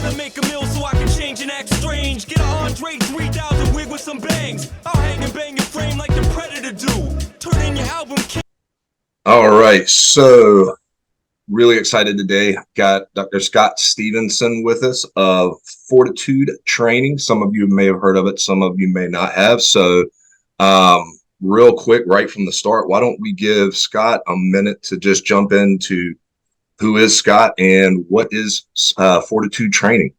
Wanna make a meal so I can change and act strange. Get a Andre 3000 wig with some bangs. I'll hang and bang your frame like the Predator do. Turn in your album. All right, so really excited today. Got Dr. Scott Stevenson with us of Fortitude Training. Some of you may have heard of it, some of you may not have. So real quick, right from the start, why don't we give Scott a minute to just jump into who is Scott and what is Fortitude Training?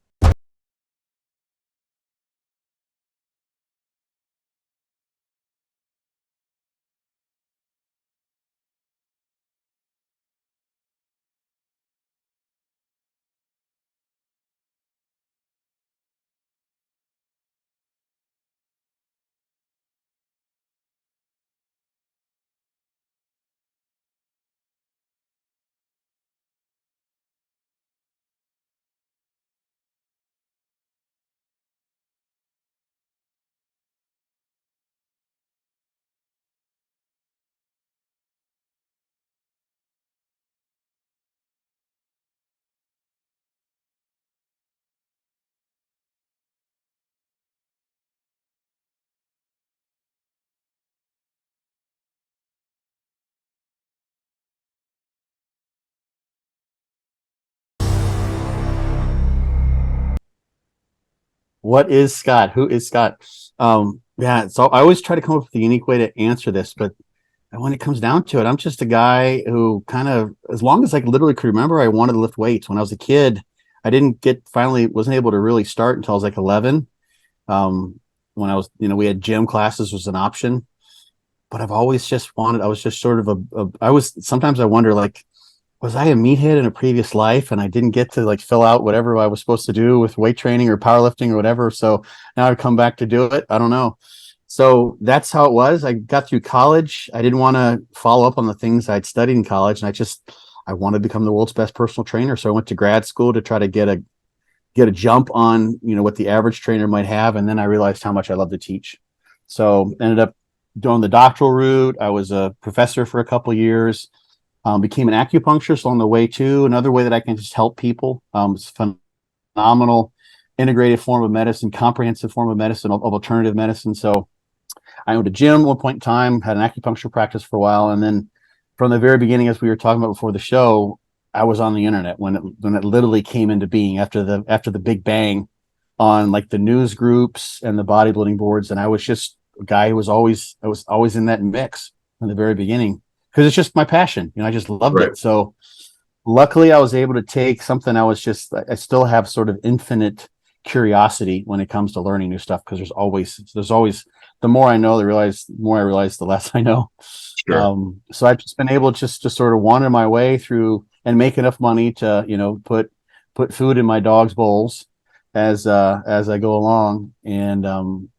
What is Scott? Who is Scott? Yeah, so I always try to come up with a unique way to answer this, but when it comes down to it, I'm just a guy who kind of, as long as I literally could remember, I wanted to lift weights. When I was a kid, I wasn't able to really start until I was like 11. When I was, we had gym classes was an option, but I've always just wanted, I was just sort of sometimes I wonder, like, was I a meathead in a previous life and I didn't get to like fill out whatever I was supposed to do with weight training or powerlifting or whatever? So now I've come back to do it. I don't know. So that's how it was. I got through college. I didn't want to follow up on the things I'd studied in college. And I wanted to become the world's best personal trainer. So I went to grad school to try to get a jump on, what the average trainer might have. And then I realized how much I love to teach. So ended up doing the doctoral route. I was a professor for a couple of years. Became an acupuncturist on the way too. Another way that I can just help people. It's a phenomenal integrated form of medicine, comprehensive form of medicine, of alternative medicine. So I owned a gym at one point in time, had an acupuncture practice for a while. And then from the very beginning, as we were talking about before the show, I was on the internet when it literally came into being after the big bang on like the news groups and the bodybuilding boards. And I was just a guy who was always in that mix from the very beginning. Because it's just my passion, I just loved it. So luckily I was able to take something I still have sort of infinite curiosity when it comes to learning new stuff, because there's always, the more I know, the more I realize, the less I know. Sure. So I've just been able just to sort of wander my way through and make enough money to, put food in my dog's bowls as I go along. And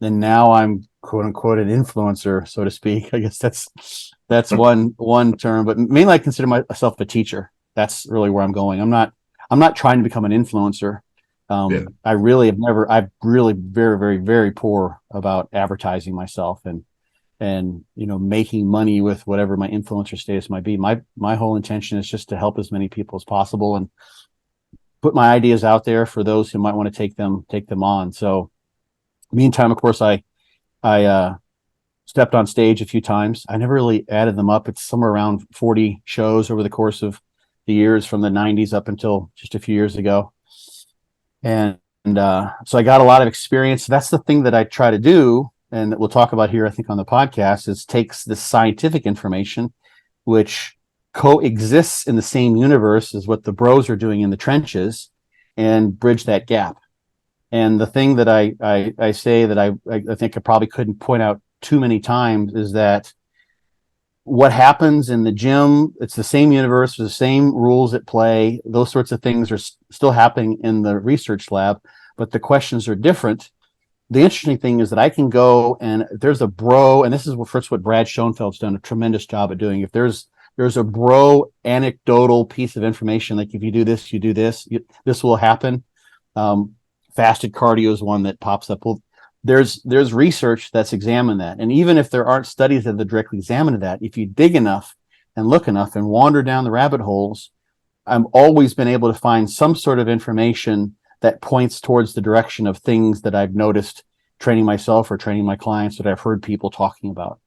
then now I'm quote unquote an influencer, so to speak. I guess that's one term, but mainly I consider myself a teacher. That's really where I'm going. I'm not trying to become an influencer. I've really very, very, very poor about advertising myself and making money with whatever my influencer status might be. My whole intention is just to help as many people as possible and put my ideas out there for those who might want to take them on. So meantime, of course, I stepped on stage a few times. I never really added them up. It's somewhere around 40 shows over the course of the years from the 90s up until just a few years ago. And so I got a lot of experience. That's the thing that I try to do, and that we'll talk about here, I think, on the podcast, is takes this scientific information, which coexists in the same universe as what the bros are doing in the trenches, and bridge that gap. And the thing that I say that I think I probably couldn't point out too many times is that what happens in the gym, it's the same universe, the same rules at play. Those sorts of things are still happening in the research lab, but the questions are different. The interesting thing is that I can go, and there's a bro, and this is what Brad Schoenfeld's done a tremendous job at doing. If there's a bro anecdotal piece of information, like if you do this, this will happen. Fasted cardio is one that pops up. Well, there's research that's examined that. And even if there aren't studies that have directly examined that, if you dig enough and look enough and wander down the rabbit holes, I've always been able to find some sort of information that points towards the direction of things that I've noticed training myself or training my clients that I've heard people talking about.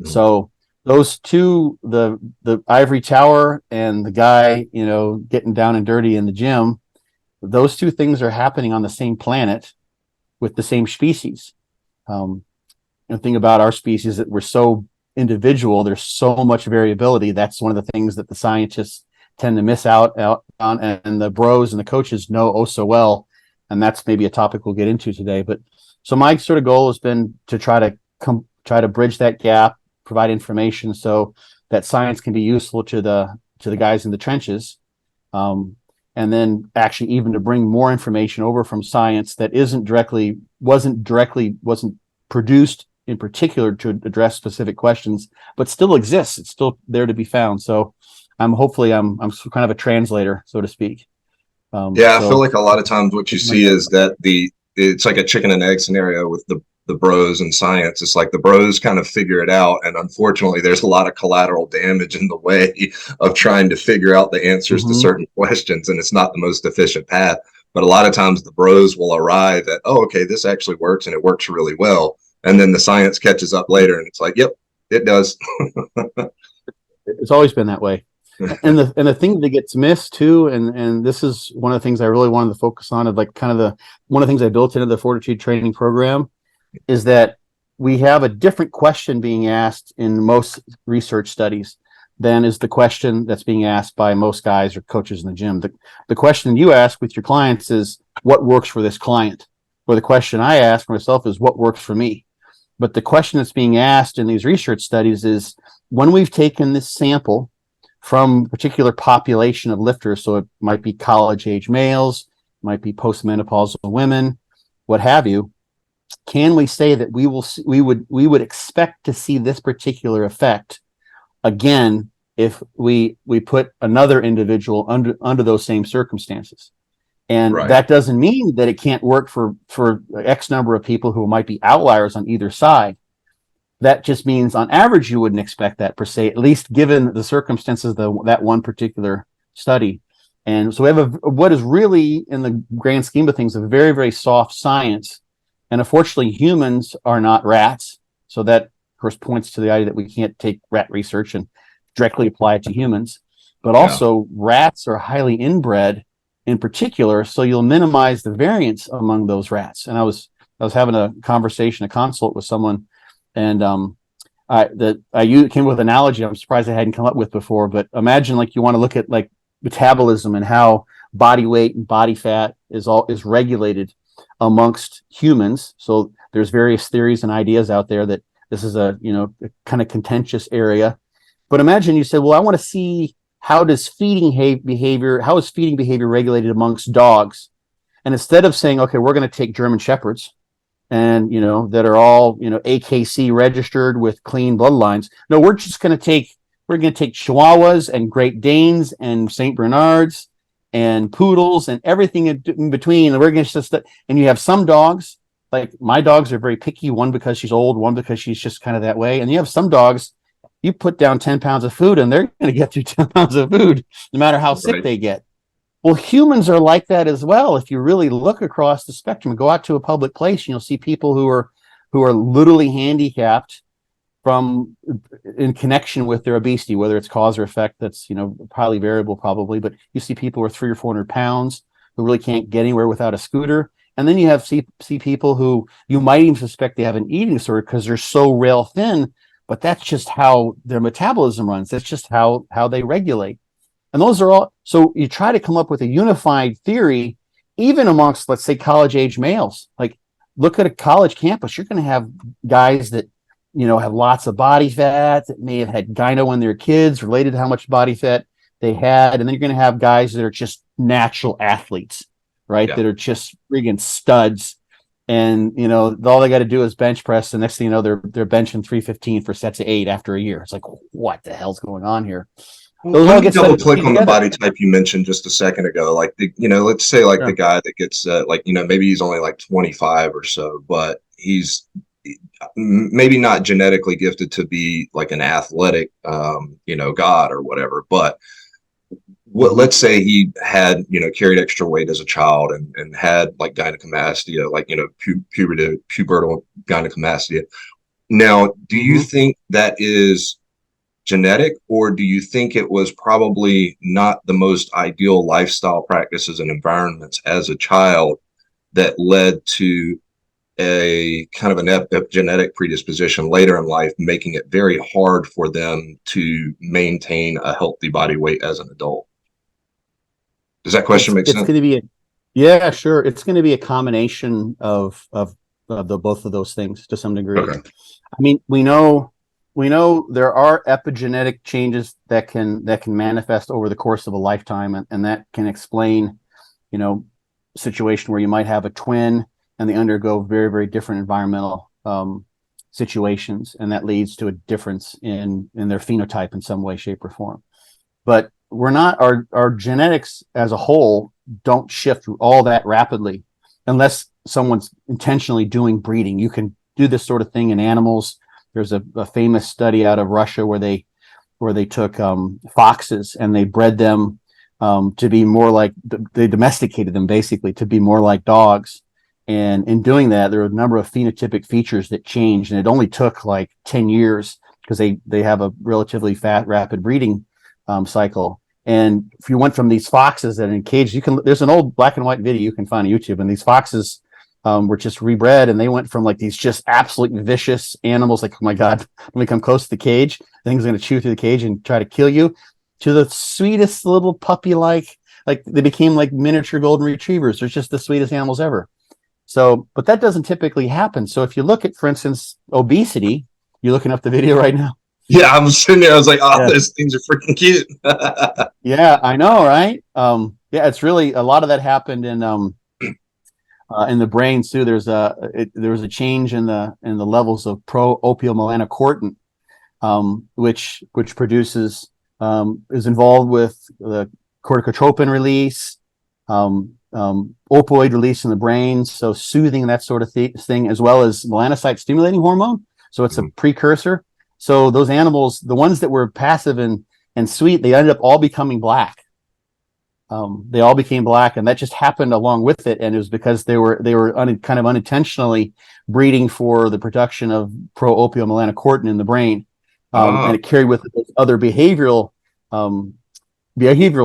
So those two, the ivory tower and the guy, getting down and dirty in the gym, those two things are happening on the same planet with the same species. The thing about our species that we're so individual, there's so much variability. That's one of the things that the scientists tend to miss out on, and the bros and the coaches know oh so well. And that's maybe a topic we'll get into today. But so my sort of goal has been to try to bridge that gap, provide information so that science can be useful to the guys in the trenches, and then actually even to bring more information over from science that wasn't produced in particular to address specific questions, but still exists. It's still there to be found. So I'm kind of a translator, so to speak. I feel like a lot of times what you see is that it's like a chicken and egg scenario with the bros and science. It's like the bros kind of figure it out, and unfortunately there's a lot of collateral damage in the way of trying to figure out the answers to certain questions, and it's not the most efficient path. But a lot of times the bros will arrive at, oh, okay, this actually works, and it works really well, and then the science catches up later and it's like, yep, it does. It's always been that way. And the thing that gets missed too, and this is one of the things I really wanted to focus on, of like kind of one of the things I built into the Fortitude Training program, is that we have a different question being asked in most research studies than is the question that's being asked by most guys or coaches in the gym. The question you ask with your clients is, what works for this client? Or the question I ask for myself is, what works for me? But the question that's being asked in these research studies is, when we've taken this sample from a particular population of lifters, so it might be college-age males, might be postmenopausal women, what have you, can we say that we would expect to see this particular effect again if we put another individual under those same circumstances? And that doesn't mean that it can't work for X number of people who might be outliers on either side. That just means on average you wouldn't expect that per se, at least given the circumstances of that one particular study. And so we have what is really, in the grand scheme of things, a very, very soft science. And unfortunately, humans are not rats. So that, of course, points to the idea that we can't take rat research and directly apply it to humans. But also, rats are highly inbred in particular, so you'll minimize the variance among those rats. And I was having a consult with someone, and I came with an analogy I'm surprised I hadn't come up with before. But imagine, like, you want to look at like metabolism and how body weight and body fat is regulated amongst humans. So there's various theories and ideas out there that this is a kind of contentious area. But imagine you say, well, I want to see how is feeding behavior regulated amongst dogs? And instead of saying, okay, we're going to take German Shepherds and, that are all, AKC registered with clean bloodlines. No, we're going to take Chihuahuas and Great Danes and St. Bernards and poodles and everything in between. And we're going to and you have some dogs, like my dogs are very picky, one because she's old, one because she's just kind of that way. And you have some dogs, you put down 10 pounds of food and they're going to get through 10 pounds of food, no matter how sick they get. Well, humans are like that as well. If you really look across the spectrum, go out to a public place, and you'll see people who are literally handicapped in connection with their obesity, whether it's cause or effect. That's highly variable probably, but you see people who are 300 or 400 pounds who really can't get anywhere without a scooter. And then you see people who you might even suspect they have an eating disorder because they're so rail thin, but that's just how their metabolism runs. That's just how they regulate. And those are all, so you try to come up with a unified theory, even amongst, let's say, college-age males. Like, look at a college campus, you're going to have guys that, have lots of body fat, that may have had gyno when they're kids, related to how much body fat they had. And then you're going to have guys that are just natural athletes, right? Yeah. That are just friggin' studs. And, all they got to do is bench press. The next thing you know, they're benching 315 for sets of 8 after a year. It's like, what the hell's going on here? Well, let me double click on the body type you mentioned just a second ago. Like, let's say like the guy that gets maybe he's only like 25 or so, but he's maybe not genetically gifted to be like an athletic, god or whatever. But let's say he had, carried extra weight as a child and had like gynecomastia, like, pubertal gynecomastia. Now, do you Mm-hmm. think that is genetic, or do you think it was probably not the most ideal lifestyle practices and environments as a child that led to a kind of an epigenetic predisposition later in life, making it very hard for them to maintain a healthy body weight as an adult? Does that question make It's sense? going to be yeah, sure. It's going to be a combination of the both of those things to some degree. Okay. I mean, we know there are epigenetic changes that can manifest over the course of a lifetime, and that can explain, situation where you might have a twin and they undergo very, very different environmental situations, and that leads to a difference in their phenotype in some way, shape, or form. But we're not our genetics as a whole don't shift all that rapidly unless someone's intentionally doing breeding. You can do this sort of thing in animals. There's a famous study out of Russia where they took foxes and they bred them to be more like, they domesticated them basically to be more like dogs. And in doing that, there are a number of phenotypic features that changed, and it only took like 10 years because they have a relatively rapid breeding cycle. And if you went from these foxes that are in cages, there's an old black and white video you can find on YouTube, and these foxes were just rebred, and they went from like these just absolutely vicious animals, like, oh my God, when we come close to the cage, the thing's going to chew through the cage and try to kill you, to the sweetest little puppy, like they became like miniature golden retrievers. They're just the sweetest animals ever. So, but that doesn't typically happen. So if you look at, for instance, obesity, you're looking up the video right now. Yeah, I'm sitting there. I was like, oh, Yeah. those things are freaking cute. Yeah, I know, right? Yeah, it's really a lot of that happened in the brain too. There was a change in the levels of pro-opiomelanocortin, which produces is involved with the corticotropin release, opioid release in the brain, so soothing, that sort of thing, as well as melanocyte stimulating hormone. So it's a precursor. So those animals, the ones that were passive and sweet, they ended up all becoming black. They all became black, and that just happened along with it. And it was because they were kind of unintentionally breeding for the production of pro-opiomelanocortin in the brain, and it carried with it other behavioral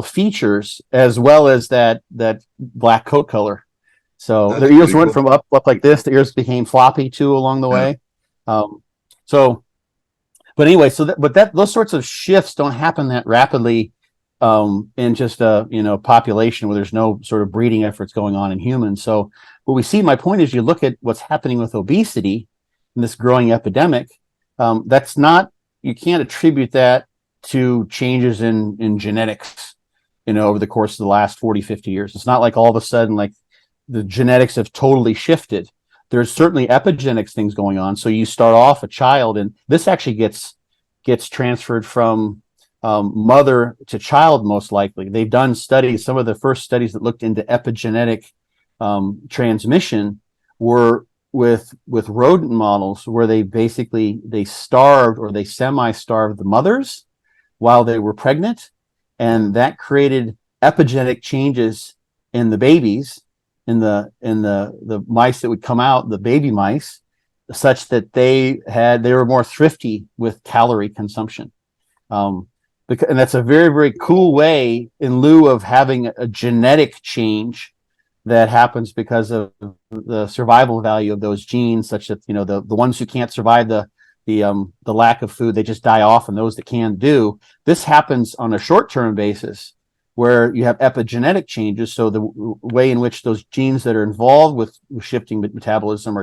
features as well as that black coat color. So That's their ears pretty went cool. from up like this. The ears became floppy too along the way. So, but anyway, those sorts of shifts don't happen that rapidly in just a population where there's no sort of breeding efforts going on in humans. So what we see, my point is, you look at what's happening with obesity and this growing epidemic. You can't attribute that to changes in genetics, over the course of the last 40, 50 years. It's not like all of a sudden, like, the genetics have totally shifted. There's certainly epigenetics things going on. So you start off a child, and this actually gets transferred from mother to child, most likely. They've done studies. Some of the first studies that looked into epigenetic transmission were with rodent models, where they starved or they semi-starved the mothers while they were pregnant, and that created epigenetic changes in the babies, in the mice that would come out, the baby mice, such that they were more thrifty with calorie consumption. And that's a very, very cool way, in lieu of having a genetic change that happens because of the survival value of those genes, such that the ones who can't survive the lack of food, they just die off, and those that can do. This happens on a short-term basis, where you have epigenetic changes. So the way in which those genes that are involved with shifting metabolism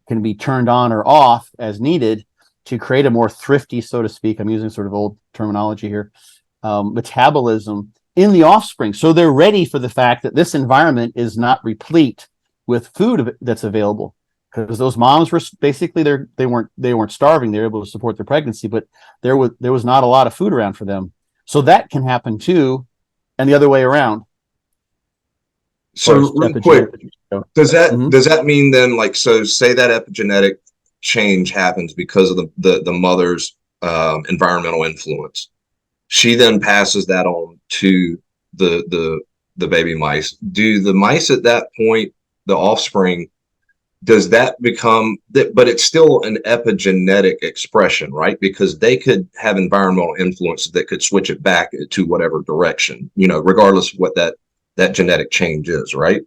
can be turned on or off as needed to create a more thrifty, so to speak, I'm using sort of old terminology here, metabolism in the offspring. So they're ready for the fact that this environment is not replete with food that's available, because those moms were basically, they weren't starving. They were able to support their pregnancy, but there was not a lot of food around for them. So that can happen too, and the other way around. So real quick, does that mean then, like, so say that epigenetic change happens because of the mother's environmental influence, she then passes that on to the baby mice, do the mice at that point, the offspring, does that become that? But it's still an epigenetic expression, right? Because they could have environmental influences that could switch it back to whatever direction, regardless of what that genetic change is, right?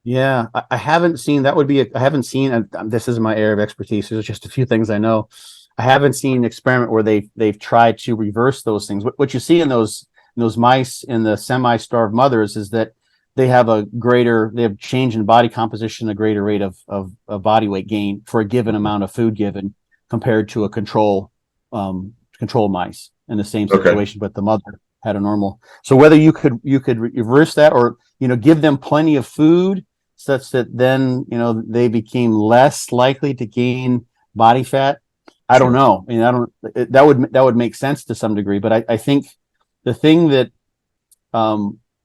Yeah, I haven't seen that would be I haven't seen this is my area of expertise. There's just a few things I know. I haven't seen an experiment where they've tried to reverse those things. What you see in those mice in the semi-starved mothers is that they have change in body composition, a greater rate of body weight gain for a given amount of food given compared to a control mice in the same situation, but the mother had a normal. So whether you could reverse that or give them plenty of food such that then they became less likely to gain body fat. I don't know. I mean, that would make sense to some degree, but I think the thing that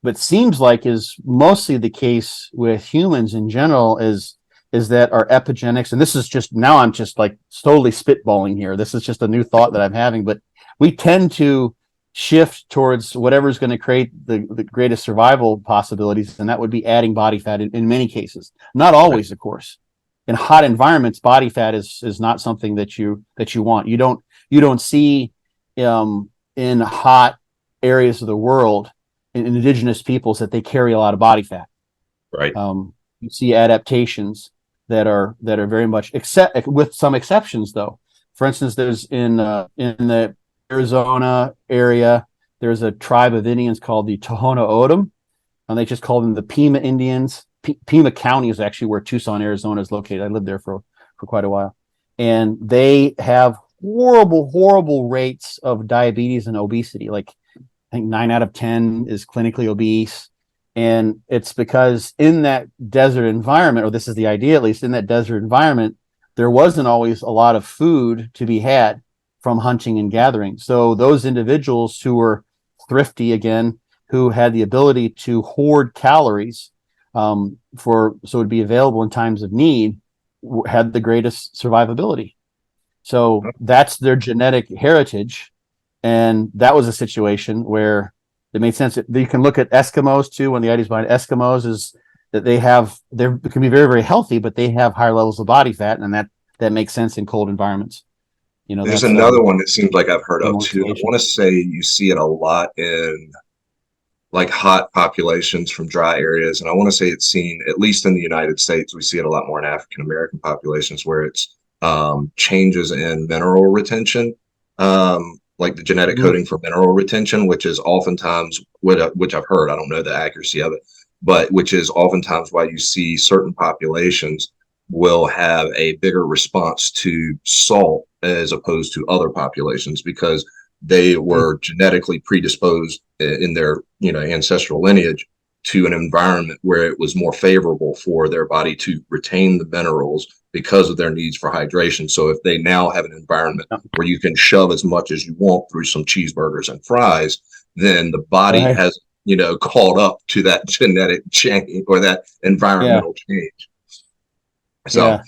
but seems like is mostly the case with humans in general is that our epigenetics, and this is just now I'm just like totally spitballing here. This is just a new thought that I'm having, but we tend to shift towards whatever's going to create the greatest survival possibilities, and that would be adding body fat in many cases. Not always, of course. In hot environments, body fat is not something that you want. You don't see in hot areas of the world in indigenous peoples that they carry a lot of body fat. Right. You see adaptations that are very much with some exceptions though. For instance, there's in the Arizona area, there's a tribe of Indians called the Tohono O'odham, and they just call them the Pima Indians. Pima County is actually where Tucson, Arizona is located. I lived there for quite a while. And they have horrible rates of diabetes and obesity. Like I think 9 out of 10 is clinically obese. And it's because in that desert environment, or this is the idea at least, in that desert environment, there wasn't always a lot of food to be had from hunting and gathering. So those individuals who were thrifty, again, who had the ability to hoard calories so it'd be available in times of need, had the greatest survivability. So that's their genetic heritage. And that was a situation where it made sense. You can look at Eskimos too. One of the ideas behind Eskimos is that they can be very, very healthy, but they have higher levels of body fat, and that makes sense in cold environments. There's another one that seems like I've heard of too. I want to say you see it a lot in like hot populations from dry areas. And I want to say it's seen, at least in the United States, we see it a lot more in African-American populations where it's changes in mineral retention, like the genetic coding for mineral retention, which is oftentimes, which I've heard, I don't know the accuracy of it, but which is oftentimes why you see certain populations will have a bigger response to salt as opposed to other populations because they were genetically predisposed in their ancestral lineage to an environment where it was more favorable for their body to retain the minerals because of their needs for hydration. So if they now have an environment where you can shove as much as you want through some cheeseburgers and fries, then the body has caught up to that genetic change or that environmental change. So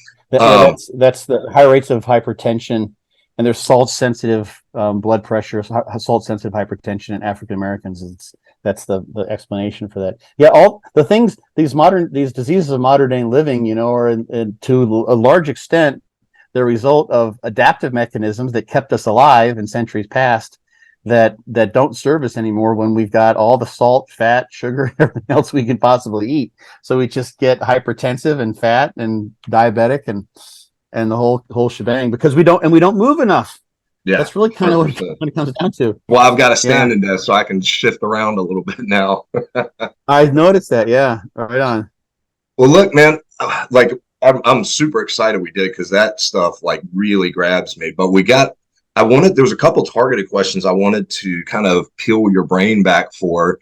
that's the high rates of hypertension, and there's salt sensitive blood pressure, salt sensitive hypertension in African Americans. That's the explanation for that. Yeah, all the things, these diseases of modern day living, are to a large extent the result of adaptive mechanisms that kept us alive in centuries past that don't serve us anymore when we've got all the salt, fat, sugar, everything else we can possibly eat. So we just get hypertensive and fat and diabetic and the whole shebang because we don't move enough. Yeah, that's really kind of what it comes down to. Well, I've got a standing desk, so I can shift around a little bit now. I've noticed that. Yeah, right on. Well, look, man, like I'm super excited we did because that stuff like really grabs me. But there was a couple targeted questions I wanted to kind of peel your brain back for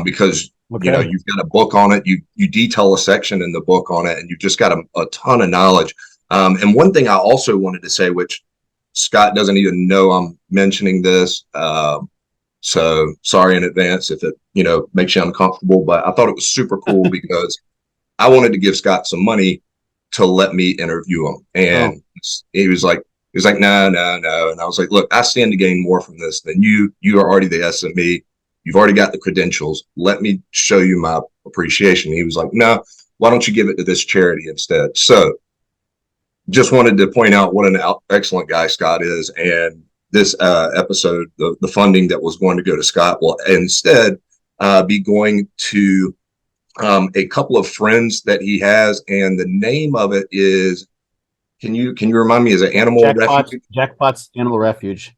because you've got a book on it. You detail a section in the book on it, and you've just got a ton of knowledge. And one thing I also wanted to say, which Scott doesn't even know I'm mentioning this. So sorry in advance if it, makes you uncomfortable, but I thought it was super cool because I wanted to give Scott some money to let me interview him. And he was like, no. And I was like, look, I stand to gain more from this than you. You are already the SME. You've already got the credentials. Let me show you my appreciation. He was like, no, why don't you give it to this charity instead? So just wanted to point out what an excellent guy Scott is. And this episode, the funding that was going to go to Scott will instead be going to a couple of friends that he has. And the name of it is, can you remind me, is it Animal Refuge? Jackpot's Animal Refuge.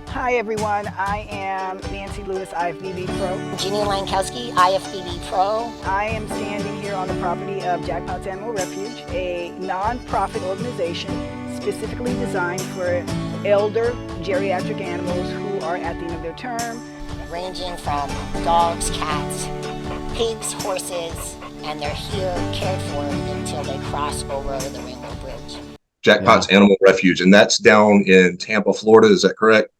Hi everyone, I am Nancy Lewis, IFBB Pro. Janine Lankowski, IFBB Pro. I am standing here on the property of Jackpot Animal Refuge, a non-profit organization specifically designed for elder geriatric animals who are at the end of their term. Ranging from dogs, cats, pigs, horses, and they're here cared for until they cross over the Rainbow Bridge. Jackpot's Animal Refuge, and that's down in Tampa, Florida, is that correct?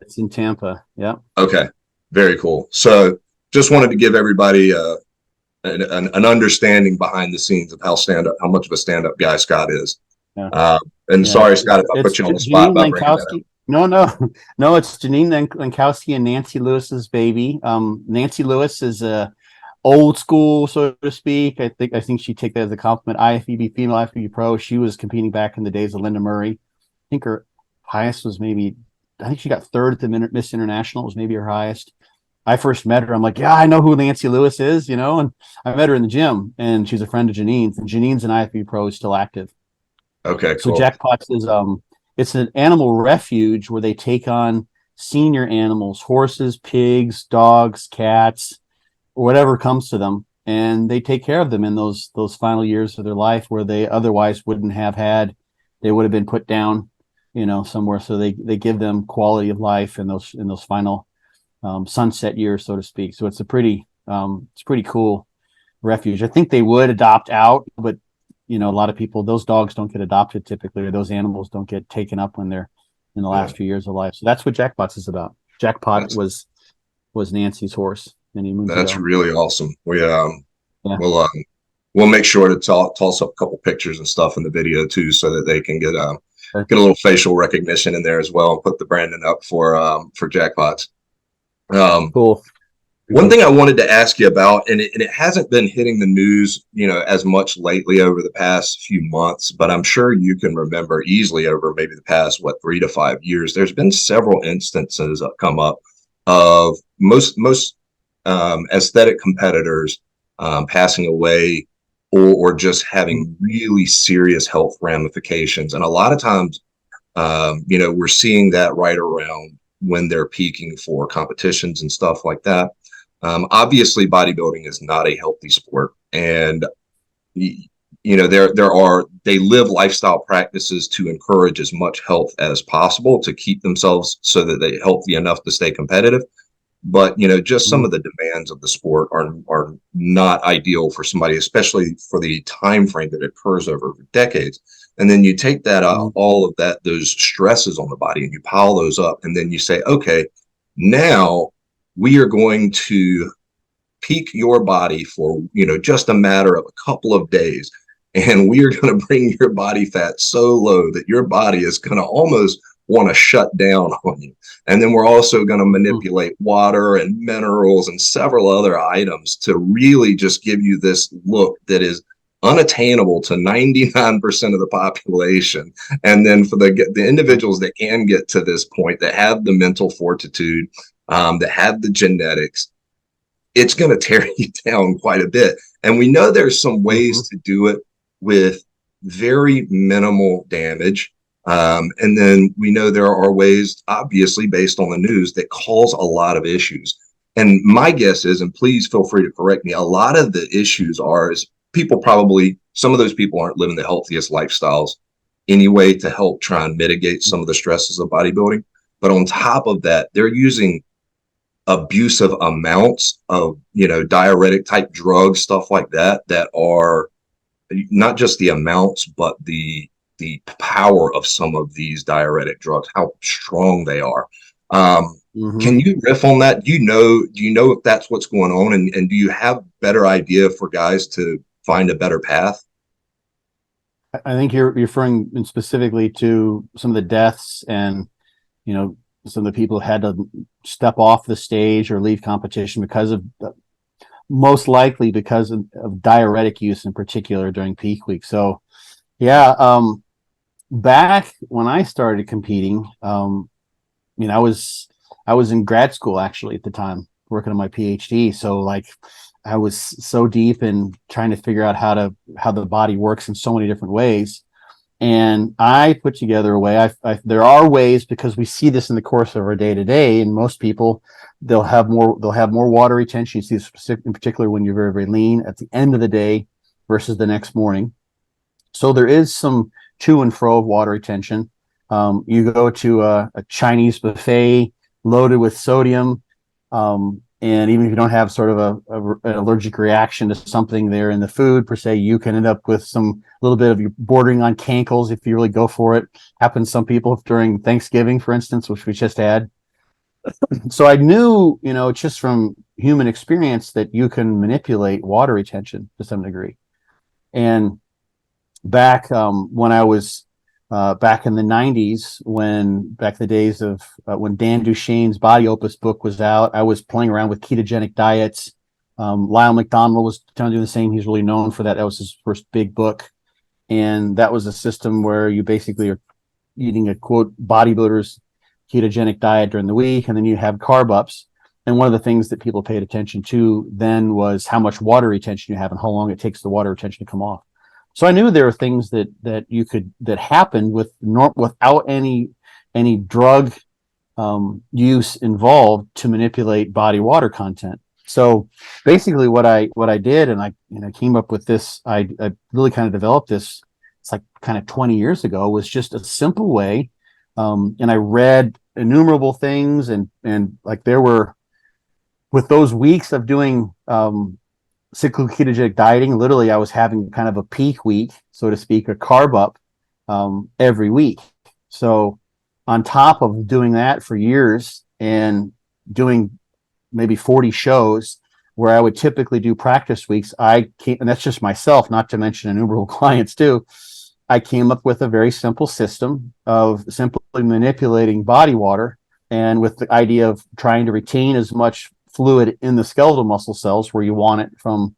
It's in Tampa. Yeah. Okay. Very cool. So just wanted to give everybody an understanding behind the scenes of how much of a stand-up guy Scott is. Yeah. Sorry, Scott, if I put you on the spot. No, it's Janine Lankowski and Nancy Lewis's baby. Nancy Lewis is a old school, so to speak. I think she'd take that as a compliment. IFBB, female IFBB Pro. She was competing back in the days of Linda Murray. I think her highest was I think she got third at the Miss International, was maybe her highest. I first met her. I'm like, yeah, I know who Nancy Lewis is, and I met her in the gym, and she's a friend of Janine's, and Janine's an IFBB Pro, is still active. Okay, cool. So Jackpot's is it's an animal refuge where they take on senior animals, horses, pigs, dogs, cats, or whatever comes to them, and they take care of them in those final years of their life where they otherwise wouldn't have had. They would have been put down, somewhere. So they give them quality of life in those final sunset years, so to speak. So it's pretty cool refuge. I think they would adopt out, but a lot of people, those dogs don't get adopted typically, or those animals don't get taken up when they're in the last few years of life. So that's what Jackpot's is about. Jackpot was Nancy's horse. That's really awesome. We'll make sure to toss up a couple pictures and stuff in the video too, so that they can get a little facial recognition in there as well, and put the branding up for Jackpots. Cool. One thing I wanted to ask you about, and it hasn't been hitting the news, as much lately over the past few months, but I'm sure you can remember easily over maybe the past 3 to 5 years. There's been several instances that come up of most aesthetic competitors passing away, or just having really serious health ramifications. And a lot of times, we're seeing that right around when they're peaking for competitions and stuff like that. Obviously, bodybuilding is not a healthy sport, and they live lifestyle practices to encourage as much health as possible to keep themselves so that they're healthy enough to stay competitive. But just some of the demands of the sport are not ideal for somebody, especially for the time frame that occurs over decades. And then you take that all of those stresses on the body, and you pile those up, and then you say, okay, now we are going to peak your body for just a matter of a couple of days, and we are going to bring your body fat so low that your body is going to almost want to shut down on you. And then we're also going to manipulate water and minerals and several other items to really just give you this look that is unattainable to 99% of the population. And then for the individuals that can get to this point, that have the mental fortitude, that have the genetics, it's going to tear you down quite a bit. And we know there's some ways to do it with very minimal damage. And then we know there are ways, obviously based on the news, that cause a lot of issues. And my guess is, and please feel free to correct me, a lot of the issues is some of those people aren't living the healthiest lifestyles anyway to help try and mitigate some of the stresses of bodybuilding. But on top of that, they're using abusive amounts of, diuretic type drugs, stuff like that are not just the amounts, but the power of some of these diuretic drugs, how strong they are. Can you riff on that? Do you know if that's what's going on, and do you have better idea for guys to find a better path? I think you're referring specifically to some of the deaths and some of the people had to step off the stage or leave competition because of most likely because of diuretic use in particular during peak week. So yeah, back when I started competing, I was in grad school actually at the time, working on my PhD. So like I was so deep in trying to figure out how the body works in so many different ways. And I put together a way. There are ways, because we see this in the course of our day to day, and most people they'll have more water retention. You see this in particular when you're very, very lean at the end of the day versus the next morning. So there is some to and fro of water retention. You go to a Chinese buffet loaded with sodium, and even if you don't have sort of an allergic reaction to something there in the food per se, you can end up with some little bit of bordering on cankles if you really go for it. Happens to some people during Thanksgiving, for instance, which we just had. So I knew, just from human experience, that you can manipulate water retention to some degree. And back when I was back in the 90s, back the days of when Dan Duchesne's Body Opus book was out, I was playing around with ketogenic diets. Lyle McDonald was trying to do the same. He's really known for that. That was his first big book. And that was a system where you basically are eating a quote bodybuilder's ketogenic diet during the week, and then you have carb ups. And one of the things that people paid attention to then was how much water retention you have and how long it takes the water retention to come off. So I knew there were things that happened without any drug use involved to manipulate body water content. So basically, what I did, and I came up with this. I really kind of developed this. It's like kind of 20 years ago. Was just a simple way, and I read innumerable things, and like there were, with those weeks of doing cyclical ketogenic dieting, literally I was having kind of a peak week, so to speak, a carb up every week. So on top of doing that for years and doing maybe 40 shows where I would typically do practice weeks, and that's just myself, not to mention innumerable clients too. I came up with a very simple system of simply manipulating body water, and with the idea of trying to retain as much fluid in the skeletal muscle cells where you want it from,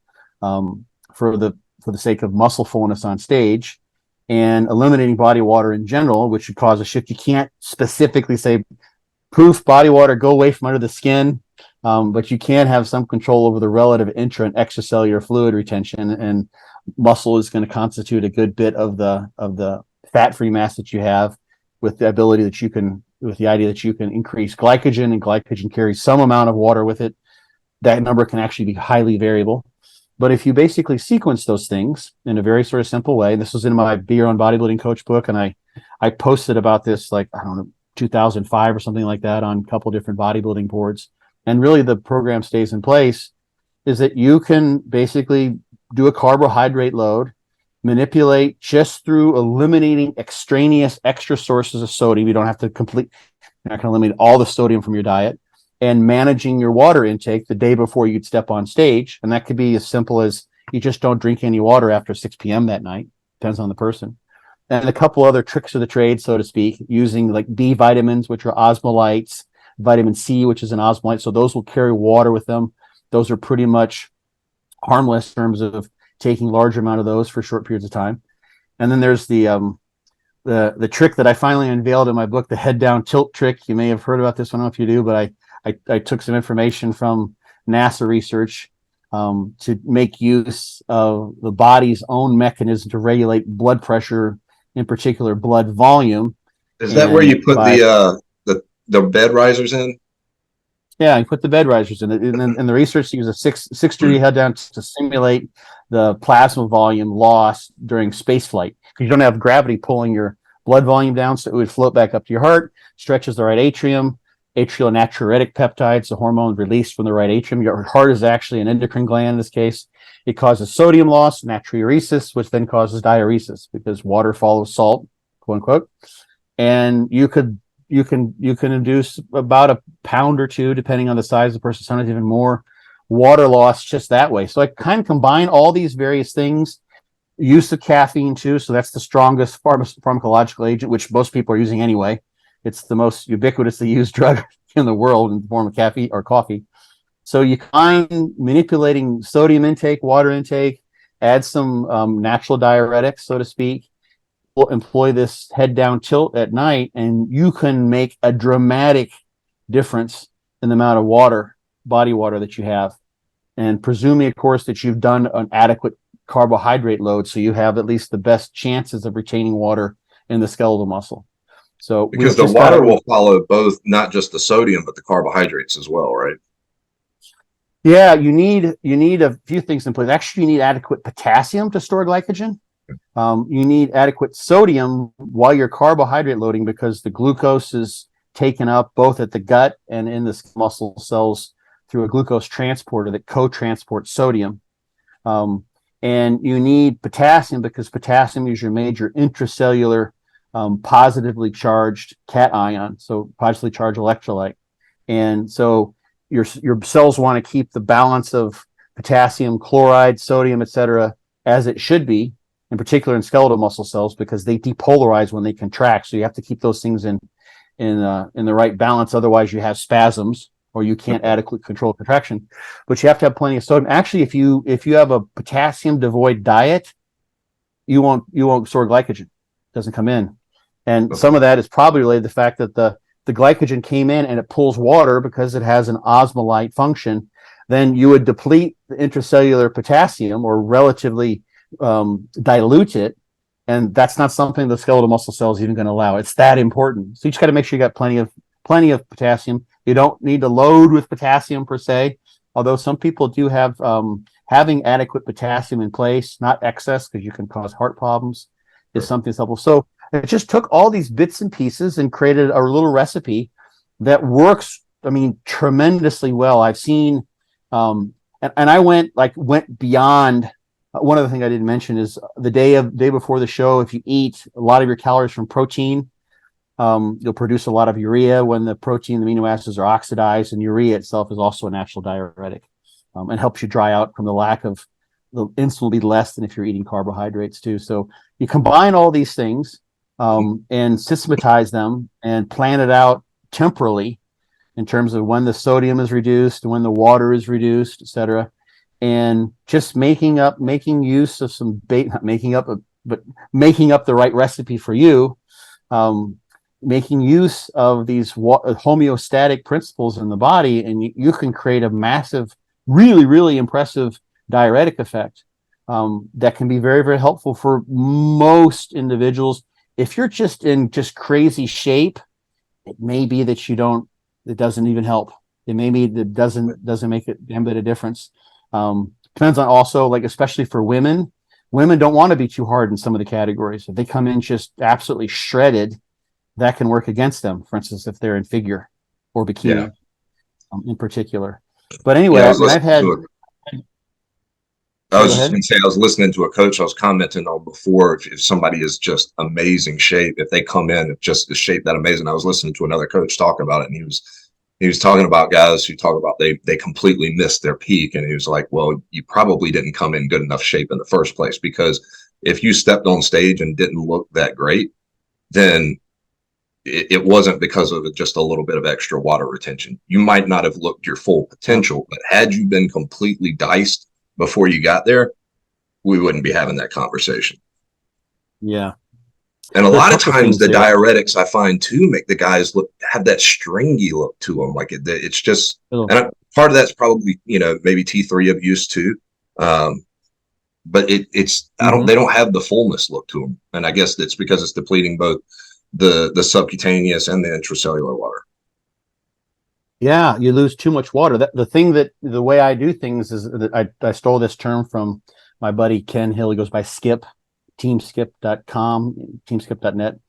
for the sake of muscle fullness on stage, and eliminating body water in general, which would cause a shift. You can't specifically say, poof, body water, go away from under the skin. But you can have some control over the relative intra and extracellular fluid retention, and muscle is going to constitute a good bit of the fat-free mass that you have, with the idea that you can increase glycogen, and glycogen carries some amount of water with it. That number can actually be highly variable. But if you basically sequence those things in a very sort of simple way, this was in my Be Your Own Bodybuilding Coach book, and I posted about this, like, I don't know, 2005 or something like that, on a couple different bodybuilding boards. And really the program stays in place, is that you can basically do a carbohydrate load, manipulate just through eliminating extraneous extra sources of sodium. You don't have to you're not going to eliminate all the sodium from your diet, and managing your water intake the day before you'd step on stage. And that could be as simple as you just don't drink any water after 6 p.m. that night. Depends on the person. And a couple other tricks of the trade, so to speak, using like B vitamins, which are osmolytes, vitamin C, which is an osmolite. So those will carry water with them. Those are pretty much harmless in terms of taking larger amount of those for short periods of time. And then there's the trick that I finally unveiled in my book, the head down tilt trick. You may have heard about this one. I don't know if you do, but I took some information from NASA research to make use of the body's own mechanism to regulate blood pressure, in particular blood volume. Is that where you put the bed risers in? Yeah, you put the bed risers in it, and the research uses a 6-degree head down to simulate the plasma volume loss during space flight, because you don't have gravity pulling your blood volume down, so it would float back up to your heart, stretches the right atrium. Atrial natriuretic peptides, the hormone released from the right atrium. Your heart is actually an endocrine gland in this case. It causes sodium loss, natriuresis, which then causes diuresis, because water follows salt, quote unquote. And you can induce about a pound or two, depending on the size of the person, sometimes even more, water loss just that way. So I kind of combine all these various things. Use of caffeine too, so that's the strongest pharmacological agent, which most people are using anyway. It's the most ubiquitously used drug in the world in the form of caffeine or coffee. So you combine manipulating sodium intake, water intake, add some natural diuretics, so to speak, employ this head down tilt at night, and you can make a dramatic difference in the amount of water, body water that you have. And presuming, of course, that you've done an adequate carbohydrate load, so you have at least the best chances of retaining water in the skeletal muscle. So because the water will follow both, not just the sodium, but the carbohydrates as well, right? Yeah, you need a few things in place. Actually, you need adequate potassium to store glycogen. You need adequate sodium while you're carbohydrate loading, because the glucose is taken up both at the gut and in the muscle cells through a glucose transporter that co-transports sodium. And you need potassium because potassium is your major intracellular positively charged cation, so positively charged electrolyte. And so your cells want to keep the balance of potassium, chloride, sodium, etc., as it should be, in particular in skeletal muscle cells, because they depolarize when they contract. So you have to keep those things in the right balance. Otherwise, you have spasms, or you can't adequately control contraction. But you have to have plenty of sodium. Actually, if you have a potassium devoid diet, you won't store glycogen. It doesn't come in, and some of that is probably related to the fact that the glycogen came in and it pulls water because it has an osmolyte function. Then you would deplete the intracellular potassium, or relatively dilute it, and that's not something the skeletal muscle cell is even going to allow. It's that important. So you just got to make sure you got plenty of potassium. You don't need to load with potassium per se, although some people do have having adequate potassium in place, not excess, because you can cause heart problems, is something that's helpful. So it just took all these bits and pieces and created a little recipe that works, tremendously well. I've seen, and I went beyond. One other thing I didn't mention is the day before the show, if you eat a lot of your calories from protein, you'll produce a lot of urea when the protein, the amino acids are oxidized, and urea itself is also a natural diuretic, and helps you dry out from the lack of the insulin will be less than if you're eating carbohydrates too. So you combine all these things and systematize them and plan it out temporally in terms of when the sodium is reduced, when the water is reduced, etc. And just making use of some not making up, but making up the right recipe for you, making use of these homeostatic principles in the body, and you can create a massive, really, really impressive diuretic effect that can be very, very helpful for most individuals. If you're just in crazy shape, it may be that it doesn't even help. It may be that doesn't make a damn bit of difference. Depends on also, especially for women don't want to be too hard in some of the categories. If they come in just absolutely shredded, that can work against them. For instance, if they're in figure or bikini, in particular. But anyway, I was just going to say, I was listening to a coach I was commenting on before. If somebody is just amazing shape, if they come in just is shaped that amazing, I was listening to another coach talking about it, and he was talking about guys who talk about they completely missed their peak, and he was like, well, you probably didn't come in good enough shape in the first place, because if you stepped on stage and didn't look that great, then it wasn't because of just a little bit of extra water retention. You might not have looked your full potential, but had you been completely diced before you got there, we wouldn't be having that conversation. Yeah. And a lot of times the diuretics, I find too, make the guys have that stringy look to them. Like it's just, and part of that's probably, maybe T3 abuse too. But it's, they don't have the fullness look to them. And I guess it's because it's depleting both the subcutaneous and the intracellular water. Yeah, you lose too much water. The way I do things is that I stole this term from my buddy Ken Hill. He goes by Skip, teamskip.com, teamskip.net.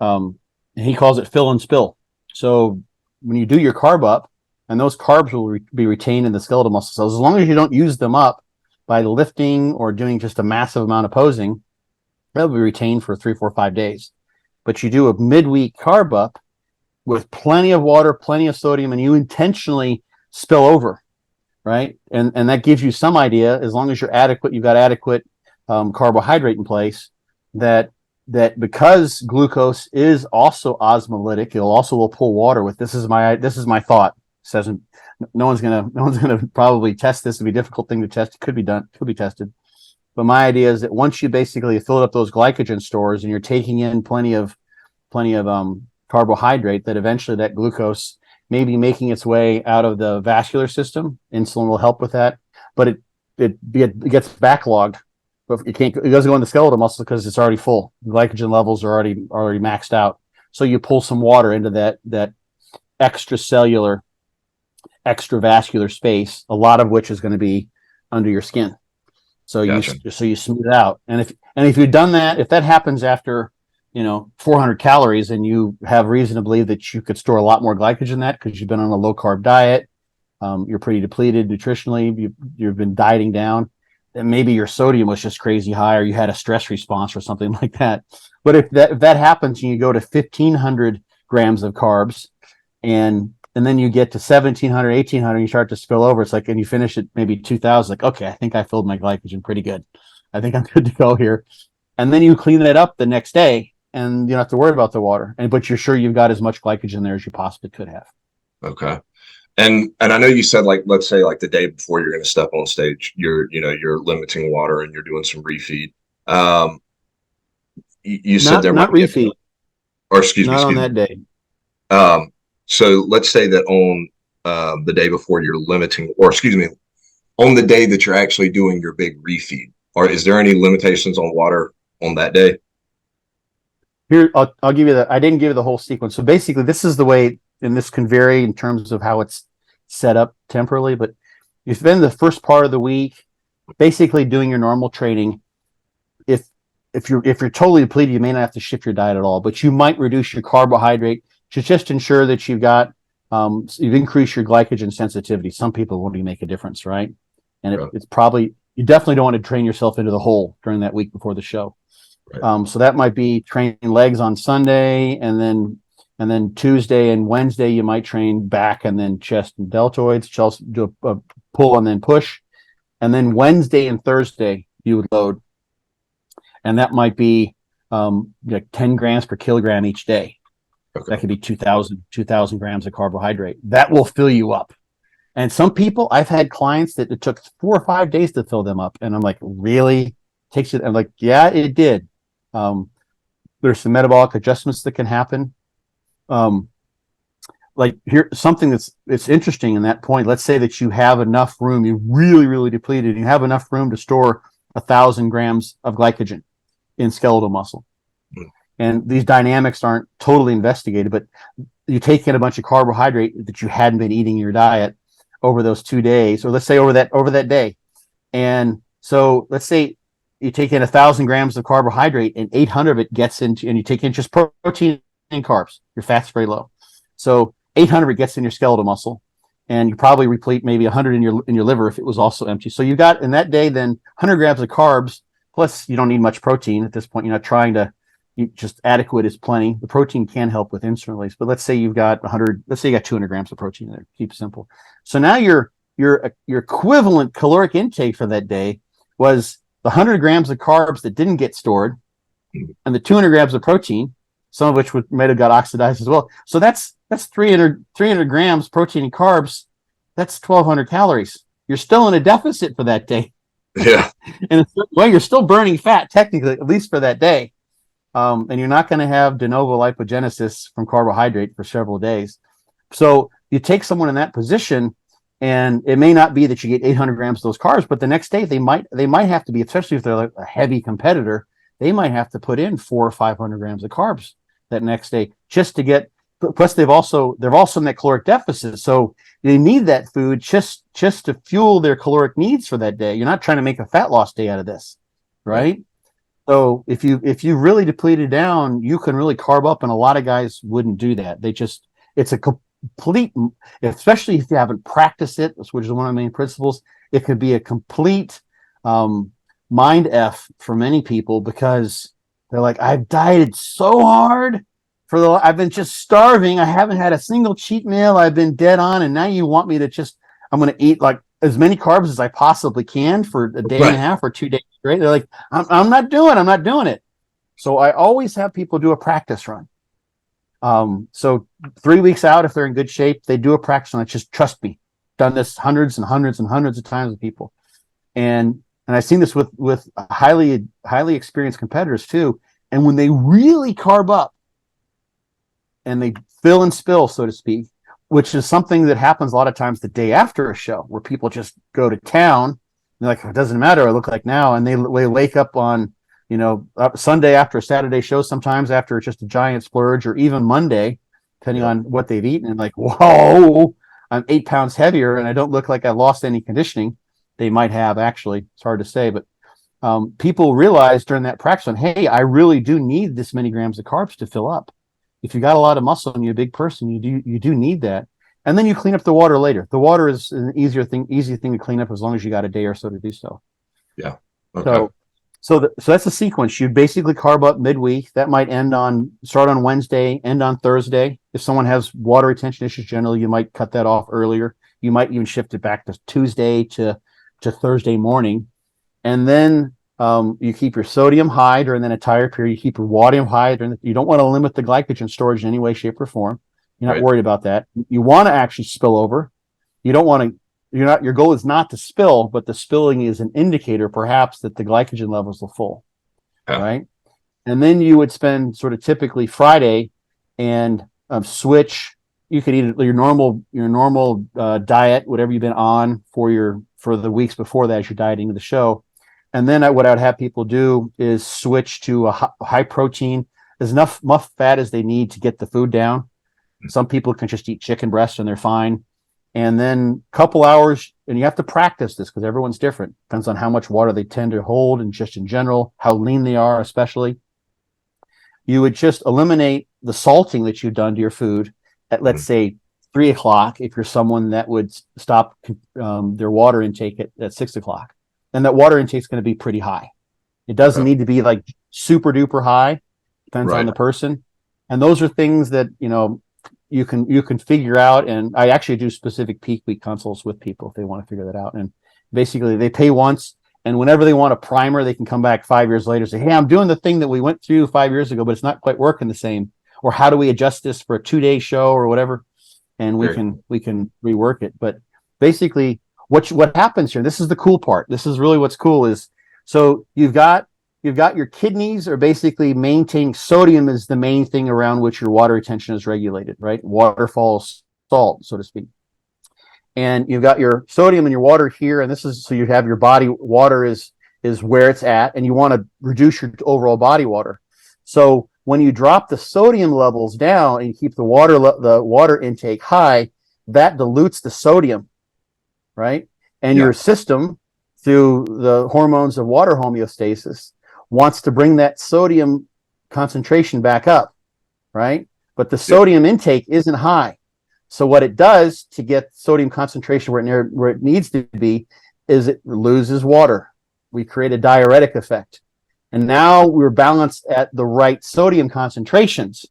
And he calls it fill and spill. So when you do your carb up, and those carbs will be retained in the skeletal muscle cells, as long as you don't use them up by lifting or doing just a massive amount of posing, they'll be retained for 3, 4, 5 days. But you do a midweek carb up with plenty of water, plenty of sodium, and you intentionally spill over, right? And that gives you some idea, as long as you've got adequate carbohydrate in place, that that because glucose is also osmolytic, will pull water with. This is my thought. Says no one's gonna probably test this. It'd be a difficult thing to test. It could be tested. But my idea is that once you basically fill up those glycogen stores and you're taking in plenty of carbohydrate, that eventually that glucose may be making its way out of the vascular system. Insulin will help with that, but it gets backlogged. But it doesn't go in the skeletal muscle because it's already full. Glycogen levels are already maxed out. So you pull some water into that extracellular, extravascular space, a lot of which is going to be under your skin. So Gotcha. you smooth it out. And if you've done that, if that happens after 400 calories, and you have reason to believe that you could store a lot more glycogen than that because you've been on a low carb diet, you're pretty depleted nutritionally, you've been dieting down, then maybe your sodium was just crazy high, or you had a stress response or something like that. But if that happens and you go to 1,500 grams of carbs, and then you get to 1,700, 1,800, you start to spill over, it's like, and you finish at maybe 2,000, like, okay, I think I filled my glycogen pretty good. I think I'm good to go here. And then you clean that up the next day, and you don't have to worry about the water. But you're sure you've got as much glycogen there as you possibly could have. Okay. And I know you said, like, let's say like the day before you're going to step on stage, you're limiting water and you're doing some refeed. You said there not might be refeed, or excuse me, on that day. So let's say that on the day before you're limiting, or excuse me, on the day that you're actually doing your big refeed, or is there any limitations on water on that day? Here, I'll give you I didn't give you the whole sequence. So basically, this is the way, and this can vary in terms of how it's set up temporally, but you spend the first part of the week basically doing your normal training. If you're totally depleted, you may not have to shift your diet at all, but you might reduce your carbohydrate to just ensure that you've got you've increased your glycogen sensitivity. Some people won't even make a difference, right? And it's probably, you definitely don't want to train yourself into the hole during that week before the show. Right. So that might be training legs on Sunday, and then Tuesday and Wednesday you might train back, and then chest and deltoids, do a pull and then push, and then Wednesday and Thursday you would load, and that might be like 10 grams per kilogram each day. Okay. That could be 2,000 grams of carbohydrate. That will fill you up. And some people, I've had clients that it took 4 or 5 days to fill them up, and I'm like, really? Takes it? I'm like, yeah, it did. There's some metabolic adjustments that can happen. Like here, something it's interesting in that point. Let's say that you have enough room, you're really, really depleted, and you have enough room to store 1,000 grams of glycogen in skeletal muscle. And these dynamics aren't totally investigated, but you take in a bunch of carbohydrate that you hadn't been eating in your diet over those 2 days, or let's say over that day. And so let's say you take in 1,000 grams of carbohydrate, and 800 of it gets into, and you take in just protein and carbs. Your fat's very low. So 800 it gets in your skeletal muscle, and you probably replete maybe 100 in your liver if it was also empty. So you got in that day then 100 grams of carbs, plus you don't need much protein at this point. You're not trying to, just adequate is plenty. The protein can help with insulin release, but let's say you've got 100, let's say you got 200 grams of protein there. Keep it simple. So now your equivalent caloric intake for that day was the 100 grams of carbs that didn't get stored, and the 200 grams of protein, some of which might have got oxidized as well. So that's 300 grams protein and carbs. That's 1,200 calories. You're still in a deficit for that day. Yeah. And well, you're still burning fat technically, at least for that day. And you're not going to have de novo lipogenesis from carbohydrate for several days. So you take someone in that position, and it may not be that you get 800 grams of those carbs, but the next day they might have to be, especially if they're like a heavy competitor, they might have to put in 400 or 500 grams of carbs that next day just to get. Plus, they're also in that caloric deficit, so they need that food just to fuel their caloric needs for that day. You're not trying to make a fat loss day out of this, right? So if you really depleted down, you can really carb up, and a lot of guys wouldn't do that. It's a complete, especially if you haven't practiced it, which is one of the main principles. It could be a complete mind F for many people, because they're like, I've dieted so hard I've been just starving. I haven't had a single cheat meal. I've been dead on, and now you want me to I'm going to eat like as many carbs as I possibly can for a day and a half or 2 days straight. They're like, I'm not doing it. So I always have people do a practice run. So 3 weeks out, if they're in good shape, they do a practice run. Just trust me, done this hundreds and hundreds and hundreds of times with people. And I've seen this with highly experienced competitors too. And when they really carb up and they fill and spill, so to speak, which is something that happens a lot of times the day after a show, where people just go to town. They're like, it doesn't matter, I look like now. And they wake up on, Sunday after a Saturday show, sometimes after just a giant splurge, or even Monday, depending on what they've eaten, and like, whoa, I'm 8 pounds heavier and I don't look like I lost any conditioning. They might have, actually. It's hard to say, but people realize during that practice run, hey, I really do need this many grams of carbs to fill up. If you got a lot of muscle and you're a big person, you do need that. And then you clean up the water later. The water is an easy thing to clean up, as long as you got a day or so to do so. Yeah. Okay. So that's the sequence. You basically carb up midweek. That might start on Wednesday, end on Thursday. If someone has water retention issues, generally you might cut that off earlier. You might even shift it back to Tuesday to Thursday morning. And then you keep your sodium high during that entire period. You keep your water high you don't want to limit the glycogen storage in any way, shape, or form. You're not worried about that. You want to actually spill over. You don't want to. Your goal is not to spill, but the spilling is an indicator, perhaps, that the glycogen levels are full. Yeah. Right. And then you would spend sort of typically Friday and switch. You could eat your normal diet, whatever you've been on for the weeks before that, as you're dieting to the show. And then what I would have people do is switch to a high protein, as enough fat as they need to get the food down. Some people can just eat chicken breasts and they're fine. And then a couple hours, and you have to practice this because everyone's different. Depends on how much water they tend to hold, and just in general, how lean they are, especially. You would just eliminate the salting that you've done to your food at, let's say, 3 o'clock, if you're someone that would stop their water intake at 6 o'clock. And that water intake is going to be pretty high. It doesn't need to be like super duper high. Depends on the person. And those are things that, you can figure out. And I actually do specific peak week consults with people if they want to figure that out. And basically they pay once, and whenever they want a primer, they can come back 5 years later and say, hey, I'm doing the thing that we went through 5 years ago, but it's not quite working the same. Or how do we adjust this for a 2-day show or whatever? And we can rework it. But basically what happens here, this is the cool part. This is really what's cool is, so you've got your kidneys are basically maintaining sodium is the main thing around which your water retention is regulated, right? Waterfall salt, so to speak. And you've got your sodium and your water here, and this is so you have your body water is where it's at, and you want to reduce your overall body water. So when you drop the sodium levels down and you keep the water intake high, that dilutes the sodium, right? And your system, through the hormones of water homeostasis, wants to bring that sodium concentration back up, right? But the sodium intake isn't high. So what it does to get sodium concentration where it needs to be is it loses water. We create a diuretic effect. And now we're balanced at the right sodium concentrations.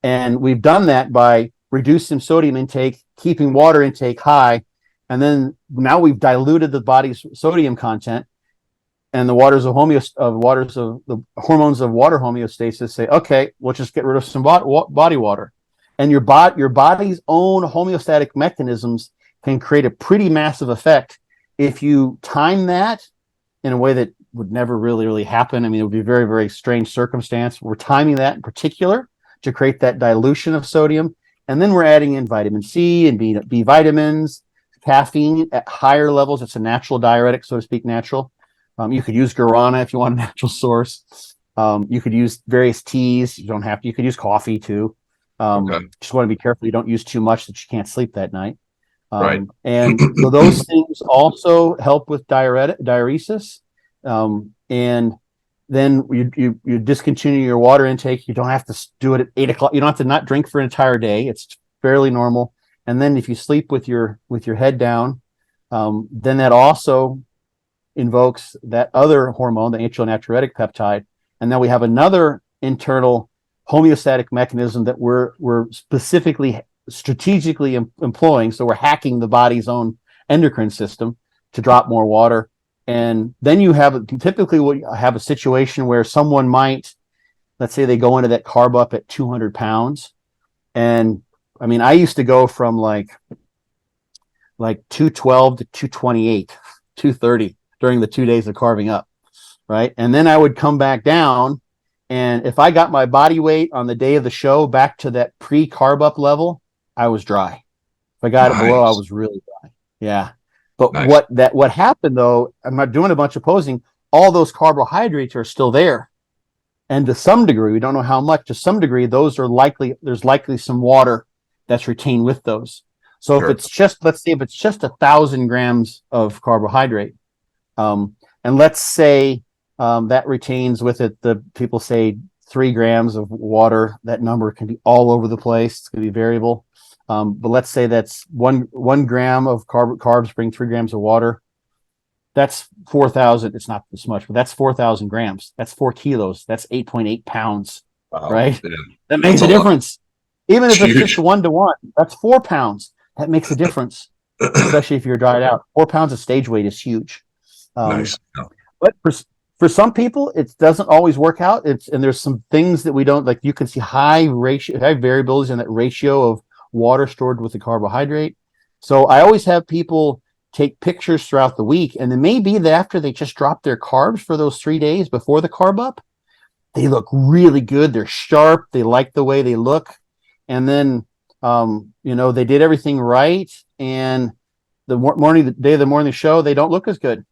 And we've done that by reducing sodium intake, keeping water intake high. And then now we've diluted the body's sodium content. And the hormones of water homeostasis say, okay, we'll just get rid of some body water. And your body's own homeostatic mechanisms can create a pretty massive effect if you time that in a way that would never really happen. I mean, it would be a very, very strange circumstance. We're timing that in particular to create that dilution of sodium. And then we're adding in vitamin C and B vitamins, caffeine at higher levels. It's a natural diuretic, so to speak, natural. You could use guarana if you want a natural source. You could use various teas. You don't have to. You could use coffee too. Just want to be careful you don't use too much that you can't sleep that night. Right. And so those things also help with diuresis. And then you discontinue your water intake. You don't have to do it at 8 o'clock. You don't have to not drink for an entire day. It's fairly normal. And then if you sleep with your head down, then that also invokes that other hormone, the atrial natriuretic peptide. And then we have another internal homeostatic mechanism that we're strategically employing. So we're hacking the body's own endocrine system to drop more water. And then you have typically we'll have a situation where someone might, let's say they go into that carb up at 200 pounds. And I mean, I used to go from like 212 to 228, 230 during the 2 days of carving up. Right. And then I would come back down. And if I got my body weight on the day of the show back to that pre-carb up level, I was dry. If I got it below, I was really dry. Yeah. But what happened though, I'm not doing a bunch of posing, all those carbohydrates are still there. And to some degree, we don't know how much, to some degree, there's likely some water that's retained with those. So if it's just, let's say if it's just 1,000 grams of carbohydrate, and let's say that retains with it, the people say 3 grams of water, that number can be all over the place. It's going to be variable. But let's say that's one gram of carbs bring 3 grams of water. That's 4,000. It's not this much, but that's 4,000 grams. That's 4 kilos. That's 8.8 pounds. Wow, right? Yeah. That makes a difference. Even if it's just 1-to-1, that's 4 pounds. That makes a difference, especially if you're dried out. 4 pounds of stage weight is huge. Nice. But for some people, it doesn't always work out. And there's some things that we don't like. You can see high variabilities in that ratio of water stored with the carbohydrate. So I always have people take pictures throughout the week, and it may be that after they just drop their carbs for those 3 days before the carb up, they look really good. They're sharp. They like the way they look. And then, they did everything right. And the day of the morning show, they don't look as good.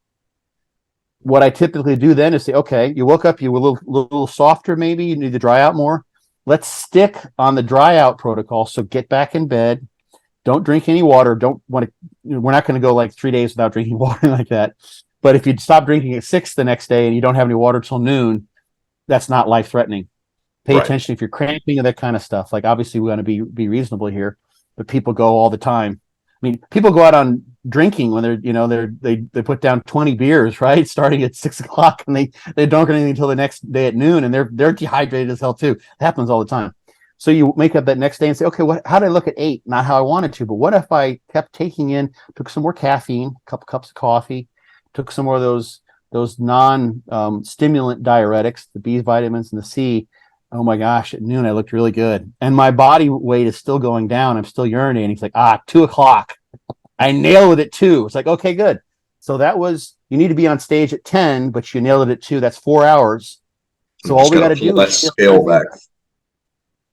What I typically do then is say, okay, you woke up, you were a little softer, maybe you need to dry out more. Let's stick on the dry out protocol. So get back in bed. Don't drink any water. We're not going to go like 3 days without drinking water like that. But if you stop drinking at 6 the next day and you don't have any water till noon, that's not life threatening. Pay attention if you're cramping and that kind of stuff. Like obviously we want to be reasonable here, but people go all the time. I mean, people go out on drinking when they put down 20 beers, right? Starting at 6 o'clock, and they don't get anything until the next day at noon, and they're dehydrated as hell too. It happens all the time. So you make up that next day and say, okay, how did I look at 8? Not how I wanted to, but what if I kept took some more caffeine, a couple cups of coffee, took some more of those non-stimulant diuretics, the B vitamins and the C. Oh my gosh, at noon I looked really good. And my body weight is still going down. I'm still urinating. It's like, 2 o'clock. I nailed it at 2. It's like, okay, good. So you need to be on stage at 10, but you nailed it at 2. That's 4 hours. So all we got to do is scale back.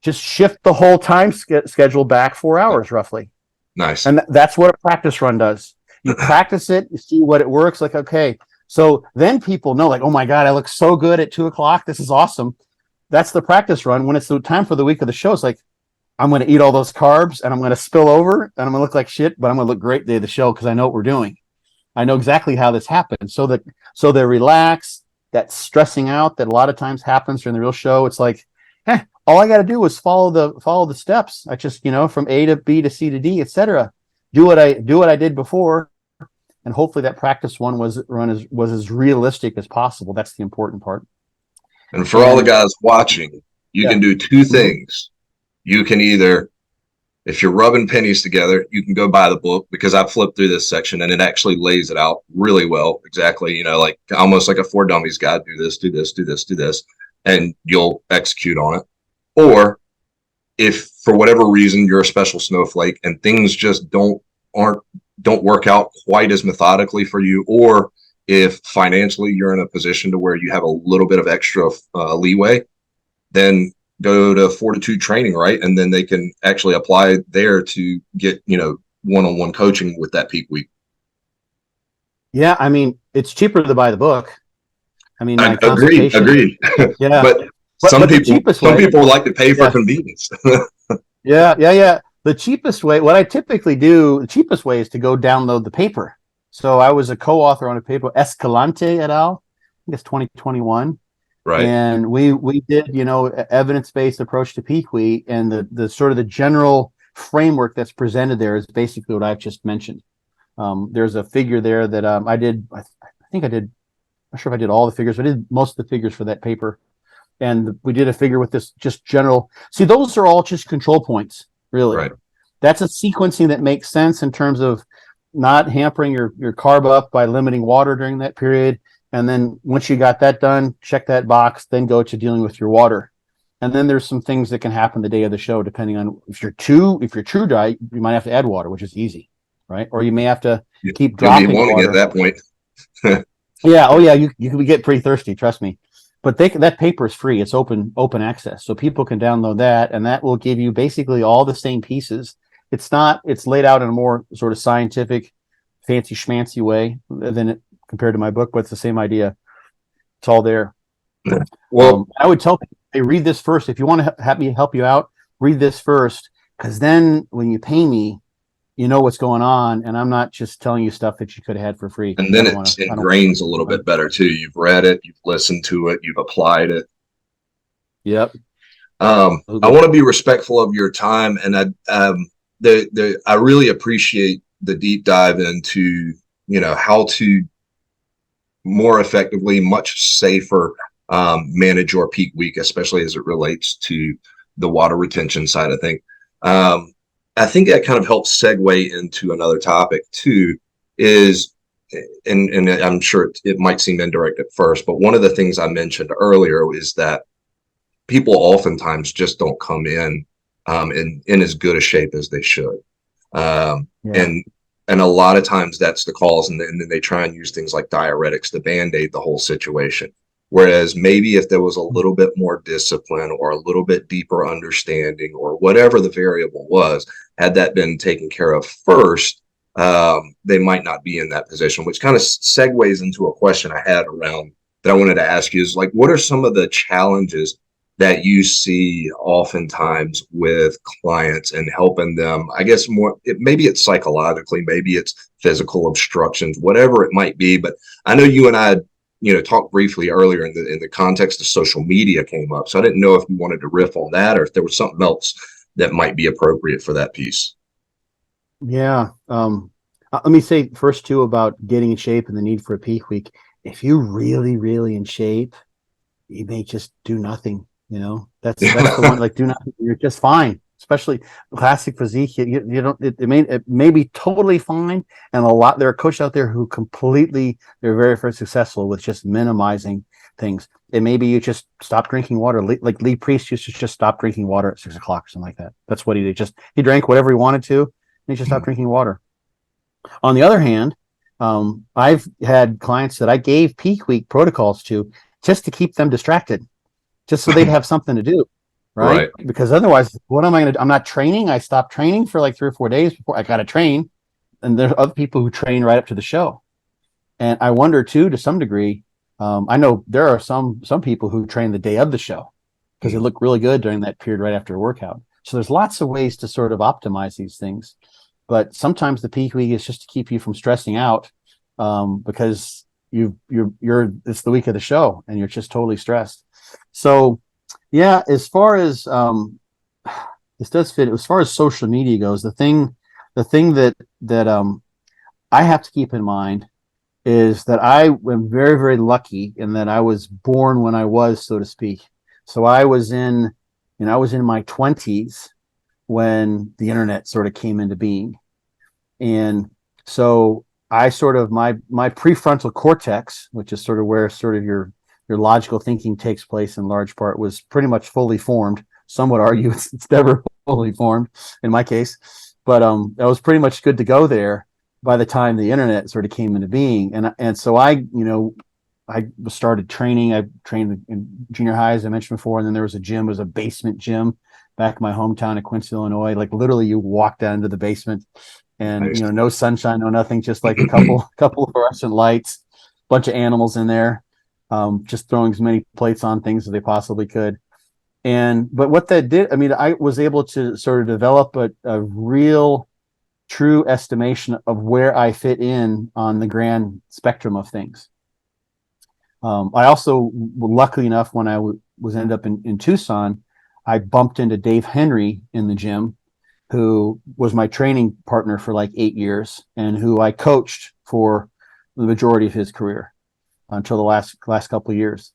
Just shift the whole time schedule back 4 hours roughly. Nice. And that's what a practice run does. You practice it, you see what it works like. Okay. So then people know like, oh my God, I look so good at 2 o'clock. This is awesome. That's the practice run. When it's the time for the week of the show, it's like, I'm going to eat all those carbs and I'm going to spill over and I'm going to look like shit, but I'm going to look great the day of the show because I know what we're doing. I know exactly how this happens. So they relax, that stressing out that a lot of times happens during the real show. It's like, all I got to do is follow the steps. I just, from A to B to C to D, etc. Do what I did before. And hopefully that practice one was as realistic as possible. That's the important part. And for all the guys watching, you can do 2 things. You can either, if you're rubbing pennies together, you can go buy the book because I flipped through this section and it actually lays it out really well. Exactly. Like almost like a For Dummies guide. Do this, do this, do this, do this, and you'll execute on it. Or if for whatever reason you're a special snowflake and things just don't work out quite as methodically for you, or if financially you're in a position to where you have a little bit of extra leeway, then go to Fortitude Training, right? And then they can actually apply there to get, one-on-one coaching with that peak week. Yeah, I mean, it's cheaper to buy the book. I mean, agreed. Yeah, but some people like to pay for convenience. Yeah. The cheapest way, what I typically do, the cheapest way is to go download the paper. So I was a co-author on a paper, Escalante et al. I think it's 2021. Right. And we did, evidence-based approach to peak week, and the sort of the general framework that's presented there is basically what I've just mentioned. There's a figure there that I did. I think I did. I'm not sure if I did all the figures. I did most of the figures for that paper, and we did a figure with this just general. See, those are all just control points, really. Right. That's a sequencing that makes sense in terms of not hampering your carb up by limiting water during that period. And then once you got that done, check that box, then go to dealing with your water. And then there's some things that can happen the day of the show, depending on if you're too dry, you might have to add water, which is easy, right? Or you may have to keep dropping water at that point. Yeah. Oh yeah. You can get pretty thirsty. Trust me. But that paper is free. It's open access. So people can download that, and that will give you basically all the same pieces. It's laid out in a more sort of scientific, fancy schmancy way than it compared to my book, but it's the same idea. It's all there. Well, I would tell people, hey, read this first. If you want to have me help you out, read this first. Because then when you pay me, you know what's going on, and I'm not just telling you stuff that you could have had for free. and then it ingrains a little bit better too. You've read it, you've listened to it, you've applied it. Yep. I want to be respectful of your time, and I really appreciate the deep dive into, you know, how to more effectively, much safer, manage your peak week, especially as it relates to the water retention side of things. I think that kind of helps segue into another topic too, is, and I'm sure it might seem indirect at first, but one of the things I mentioned earlier is that people oftentimes just don't come in as good a shape as they should. And a lot of times that's the cause. And then they try and use things like diuretics to band-aid the whole situation. Whereas maybe if there was a little bit more discipline or a little bit deeper understanding or whatever the variable was, had that been taken care of first, they might not be in that position, which kind of segues into a question I had around that I wanted to ask you is, like, what are some of the challenges that you see oftentimes with clients and helping them, I guess maybe it's psychologically, maybe it's physical obstructions, whatever it might be. But I know you and I, talked briefly earlier in the context of social media came up. So I didn't know if you wanted to riff on that or if there was something else that might be appropriate for that piece. Yeah. Let me say first too about getting in shape and the need for a peak week. If you're really, really in shape, you may just do nothing. That's the one, like, do nothing. You're just fine. Especially classic physique. You don't, it may be totally fine. And there are coaches out there who they're very, very successful with just minimizing things. It may be you just stop drinking water. Like Lee Priest used to just stop drinking water at 6 o'clock or something like that. That's what he did. He drank whatever he wanted to, and he just stopped drinking water. On the other hand, I've had clients that I gave peak week protocols to just to keep them distracted, just so they'd have something to do. Right? Because otherwise, what am I going to do? I'm not training. I stopped training for like 3 or 4 days before I got to train. And there's other people who train right up to the show. And I wonder too, to some degree, I know there are some people who train the day of the show because they look really good during that period right after a workout. So there's lots of ways to sort of optimize these things. But sometimes the peak week is just to keep you from stressing out, because it's the week of the show and you're just totally stressed. So yeah, as far as this does fit, as far as social media goes, the thing that I have to keep in mind is that I am very, very lucky in that I was born when I was, so to speak. So I was in my 20s when the internet sort of came into being. And so I sort of, my prefrontal cortex, which is sort of where sort of your logical thinking takes place in large part, was pretty much fully formed. Some would argue it's never fully formed in my case, but I was pretty much good to go there by the time the internet sort of came into being. And so I started training. I trained in junior high, as I mentioned before, and then there was a basement gym back in my hometown of Quincy, Illinois. Like literally you walk down into the basement and, no sunshine, no nothing, just like a couple of fluorescent lights, bunch of animals in there. Just throwing as many plates on things as they possibly could. But what that did, I was able to sort of develop a real true estimation of where I fit in on the grand spectrum of things. I also, luckily enough, when I ended up in Tucson, I bumped into Dave Henry in the gym, who was my training partner for like 8 years and who I coached for the majority of his career until the last couple of years.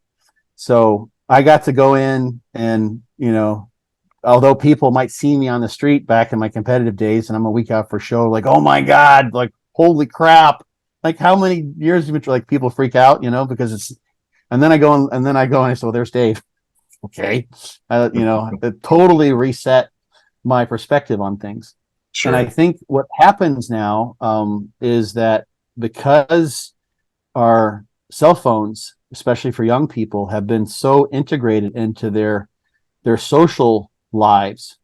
So I got to go in and, although people might see me on the street back in my competitive days and I'm a week out for show, like, oh my God, like holy crap. Like how many years have you been, like people freak out, because it's, and then I go and I say, well, there's Dave. Okay. It totally reset my perspective on things. Sure. And I think what happens now is that because our cell phones, especially for young people, have been so integrated into their social lives,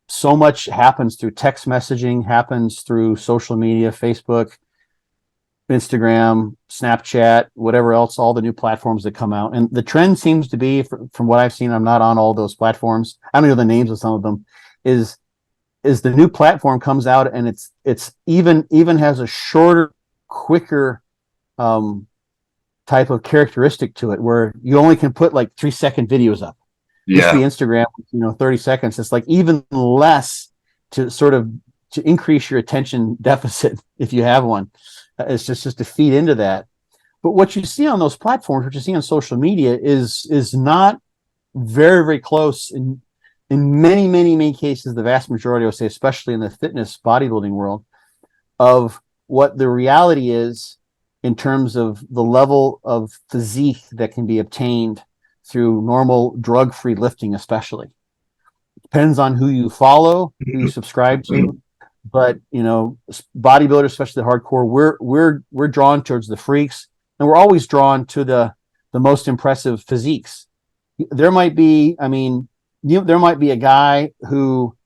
so much happens through text messaging, happens through social media, Facebook, Instagram, Snapchat, whatever else, all the new platforms that come out. And the trend seems to be, from what I've seen, I'm not on all those platforms, I don't know the names of some of them, is the new platform comes out and it's even has a shorter, quicker type of characteristic to it, where you only can put like 3-second videos up. Used to be Instagram, 30 seconds. It's like even less to sort of to increase your attention deficit if you have one. It's just to feed into that. But what you see on those platforms, what you see on social media, is not very, very close. In many, many, many cases, the vast majority, I would say, especially in the fitness bodybuilding world, of what the reality is in terms of the level of physique that can be obtained through normal drug-free lifting, especially. Depends on who you follow, who you subscribe to. But bodybuilders, especially the hardcore, we're drawn towards the freaks, and we're always drawn to the most impressive physiques. There might be, there might be a guy who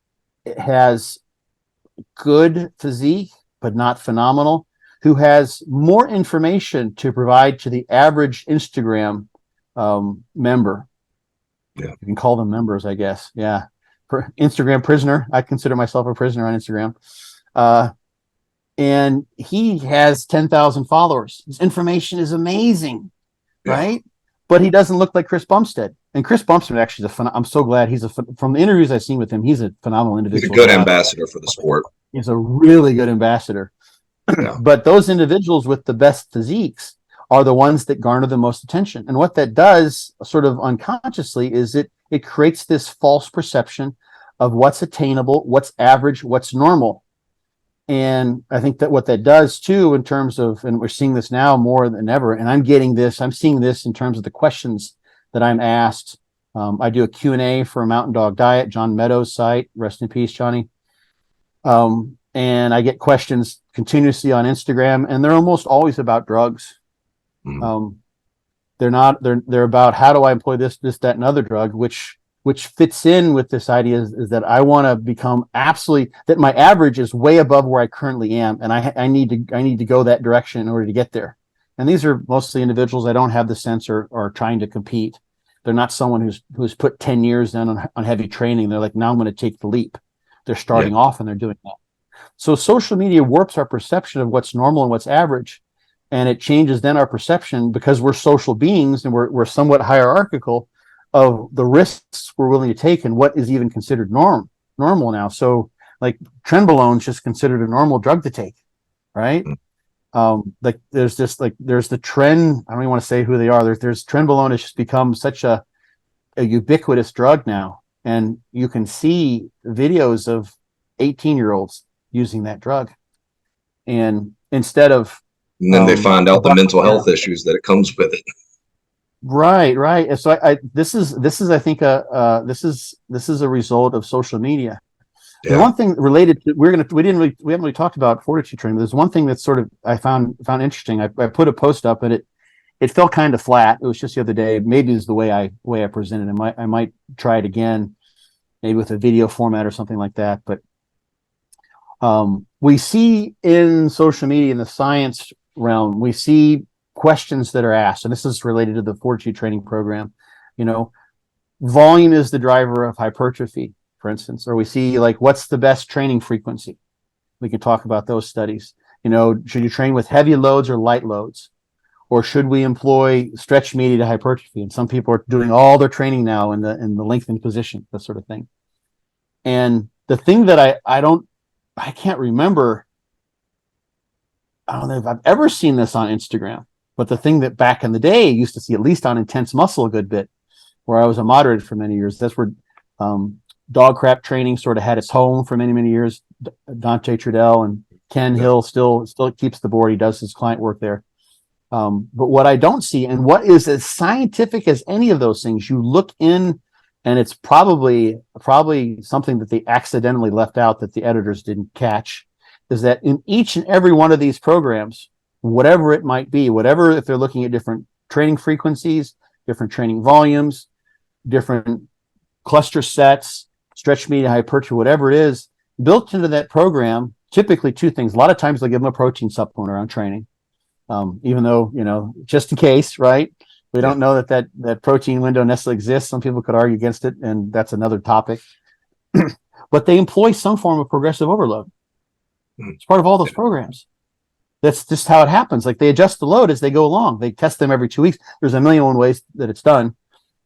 has good physique, but not phenomenal, who has more information to provide to the average Instagram member. Yeah. You can call them members, I guess. Yeah. Instagram prisoner. I consider myself a prisoner on Instagram. And he has 10,000 followers. His information is amazing, right? But he doesn't look like Chris Bumstead. And Chris Bumstead actually I'm so glad from the interviews I've seen with him, he's a phenomenal individual. He's a good ambassador for the sport. He's a really good ambassador. Yeah. But those individuals with the best physiques are the ones that garner the most attention. And what that does, sort of unconsciously, is it creates this false perception of what's attainable, what's average, what's normal. And I think that what that does too, in terms of, and we're seeing this now more than ever, and I'm seeing this in terms of the questions that I'm asked. I do a Q&A for Mountain Dog Diet, John Meadows' site, rest in peace, Johnny. And I get questions continuously on Instagram, and they're almost always about drugs. They're about, how do I employ this, that, and other drug, which fits in with this idea is that I want to become that my average is way above where I currently am. And I need to go that direction in order to get there. And these are mostly individuals that don't have the sense or are trying to compete. They're not someone who's put 10 years in on heavy training. They're like, now I'm going to take the leap. They're starting off and they're doing that. So social media warps our perception of what's normal and what's average. And it changes then our perception, because we're social beings and we're somewhat hierarchical, of the risks we're willing to take and what is even considered normal now. So like trenbolone is just considered a normal drug to take, right? Like there's the trend. I don't even want to say who they are. There's trenbolone has just become such a ubiquitous drug now. And you can see videos of 18-year-olds using that drug. And instead of, and then they find out the mental health issues that it comes with it. Right. And so this is I think this is a result of social media. Yeah. The one thing related to, we haven't really talked about Fortitude Training. There's one thing that sort of I found interesting. I put a post up and it felt kind of flat. It was just the other day. Maybe it's the way I presented it. I might try it again, maybe with a video format or something like that. But we see in social media, in the science realm, we see questions that are asked, and this is related to the Fortitude Training program. Volume is the driver of hypertrophy, for instance, or we see like, what's the best training frequency? We can talk about those studies. Should you train with heavy loads or light loads, or should we employ stretch mediated hypertrophy? And some people are doing all their training now in the lengthened position, that sort of thing. And the thing that I can't remember, I don't know if I've ever seen this on Instagram, but the thing that back in the day I used to see, at least on Intense Muscle a good bit, where I was a moderator for many years, that's where dog crap training sort of had its home for many, many years. Dante Trudell and Ken Hill still keeps the board. He does his client work there. But what I don't see, and what is as scientific as any of those things, you look in, and it's probably something that they accidentally left out that the editors didn't catch, is that in each and every one of these programs, whatever it might be, if they're looking at different training frequencies, different training volumes, different cluster sets, stretch, medium, hypertrophy, whatever it is, built into that program, typically two things. A lot of times they'll give them a protein supplement around training. Even though, just in case, right? We don't know that protein window necessarily exists. Some people could argue against it, and that's another topic. But they employ some form of progressive overload. It's part of all those programs. That's just how it happens. Like, they adjust the load as they go along. They test them every 2 weeks. There's a million and one ways that it's done.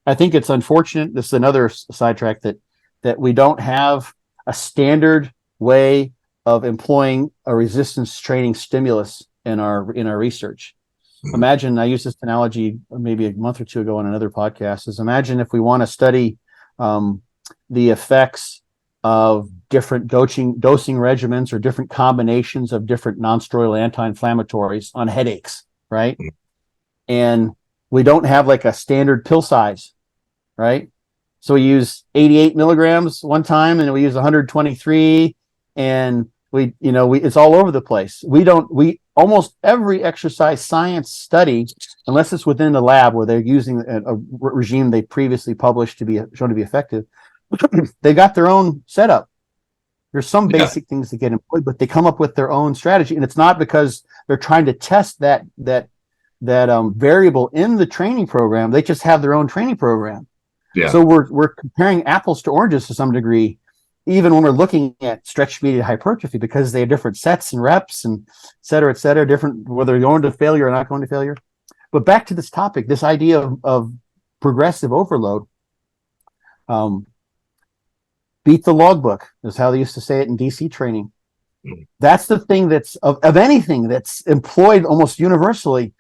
I think it's unfortunate. This is another sidetrack that we don't have a standard way of employing a resistance training stimulus in our research. Imagine, I used this analogy maybe a month or two ago on another podcast, is imagine if we want to study the effects of different dosing regimens or different combinations of different non-steroidal anti-inflammatories on headaches, right? And we don't have like a standard pill size, right? So we use 88 milligrams one time, and we use 123, and it's all over the place. We almost every exercise science study, unless it's within the lab where they're using a regime they previously published to be shown to be effective, they got their own setup. There's some basic things that get employed, but they come up with their own strategy, and it's not because they're trying to test that variable in the training program. They just have their own training program. Yeah. So we're comparing apples to oranges to some degree, even when we're looking at stretch mediated hypertrophy, because they have different sets and reps and et cetera, different, whether you're going to failure or not going to failure. But back to this topic, this idea of progressive overload. Beat the logbook is how they used to say it in DC training. That's the thing that's of anything that's employed almost universally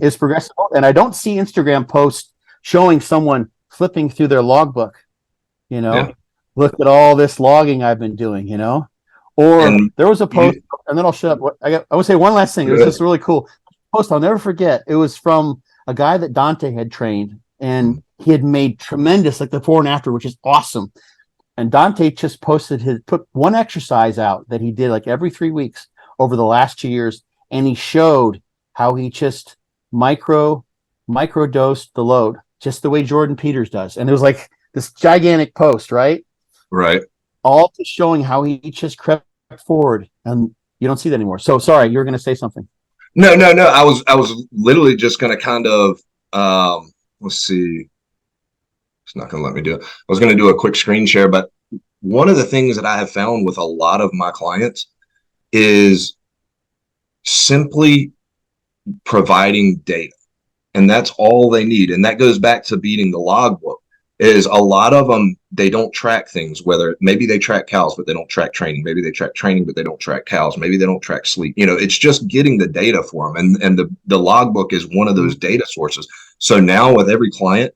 is progressive. And I don't see Instagram posts showing someone flipping through their logbook, look at all this logging I've been doing, or there was a post, and then I'll shut up. I would say one last thing. It was just really cool post. I'll never forget. It was from a guy that Dante had trained, and he had made tremendous, like the before and after, which is awesome. And Dante just put one exercise out that he did like every 3 weeks over the last 2 years. And he showed how he just micro dosed the load, just the way Jordan Peters does. And it was like this gigantic post, right? Right. All just showing how he just crept forward, and you don't see that anymore. So sorry, you were going to say something. No. I was literally just going to kind of, let's see. It's not going to let me do it. I was going to do a quick screen share, but one of the things that I have found with a lot of my clients is simply providing data. And that's all they need. And that goes back to beating the logbook. Is a lot of them, they don't track things, whether maybe they track cows, but they don't track training. Maybe they track training, but they don't track cows. Maybe they don't track sleep. It's just getting the data for them. And the logbook is one of those data sources. So now with every client,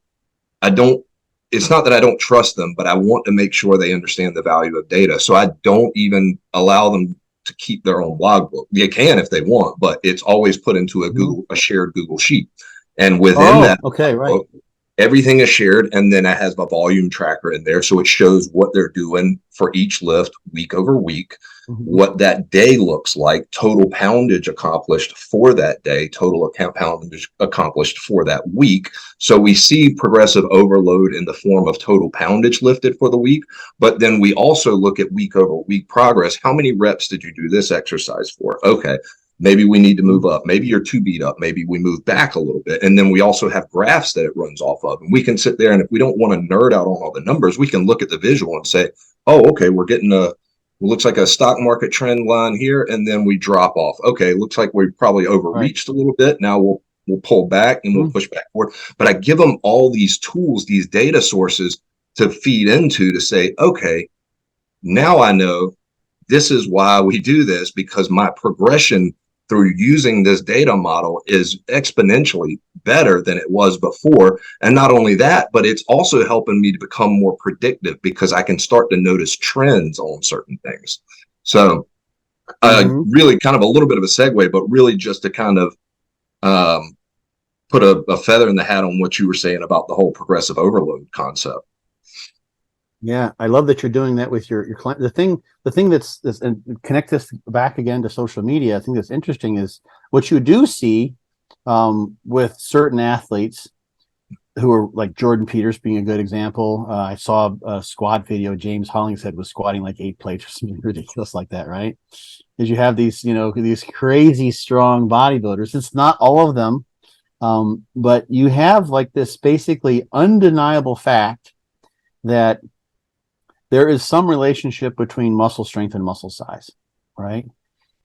it's not that I don't trust them, but I want to make sure they understand the value of data. So I don't even allow them to keep their own logbook. You can if they want, but it's always put into a shared Google sheet. And within that, okay, right. Everything is shared, and then it has a volume tracker in there. So it shows what they're doing for each lift week over week, what that day looks like, total poundage accomplished for that day, total poundage accomplished for that week. So we see progressive overload in the form of total poundage lifted for the week. But then we also look at week over week progress. How many reps did you do this exercise for? Okay. Maybe we need to move up. Maybe you're too beat up. Maybe we move back a little bit. And then we also have graphs that it runs off of. And we can sit there, and if we don't want to nerd out on all the numbers, we can look at the visual and say, oh, okay, we're getting looks like a stock market trend line here. And then we drop off. Okay, looks like we probably overreached a little bit. Now we'll pull back and we'll push back forward. But I give them all these tools, these data sources to feed into to say, okay, now I know this is why we do this, because my progression through using this data model is exponentially better than it was before. And not only that, but it's also helping me to become more predictive because I can start to notice trends on certain things. So Really kind of a little bit of a segue, but really just to kind of put a feather in the hat on what you were saying about the whole progressive overload concept. Yeah, I love that you're doing that with your client. The thing that's and connect this back again to social media. I think that's interesting is what you do see with certain athletes who are like Jordan Peters being a good example. I saw a squat video. James Hollingshead was squatting like 8 plates or something ridiculous like that, right? Is you have these, these crazy strong bodybuilders. It's not all of them, but you have like this basically undeniable fact that there is some relationship between muscle strength and muscle size, right?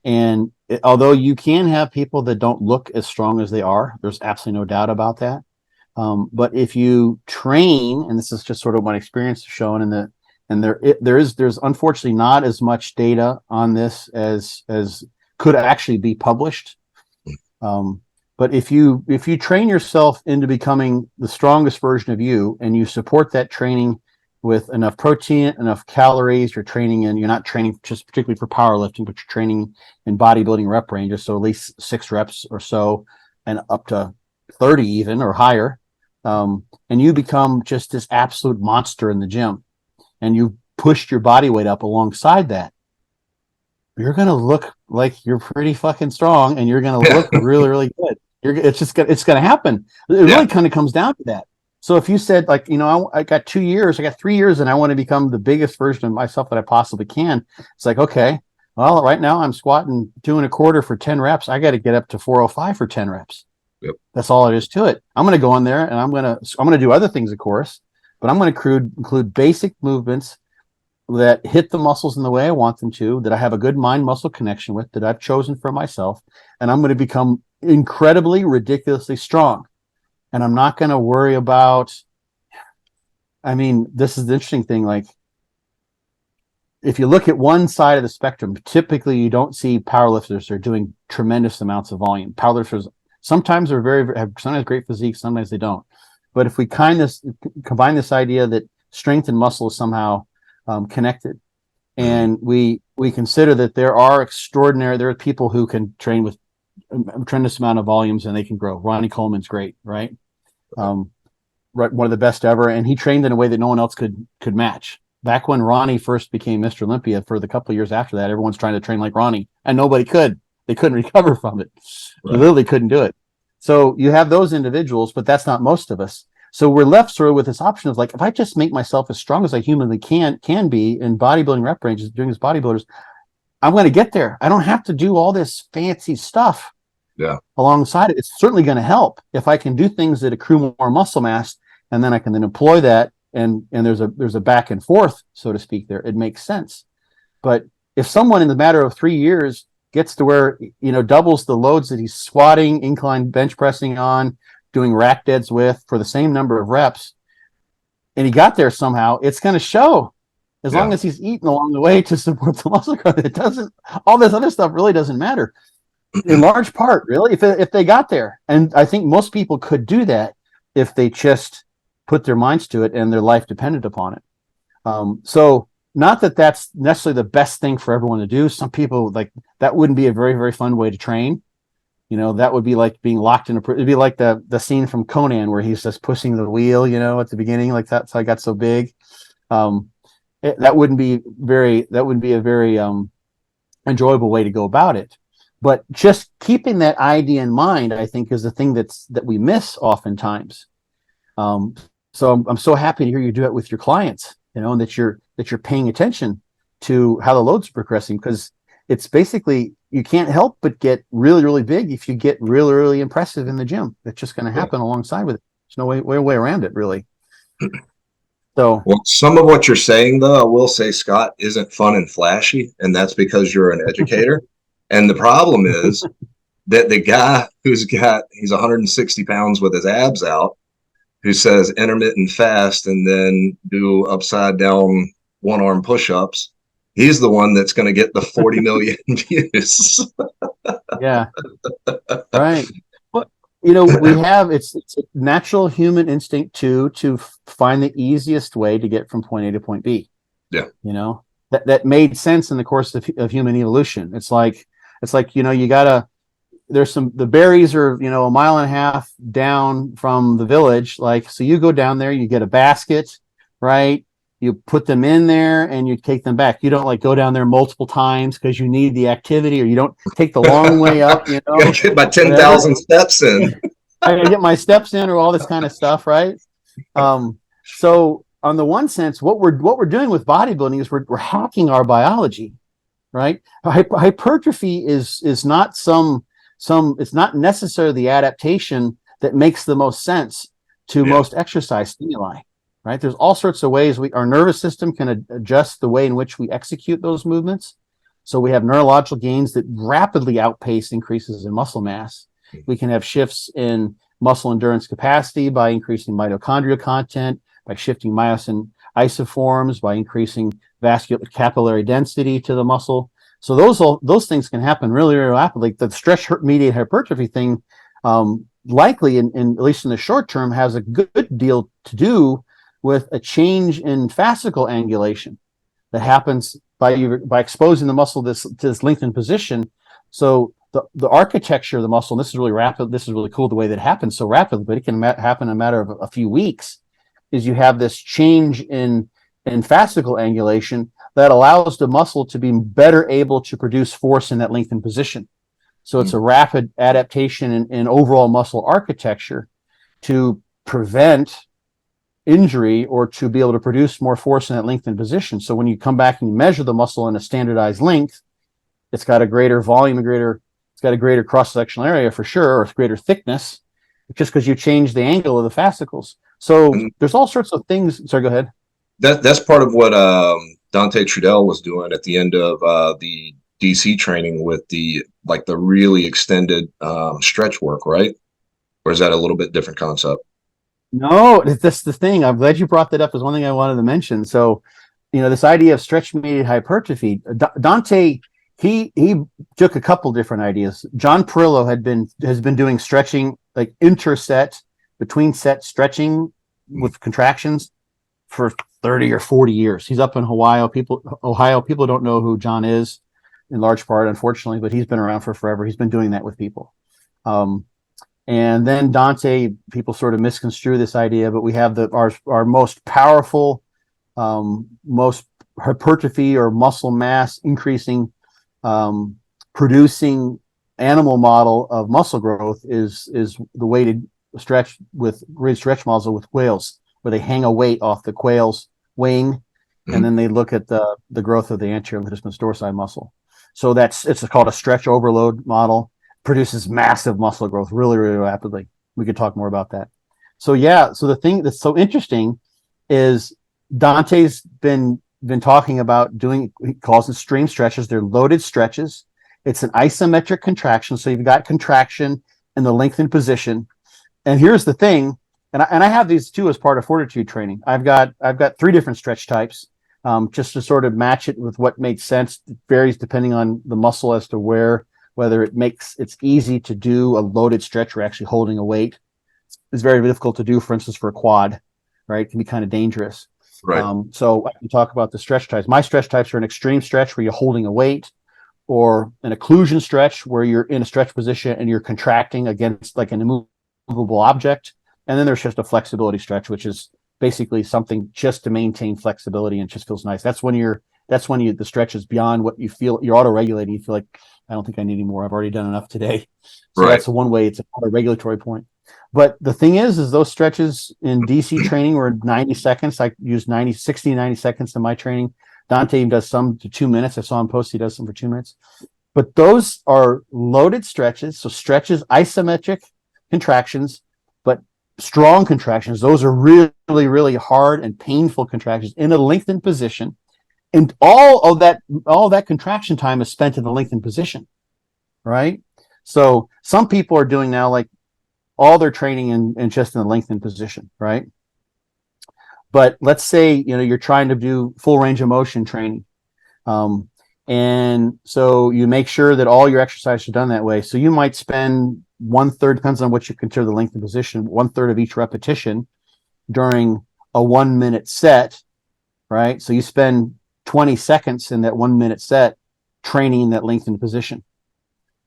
And although you can have people that don't look as strong as they are, there's absolutely no doubt about that. But if you train, and this is just sort of my experience showing, there's unfortunately not as much data on this as could actually be published. But if you train yourself into becoming the strongest version of you, and you support that training with enough protein, enough calories, you're not training just particularly for powerlifting, but you're training in bodybuilding rep ranges, so at least 6 reps or so, and up to 30 even or higher. And you become just this absolute monster in the gym, and you pushed your body weight up alongside that, you're going to look like you're pretty fucking strong, and you're going to look really, really good. It's going to happen. It really kind of comes down to that. So if you said like, I got 2 years, I got 3 years, and I want to become the biggest version of myself that I possibly can. It's like, okay, well, right now I'm squatting 2 1/4 for 10 reps. I got to get up to 405 for 10 reps. Yep. That's all it is to it. I'm going to go in there, and I'm going to do other things, of course, but I'm going to include basic movements that hit the muscles in the way I want them to, that I have a good mind muscle connection with, that I've chosen for myself. And I'm going to become incredibly, ridiculously strong. And I'm not going to worry about, this is the interesting thing. Like, if you look at one side of the spectrum, typically you don't see powerlifters are doing tremendous amounts of volume. Powerlifters sometimes are have sometimes great physique, sometimes they don't. But if we combine this idea that strength and muscle is somehow connected, and we consider that there are people who can train with a tremendous amount of volumes and they can grow. Ronnie Coleman's great, right? One of the best ever, and he trained in a way that no one else could match. Back when Ronnie first became Mr. Olympia, for the couple of years after that, everyone's trying to train like Ronnie, and nobody could. They couldn't recover from it. Right. They literally couldn't do it. So you have those individuals, but that's not most of us. So we're left sort of with this option of like, if I just make myself as strong as I humanly can be in bodybuilding rep ranges, doing as bodybuilders, I'm going to get there. I don't have to do all this fancy stuff. Yeah. Alongside it, it's certainly going to help if I can do things that accrue more muscle mass, and then I can then employ that, and there's a back and forth, so to speak. There, it makes sense. But if someone in the matter of 3 years gets to where doubles the loads that he's squatting, incline bench pressing on, doing rack deads with for the same number of reps, and he got there somehow, it's going to show. As long as he's eating along the way to support the muscle growth, it doesn't. All this other stuff really doesn't matter. In large part, really, if they got there. And I think most people could do that if they just put their minds to it and their life depended upon it. So not that that's necessarily the best thing for everyone to do. Some people, like, that wouldn't be a very, very fun way to train. That would be like being locked in it'd be like the scene from Conan where he's just pushing the wheel, at the beginning, like that's how I got so big. That wouldn't be a very enjoyable way to go about it. But just keeping that idea in mind, I think, is the thing that we miss oftentimes. So I'm so happy to hear you do it with your clients, and that you're paying attention to how the loads are progressing, because it's basically, you can't help but get really, really big if you get really, really impressive in the gym. That's just going to happen alongside with it. There's no way around it, really. So, well, some of what you're saying, though, I will say, Scott, isn't fun and flashy, and that's because you're an educator. And the problem is that the guy he's 160 pounds with his abs out, who says intermittent fast and then do upside down one arm push-ups, he's the one that's going to get the 40 million views. Yeah. Right. But, it's a natural human instinct to find the easiest way to get from point A to point B. Yeah. that made sense in the course of human evolution. It's like, the berries are, a mile and a half down from the village. Like, so you go down there, you get a basket, right? You put them in there and you take them back. You don't like go down there multiple times because you need the activity, or you don't take the long way up, Gotta get my 10,000 whatever. steps in. I gotta get my steps in, or all this kind of stuff, right? So on the one sense, what we're doing with bodybuilding is we're hacking our biology, right? Hypertrophy is not it's not necessarily the adaptation that makes the most sense to most exercise stimuli, right? There's all sorts of ways our nervous system can adjust the way in which we execute those movements. So we have neurological gains that rapidly outpace increases in muscle mass. We can have shifts in muscle endurance capacity by increasing mitochondrial content, by shifting myosin isoforms, by increasing vascular capillary density to the muscle. So those things can happen really, really rapidly. The stress-mediated hypertrophy thing, likely, in at least in the short term, has a good deal to do with a change in fascicle angulation that happens by exposing the muscle to this lengthened position. So the architecture of the muscle, and this is really rapid. This is really cool the way that it happens so rapidly, but it can happen in a matter of a few weeks. Is you have this change in fascicle angulation that allows the muscle to be better able to produce force in that lengthened position. So it's a rapid adaptation in overall muscle architecture to prevent injury, or to be able to produce more force in that lengthened position. So when you come back and you measure the muscle in a standardized length, it's got a greater volume, it's got a greater cross-sectional area for sure, or greater thickness, just because you change the angle of the fascicles. So there's all sorts of things. Sorry, go ahead. That's part of what Dante Trudel was doing at the end of the DC training with the really extended stretch work, right? Or is that a little bit different concept? No, that's the thing. I'm glad you brought that up. As one thing I wanted to mention. So, this idea of stretch-mediated hypertrophy, Dante, he took a couple different ideas. John Perillo has been doing stretching, like interset, between set stretching with contractions for 30 or 40 years. He's up in Ohio. People don't know who John is, in large part, unfortunately, but he's been around for forever. He's been doing that with people. And then Dante, people sort of misconstrue this idea, but we have our most powerful, most hypertrophy or muscle mass increasing, producing animal model of muscle growth is the weighted stretch models with whales, where they hang a weight off the quail's wing, and then they look at the growth of the anterior latissimus dorsi muscle. So it's called a stretch overload model. Produces massive muscle growth really, really rapidly. We could talk more about that. So the thing that's so interesting is Dante's been talking about doing, he calls them stream stretches. They're loaded stretches. It's an isometric contraction. So you've got contraction in the lengthened position. And here's the thing, and I have these too as part of Fortitude training. I've got 3 different stretch types, just to sort of match it with what makes sense. It varies depending on the muscle as to whether it's easy to do a loaded stretch or actually holding a weight. It's very difficult to do, for instance, for a quad, right? It can be kind of dangerous. Right. So I can talk about the stretch types. My stretch types are an extreme stretch where you're holding a weight, or an occlusion stretch where you're in a stretch position and you're contracting against like an immovable object. And then there's just a flexibility stretch, which is basically something just to maintain flexibility and just feels nice. That's when the stretch is beyond what you feel. You're auto-regulating. You feel like, I don't think I need any more. I've already done enough today. So that's the one way. It's a regulatory point. But the thing is those stretches in DC training were 90 seconds. I use 60, 90 seconds in my training. Dante even does some to 2 minutes. I saw him post. He does some for 2 minutes. But those are loaded stretches. So stretches, isometric contractions, but strong contractions. Those are really, really hard and painful contractions in a lengthened position. And all that contraction time is spent in the lengthened position, right? So some people are doing now like all their training in just in the lengthened position, right? But let's say you're trying to do full range of motion training, and so you make sure that all your exercises are done that way. So you might spend 1/3, depends on what you consider the lengthened position, 1/3 of each repetition during a 1 minute set, right? So you spend 20 seconds in that 1 minute set training in that lengthened position,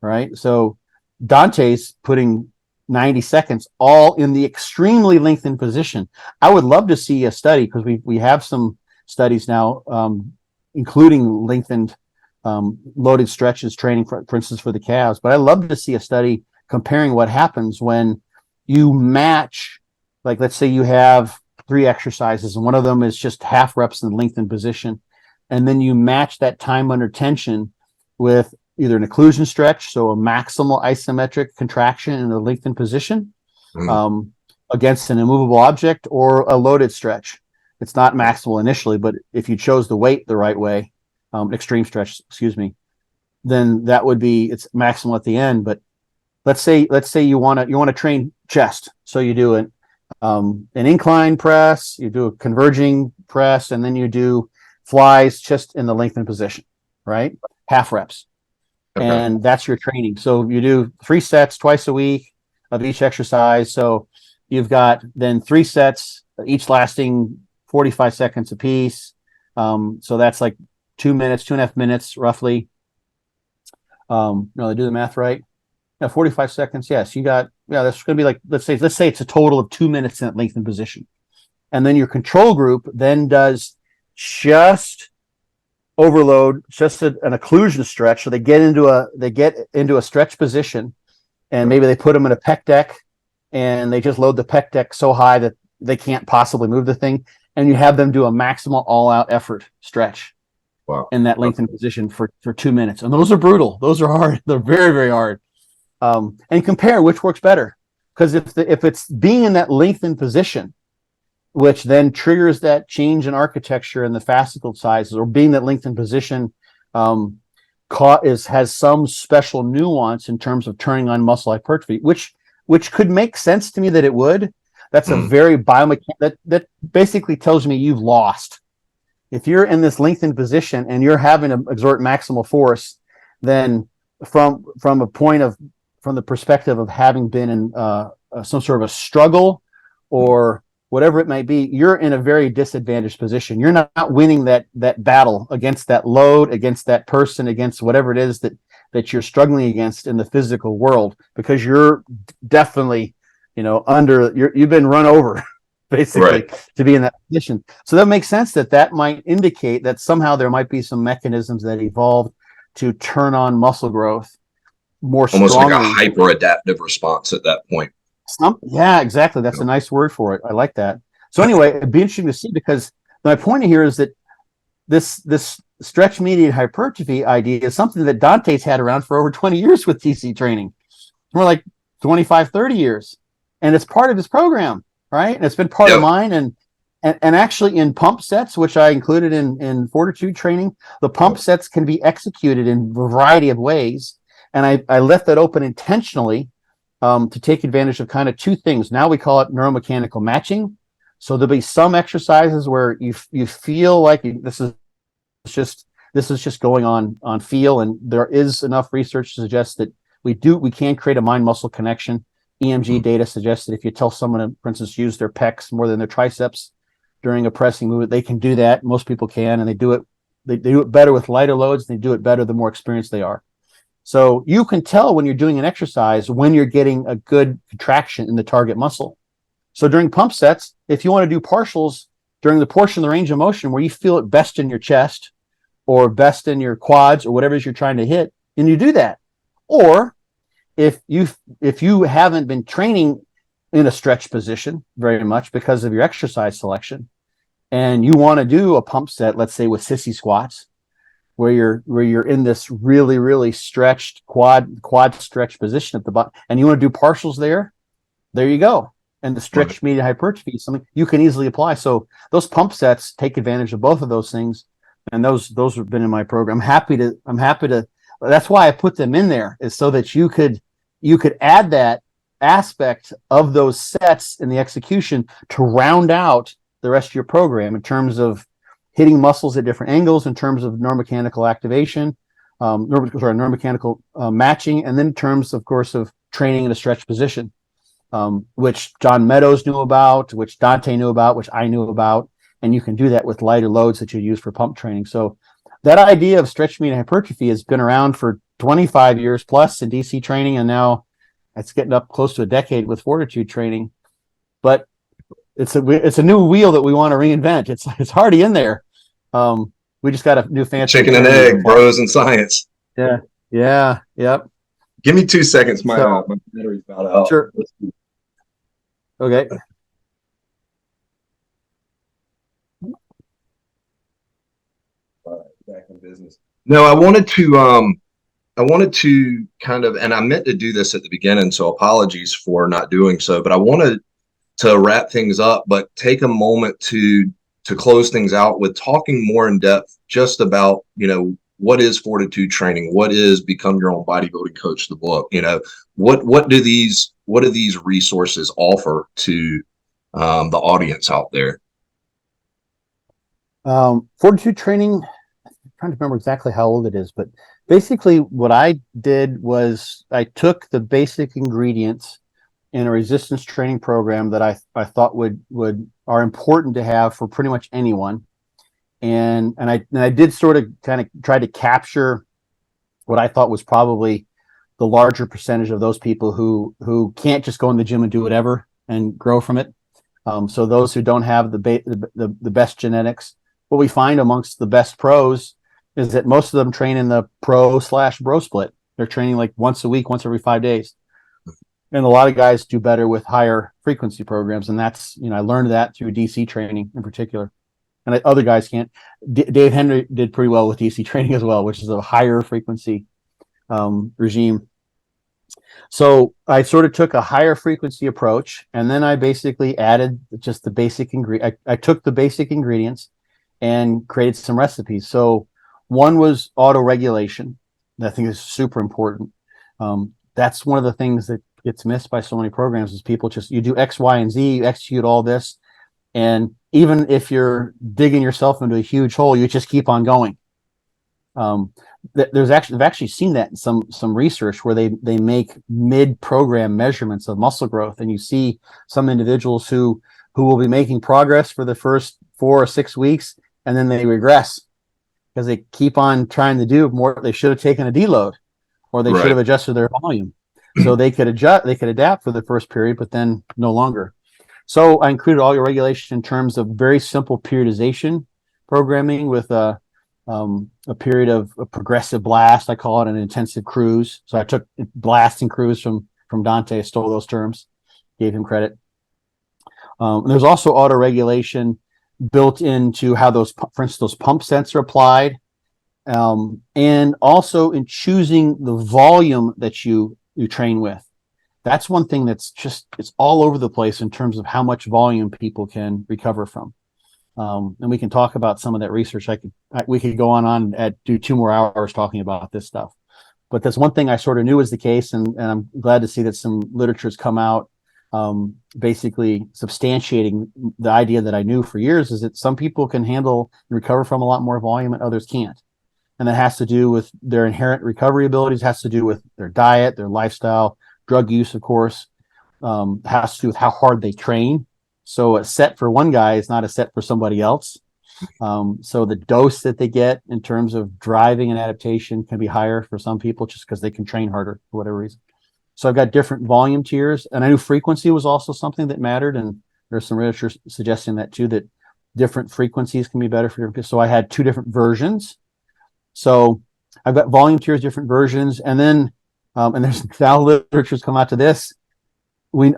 right? So Dante's putting 90 seconds all in the extremely lengthened position. I would love to see a study, because we have some studies now, including lengthened loaded stretches training, for instance, for the calves. But I'd love to see a study comparing what happens when you match, like, let's say you have 3 exercises and one of them is just half reps in the lengthened position. And then you match that time under tension with either an occlusion stretch, so a maximal isometric contraction in the lengthened position against an immovable object, or a loaded stretch. It's not maximal initially, but if you chose the weight the right way, extreme stretch, then that would be, it's maximal at the end. But let's say you want to train chest, so you do an incline press, you do a converging press, and then you do flies just in the lengthened position, right? Half reps. Okay. And that's your training. So you do 3 sets twice a week of each exercise. So you've got then 3 sets, each lasting 45 seconds apiece. So that's like 2 minutes, 2.5 minutes, roughly. No, I do the math right. Yeah, 45 seconds. Yes, you got, that's going to be like, let's say it's a total of 2 minutes in that lengthened position. And then your control group then does just overload, just an occlusion stretch. So they get into a stretch position, and maybe they put them in a pec deck, and they just load the pec deck so high that they can't possibly move the thing. And you have them do a maximal all-out effort stretch. Wow. In that lengthened position for 2 minutes. And those are brutal. Those are hard. They're very, very hard. And compare which works better. Because if it's being in that lengthened position, which then triggers that change in architecture and the fascicle sizes, or being that lengthened position has some special nuance in terms of turning on muscle hypertrophy, which could make sense to me that it would. That's a very biomechanical, that basically tells me you've lost. If you're in this lengthened position and you're having to exert maximal force, then from the perspective of having been in some sort of a struggle or whatever it might be, you're in a very disadvantaged position. You're not winning that battle against that load, against that person, against whatever it is that you're struggling against in the physical world, because you're definitely, you've been run over basically, right, to be in that position. So that makes sense that might indicate that somehow there might be some mechanisms that evolved to turn on muscle growth more almost strongly. Like a hyper adaptive response at that point. Yeah, exactly. That's a nice word for it. I like that. So anyway, it'd be interesting to see, because my point here is that this stretch mediated hypertrophy idea is something that Dante's had around for over 20 years with TC training. More like 25, 30 years. And it's part of his program, right? And it's been part of mine. And actually in pump sets, which I included in Fortitude Training, the pump sets can be executed in a variety of ways. And I left that open intentionally to take advantage of kind of 2 things. Now we call it neuromechanical matching. So there'll be some exercises where you feel like this is just going on feel, and there is enough research to suggest that we can create a mind-muscle connection. EMG data suggests that if you tell someone to, for instance, use their pecs more than their triceps during a pressing movement, they can do that. Most people can, and they do it better with lighter loads. They do it better the more experienced they are. So you can tell when you're doing an exercise when you're getting a good contraction in the target muscle. So during pump sets, if you want to do partials during the portion of the range of motion where you feel it best in your chest or best in your quads or whatever it is you're trying to hit, and you do that. Or if you haven't been training in a stretch position very much because of your exercise selection, and you want to do a pump set, let's say with sissy squats, where you're in this really, really stretched quad stretch position at the bottom, and you want to do partials there you go. And the stretch mediated hypertrophy is something you can easily apply. So those pump sets take advantage of both of those things, and those have been in my program. I'm happy to. That's why I put them in there, is so that you could add that aspect of those sets in the execution to round out the rest of your program in terms of hitting muscles at different angles, in terms of neuromechanical activation, neuromechanical matching, and then in terms, of course, of training in a stretch position, which John Meadows knew about, which Dante knew about, which I knew about. and you can do that with lighter loads that you use for pump training. So that idea of stretch medium hypertrophy has been around for 25 years plus in DC training, and now it's getting up close to a decade with Fortitude training. But it's a new wheel that we want to reinvent. It's already in there. We just got a new fancy chicken and egg, bros in science. Yeah. Yep. Give me 2 seconds. My battery's about out. Sure. Okay. All right, back in business. No, I wanted to kind of, and I meant to do this at the beginning, so apologies for not doing so, but I wanted to wrap things up, but take a moment to close things out with talking more in depth just about, what is Fortitude Training? What is Become Your Own Bodybuilding Coach, the book? What do these resources offer to the audience out there? Fortitude Training, I'm trying to remember exactly how old it is, but basically what I did was I took the basic ingredients in a resistance training program that I thought are important to have for pretty much anyone. And I did sort of kind of try to capture what I thought was probably the larger percentage of those people who can't just go in the gym and do whatever and grow from it. So those who don't have the best genetics, what we find amongst the best pros is that most of them train in the pro/bro split. They're training like once a week, once every 5 days. And a lot of guys do better with higher frequency programs. And that's, I learned that through DC training in particular. And other guys can't. Dave Henry did pretty well with DC training as well, which is a higher frequency regime. So I sort of took a higher frequency approach, and then I basically added just the basic ingredient. I took the basic ingredients and created some recipes. So one was auto regulation. That I think is super important. That's one of the things that gets missed by so many programs is people you do X, Y, and Z, you execute all this. And even if you're digging yourself into a huge hole, you just keep on going. I've actually seen that in some research where they make mid-program measurements of muscle growth, and you see some individuals who will be making progress for the first 4 or 6 weeks, and then they regress because they keep on trying to do more. They should have taken a deload, or they should have adjusted their volume, so they could adapt for the first period, but then no longer. So I included all your regulation in terms of very simple periodization programming with a period of a progressive blast. I call it an intensive cruise. So I took blast and cruise from Dante. I stole those terms, gave him credit. There's also auto regulation built into how for instance, those pump sets are applied, and also in choosing the volume that you train with. That's one thing that's it's all over the place in terms of how much volume people can recover from. And we can talk about some of that research. We could go on and do 2 more hours talking about this stuff. But that's one thing I sort of knew was the case, and I'm glad to see that some literature's come out basically substantiating the idea that I knew for years, is that some people can handle and recover from a lot more volume and others can't. And that has to do with their inherent recovery abilities, has to do with their diet, their lifestyle, drug use, of course, has to do with how hard they train. So a set for one guy is not a set for somebody else. So the dose that they get in terms of driving and adaptation can be higher for some people just because they can train harder for whatever reason. So I've got different volume tiers, and I knew frequency was also something that mattered. And there's some literature suggesting that too, that different frequencies can be better for different people. So I had 2 different versions. So I've got volume tiers, different versions, and then and there's now literature's come out to this.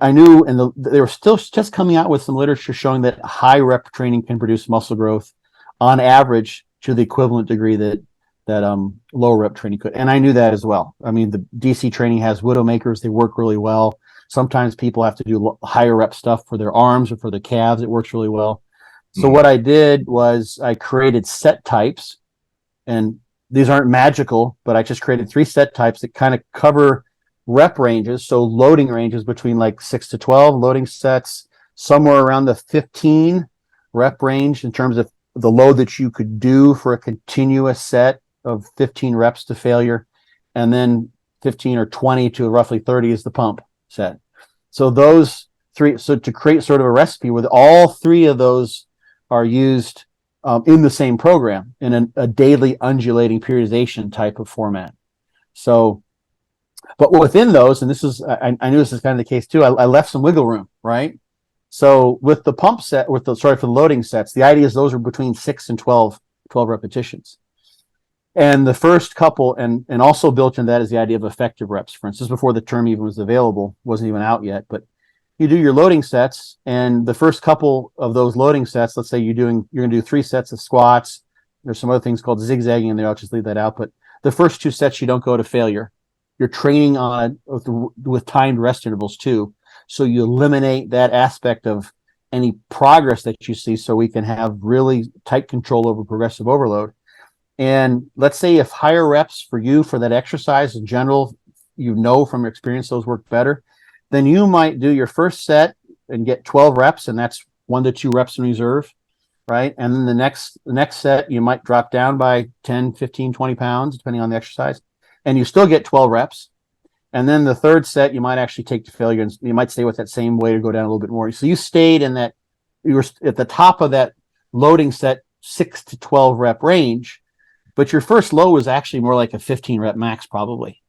I knew, and they were still just coming out with some literature showing that high rep training can produce muscle growth on average to the equivalent degree that low rep training could. And I knew that as well. I mean, the DC training has widowmakers. They work really well. Sometimes people have to do higher rep stuff for their arms or for their calves. It works really well. So what I did was I created set types, and these aren't magical, but I just created 3 set types that kind of cover rep ranges. So loading ranges between like 6 to 12 loading sets, somewhere around the 15 rep range in terms of the load that you could do for a continuous set of 15 reps to failure. And then 15 or 20 to roughly 30 is the pump set. So those 3, so to create sort of a recipe with all 3 of those are used in the same program in a daily undulating periodization type of format. So, but within those, and this is, I knew this is kind of the case too, I left some wiggle room, right? So with the pump set, for the loading sets, the idea is those are between 6 and 12 repetitions. And the first couple, and also built in that is the idea of effective reps. For instance, before the term even was available, wasn't even out yet, but you do your loading sets, and the first couple of those loading sets, let's say you're going to do 3 sets of squats. There's some other things called zigzagging in there. I'll just leave that out. But the first 2 sets, you don't go to failure. You're training on it with timed rest intervals too. So you eliminate that aspect of any progress that you see, so we can have really tight control over progressive overload. And let's say if higher reps for you for that exercise in general, from your experience, those work better, then you might do your first set and get 12 reps, and that's 1 to 2 reps in reserve, right? And then the next set, you might drop down by 10, 15, 20 pounds, depending on the exercise, and you still get 12 reps. And then the third set, you might actually take to failure, and you might stay with that same weight or go down a little bit more. So you stayed in that, you were at the top of that loading set 6 to 12 rep range, but your first low was actually more like a 15 rep max probably.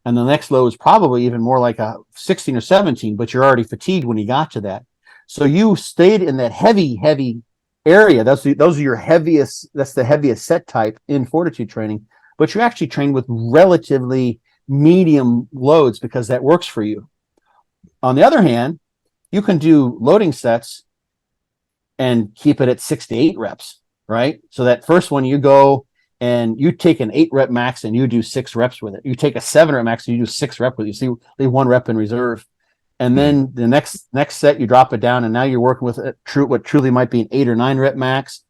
And the next low is probably even more like a 16 or 17, but you're already fatigued when you got to that. So you stayed in that heavy area. Those are your heaviest, that's the heaviest set type in Fortitude training, but you actually train with relatively medium loads because that works for you. On the other hand, you can do loading sets and keep it at 6 to 8 reps, right? So that first one you go and you take an 8 rep max and you do 6 reps with it. You take a 7 rep max and you do 6 reps with it. You see, leave 1 rep in reserve. And then the next set, you drop it down, and now you're working with what truly might be an 8 or 9 rep max,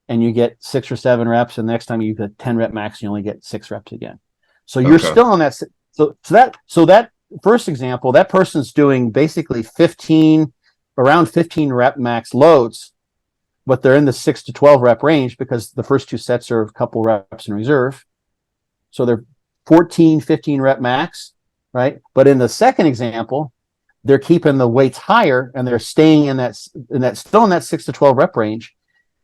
and you get 6 or 7 reps. And the next time you get 10 rep max, you only get 6 reps again. So you're still on that. So that first example, that person's doing basically around 15 rep max loads, but they're in the 6 to 12 rep range because the first 2 sets are a couple reps in reserve. So they're 14, 15 rep max, right? But in the second example, they're keeping the weights higher and they're staying in that still in that 6 to 12 rep range,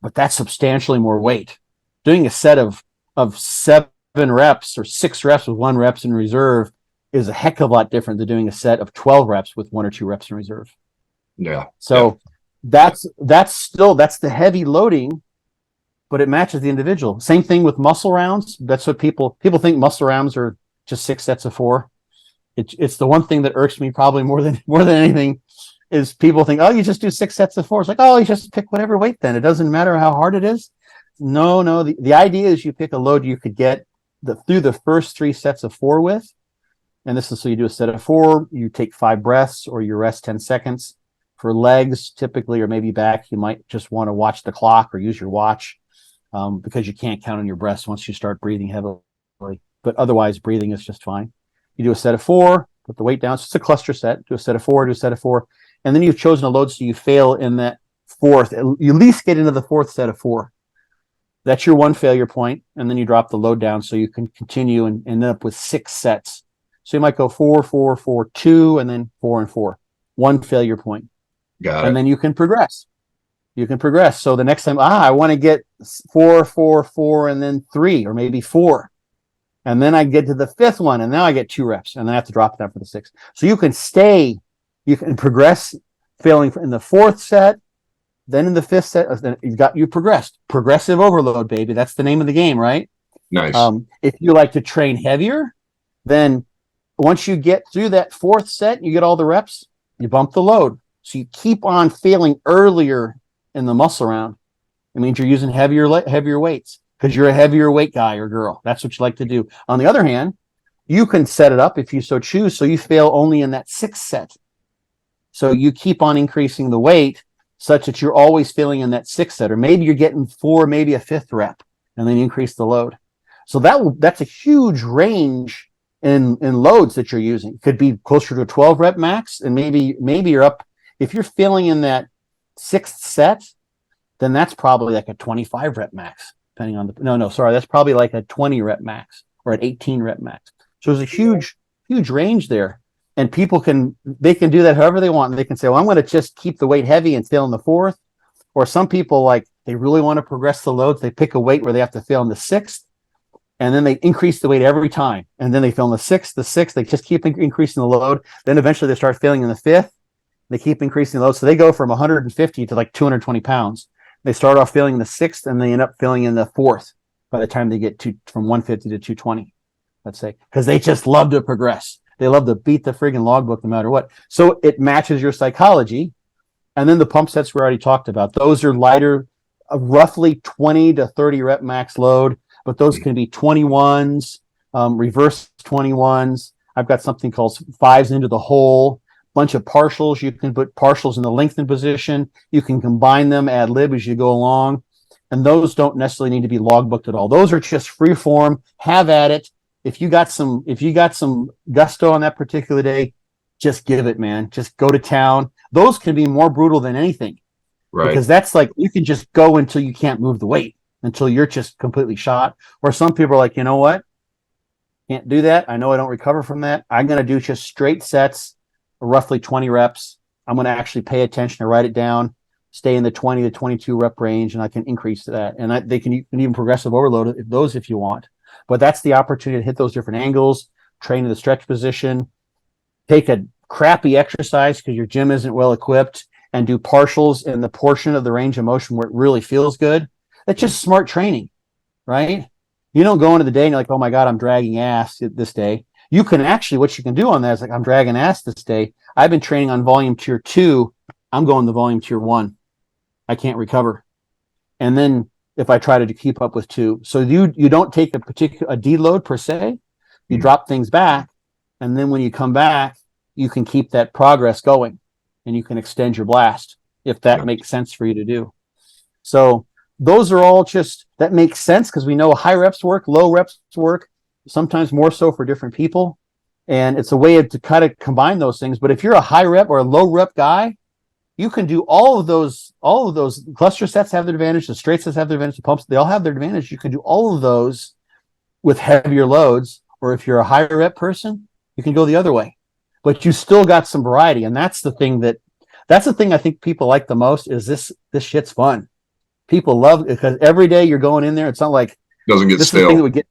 but that's substantially more weight. Doing a set of 7 reps or 6 reps with 1 reps in reserve is a heck of a lot different than doing a set of 12 reps with 1 or 2 reps in reserve. Yeah. So that's the heavy loading, but it matches the individual. Same thing with muscle rounds. That's what people think muscle rounds are just 6 sets of 4. It's the one thing that irks me probably more than anything is people think, oh, you just do 6 sets of 4. It's like, oh, you just pick whatever weight then. It doesn't matter how hard it is. No. The idea is you pick a load you could get through the first 3 sets of 4 with. And this is so you do a set of 4, you take 5 breaths or you rest 10 seconds. For legs, typically, or maybe back, you might just want to watch the clock or use your watch because you can't count on your breaths once you start breathing heavily. But otherwise, breathing is just fine. You do a set of 4, put the weight down. So it's a cluster set. Do a set of 4, do a set of 4. And then you've chosen a load so you fail in that 4th. You at least get into the 4th set of 4. That's your 1 failure point. And then you drop the load down so you can continue and end up with 6 sets. So you might go 4, 4, 4, 2, and then 4 and 4. 1 failure point. Got it. And then you can progress. So the next time, I want to get 4, 4, 4, and then 3, or maybe 4. And then I get to the 5th one, and now I get 2 reps, and then I have to drop it down for the 6th. So you can progress, failing in the 4th set, then in the 5th set, then you progressed. Progressive overload, baby. That's the name of the game, right? Nice. If you like to train heavier, then once you get through that 4th set, you get all the reps, you bump the load. So you keep on failing earlier in the muscle round. It means you're using heavier weights because you're a heavier weight guy or girl. That's what you like to do. On the other hand, you can set it up if you so choose, so you fail only in that 6th set. So you keep on increasing the weight such that you're always failing in that 6th set, or maybe you're getting 4, maybe a 5th rep, and then you increase the load. So that's a huge range in loads that you're using. It could be closer to a 12 rep max, and maybe you're up. If you're failing in that 6th set, then that's probably like a 25 rep max, depending on that's probably like a 20 rep max or an 18 rep max. So there's a huge range there, and people can do that however they want. And they can say, well, I'm going to just keep the weight heavy and fail in the 4th. Or some people like they really want to progress the loads, they pick a weight where they have to fail in the 6th, and then they increase the weight every time. And then they fail in the 6th, they just keep increasing the load. Then eventually they start failing in the 5th. They keep increasing the load. So they go from 150 to like 220 pounds. They start off failing in the 6th, and they end up failing in the 4th by the time they get to from 150 to 220, let's say, because they just love to progress. They love to beat the friggin' logbook no matter what. So it matches your psychology. And then the pump sets we already talked about. Those are lighter, roughly 20 to 30 rep max load, but those can be 21s, reverse 21s. I've got something called 5s into the hole, bunch of partials. You can put partials in the lengthened position. You can combine them ad lib as you go along. And those don't necessarily need to be logbooked at all. Those are just free form. Have at it. If you got some gusto on that particular day, just give it, man. Just go to town. Those can be more brutal than anything. Right. Because that's like, you can just go until you can't move the weight, until you're just completely shot. Or some people are like, you know what? Can't do that. I know I don't recover from that. I'm going to do just straight sets, roughly 20 reps. I'm going to actually pay attention and write it down, stay in the 20 to 22 rep range, and I can increase that. And they can even progressive overload those if you want. But that's the opportunity to hit those different angles, train in the stretch position, take a crappy exercise because your gym isn't well equipped, and do partials in the portion of the range of motion where it really feels good. That's just smart training, right? You don't go into the day and you're like, oh my God, I'm dragging ass this day. You can actually, what you can do on that is like, I'm dragging ass this day. I've been training on volume tier 2. I'm going to volume tier 1. I can't recover. And then if I try to keep up with 2. So you don't take a deload per se. You drop things back. And then when you come back, you can keep that progress going and you can extend your blast if that makes sense for you to do. So those are all just, that makes sense because we know high reps work, low reps work, sometimes more so for different people. And it's a way to kind of combine those things. But if you're a high rep or a low rep guy, you can do all of those cluster sets have their advantage, the straight sets have their advantage, the pumps, they all have their advantage. You can do all of those with heavier loads. Or if you're a higher rep person, you can go the other way. But you still got some variety. And that's the thing I think people like the most is this shit's fun. People love it because every day you're going in there. It's not like doesn't get this stale. is the thing that would get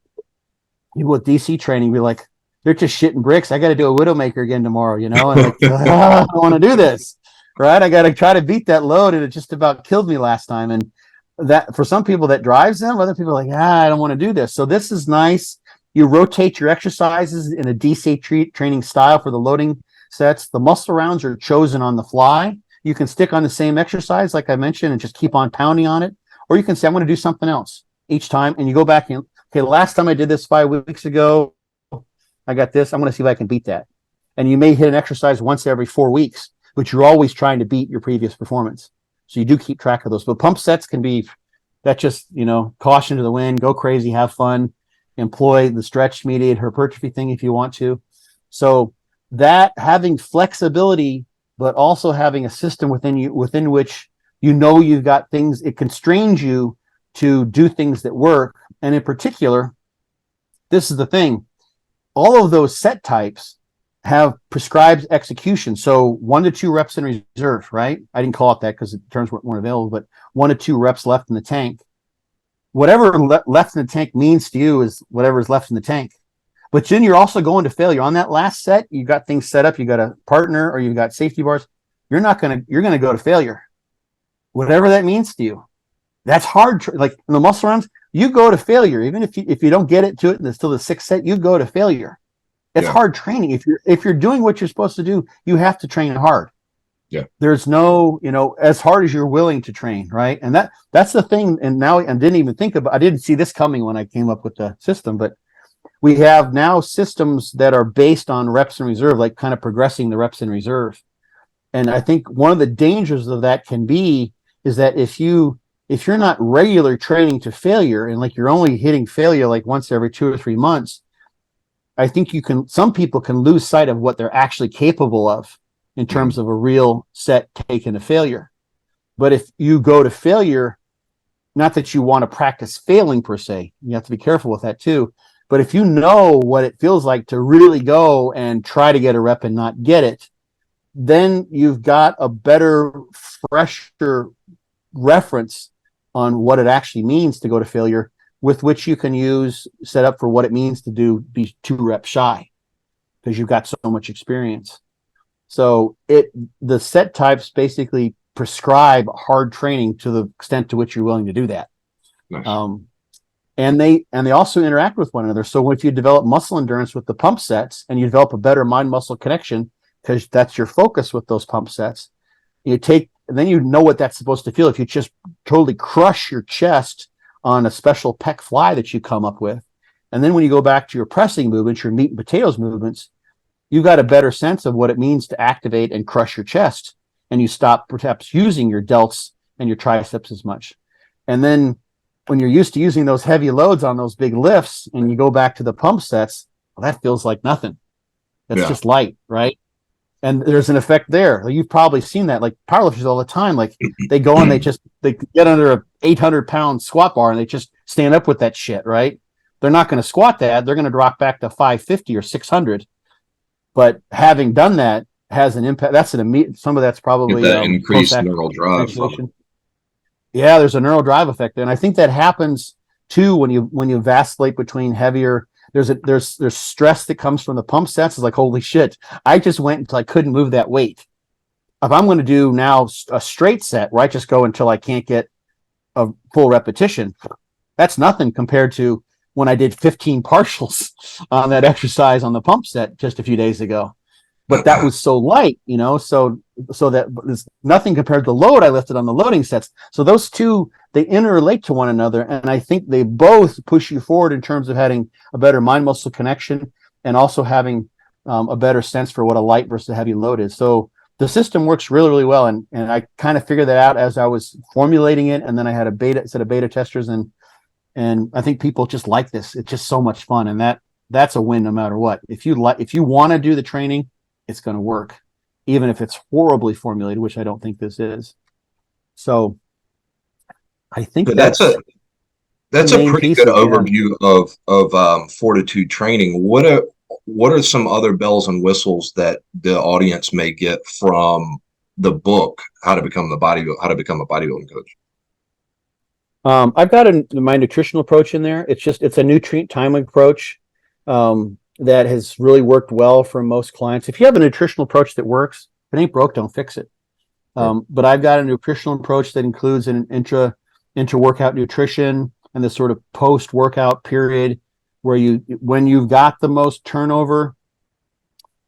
people with DC training be like, they're just shitting bricks. I got to do a Widowmaker again tomorrow, you know? And like, I don't want to do this, right? I got to try to beat that load. And it just about killed me last time. And that for some people that drives them, other people are like, I don't want to do this. So this is nice. You rotate your exercises in a DC training style for the loading sets. The muscle rounds are chosen on the fly. You can stick on the same exercise, like I mentioned, and just keep on pounding on it. Or you can say, I'm going to do something else each time. And you go back and, okay, last time I did this 5 weeks ago, I got this. I'm going to see if I can beat that. And you may hit an exercise once every 4 weeks, but you're always trying to beat your previous performance. So you do keep track of those. But pump sets can be, that just, caution to the wind, go crazy, have fun. Employ the stretch mediated hypertrophy thing if you want to. So that having flexibility, but also having a system within which you've got things, it constrains you to do things that work. And in particular, this is the thing, all of those set types have prescribed execution. So 1 to 2 reps in reserve, right? I didn't call it that because the terms weren't available, but 1 to 2 reps left in the tank. Whatever left in the tank means to you is whatever is left in the tank. But then you're also going to failure. On that last set, you got things set up, you got a partner or you've got safety bars. You're going to go to failure. Whatever that means to you. That's hard. Like in the muscle rounds, you go to failure. Even if you don't get it to it and it's still the 6th set, you go to failure. It's hard training. If you're doing what you're supposed to do, you have to train hard. Yeah. There's no, as hard as you're willing to train, right? And that's the thing. And now I didn't even I didn't see this coming when I came up with the system, but we have now systems that are based on reps in reserve, like kind of progressing the reps in reserve. And I think one of the dangers of that can be is that if you're not regular training to failure and like you're only hitting failure like once every 2 or 3 months, I think some people can lose sight of what they're actually capable of in terms of a real set taken to failure. But if you go to failure, not that you want to practice failing per se, you have to be careful with that too. But if you know what it feels like to really go and try to get a rep and not get it, then you've got a better, fresher reference on what it actually means to go to failure, with which you can use set up for what it means to be 2 reps shy, because you've got so much experience. So the set types basically prescribe hard training to the extent to which you're willing to do that. Nice. And they also interact with one another. So if you develop muscle endurance with the pump sets and you develop a better mind muscle connection, because that's your focus with those pump sets, then you know what that's supposed to feel. If you just totally crush your chest on a special pec fly that you come up with, and then when you go back to your pressing movements, your meat and potatoes movements, you got a better sense of what it means to activate and crush your chest, and you stop perhaps using your delts and your triceps as much. And then when you're used to using those heavy loads on those big lifts and you go back to the pump sets, well, that feels like nothing. That's just light, right? And there's an effect there. You've probably seen that, like powerlifters all the time. Like they go and they get under a 800-pound squat bar and they just stand up with that shit, right? They're not going to squat that. They're going to drop back to 550 or 600. But having done that has an impact. That's an immediate. Some of that's probably that increased neural drive. Yeah, there's a neural drive effect there, and I think that happens too when you vacillate between heavier. There's stress that comes from the pump sets. It's like, holy shit, I just went until I couldn't move that weight. If I'm going to do now a straight set where I just go until I can't get a full repetition, that's nothing compared to when I did 15 partials on that exercise on the pump set just a few days ago. But that was so light, so that there's nothing compared to the load I lifted on the loading sets. So those two, they interrelate to one another. And I think they both push you forward in terms of having a better mind muscle connection and also having a better sense for what a light versus a heavy load is. So the system works really, really well. And I kind of figured that out as I was formulating it. And then I had a set of beta testers, and I think people just like this. It's just so much fun. And that's a win no matter what. If you want to do the training, it's going to work, even if it's horribly formulated, which I don't think this is. So I think that's a pretty good overview of Fortitude Training. What are some other bells and whistles that the audience may get from the book, How to Become a Bodybuilding Coach? I've got my nutritional approach in there. It's a nutrient timing approach that has really worked well for most clients. If you have a nutritional approach that works, if it ain't broke, don't fix it. But I've got a nutritional approach that includes an intra-workout nutrition and the sort of post-workout period where when you've got the most turnover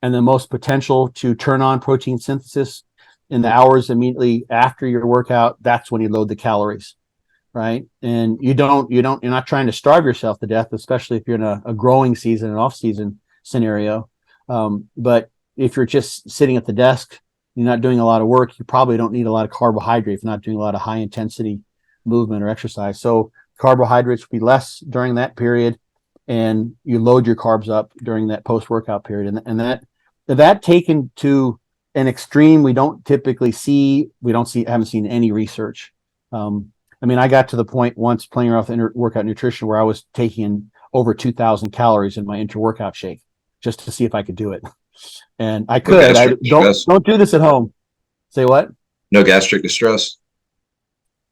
and the most potential to turn on protein synthesis in the hours immediately after your workout, that's when you load the calories, right? And you're not trying to starve yourself to death, especially if you're in a growing season, an off-season scenario. But if you're just sitting at the desk, you're not doing a lot of work, you probably don't need a lot of carbohydrate if you're not doing a lot of high intensity movement or exercise. So carbohydrates will be less during that period, and you load your carbs up during that post-workout period. And that taken to an extreme we don't typically see. Haven't seen any research. I mean, I got to the point once playing around with inter-workout nutrition where I was taking over 2,000 calories in my inter-workout shake just to see if I could do it. And I could. Don't do this at home. Say what? No gastric distress?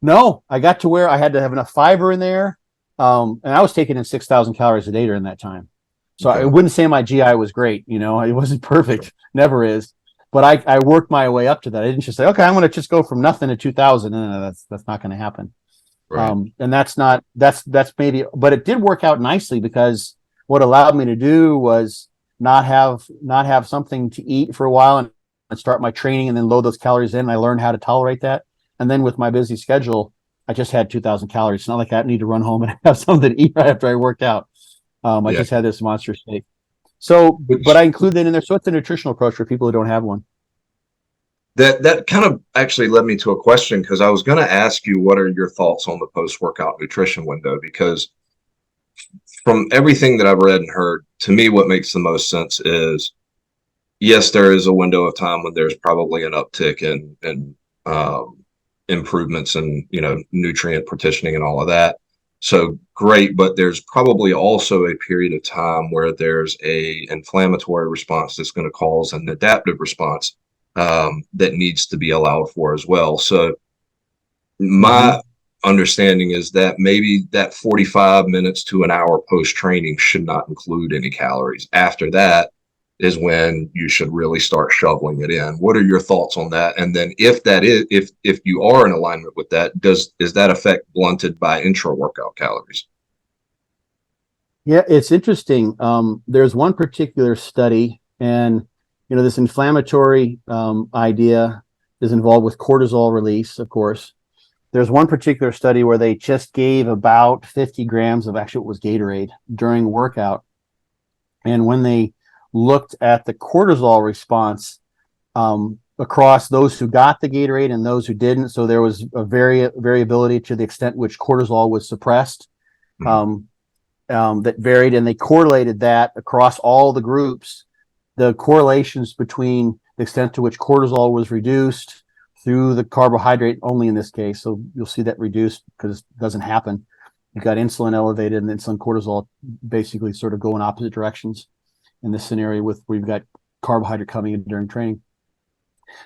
No, I got to where I had to have enough fiber in there. And I was taking in 6,000 calories a day during that time. So I wouldn't say my GI was great. It wasn't perfect. Never is. But I worked my way up to that. I didn't just say, okay, I'm going to just go from nothing to 2,000. No, that's not going to happen. Right. And that's maybe, but it did work out nicely because what allowed me to do was not have something to eat for a while and start my training and then load those calories in. I learned how to tolerate that. And then with my busy schedule, I just had 2,000 calories. It's not like I need to run home and have something to eat right after I worked out. I just had this monster steak. So, but I include that in there. So it's a nutritional approach for people who don't have one. That kind of actually led me to a question, because I was going to ask you, what are your thoughts on the post-workout nutrition window? Because from everything that I've read and heard, to me, what makes the most sense is, yes, there is a window of time when there's probably an uptick in improvements and, nutrient partitioning and all of that. So great, but there's probably also a period of time where there's a inflammatory response that's going to cause an adaptive response that needs to be allowed for as well. So my understanding is that maybe that 45 minutes to an hour post training should not include any calories. After that is when you should really start shoveling it in. What are your thoughts on that? And then if that is, if you are in alignment with that, is that effect blunted by intra workout calories? Yeah, it's interesting. There's one particular study, and this inflammatory idea is involved with cortisol release, of course. There's one particular study where they just gave about 50 grams of, actually it was Gatorade, during workout. And when they looked at the cortisol response across those who got the Gatorade and those who didn't, so there was a variability to the extent which cortisol was suppressed. That varied, and they correlated that across all the groups. The correlations between the extent to which cortisol was reduced through the carbohydrate only in this case, so you'll see that reduced because it doesn't happen. You've got insulin elevated and insulin cortisol basically sort of go in opposite directions in this scenario where you've got carbohydrate coming in during training.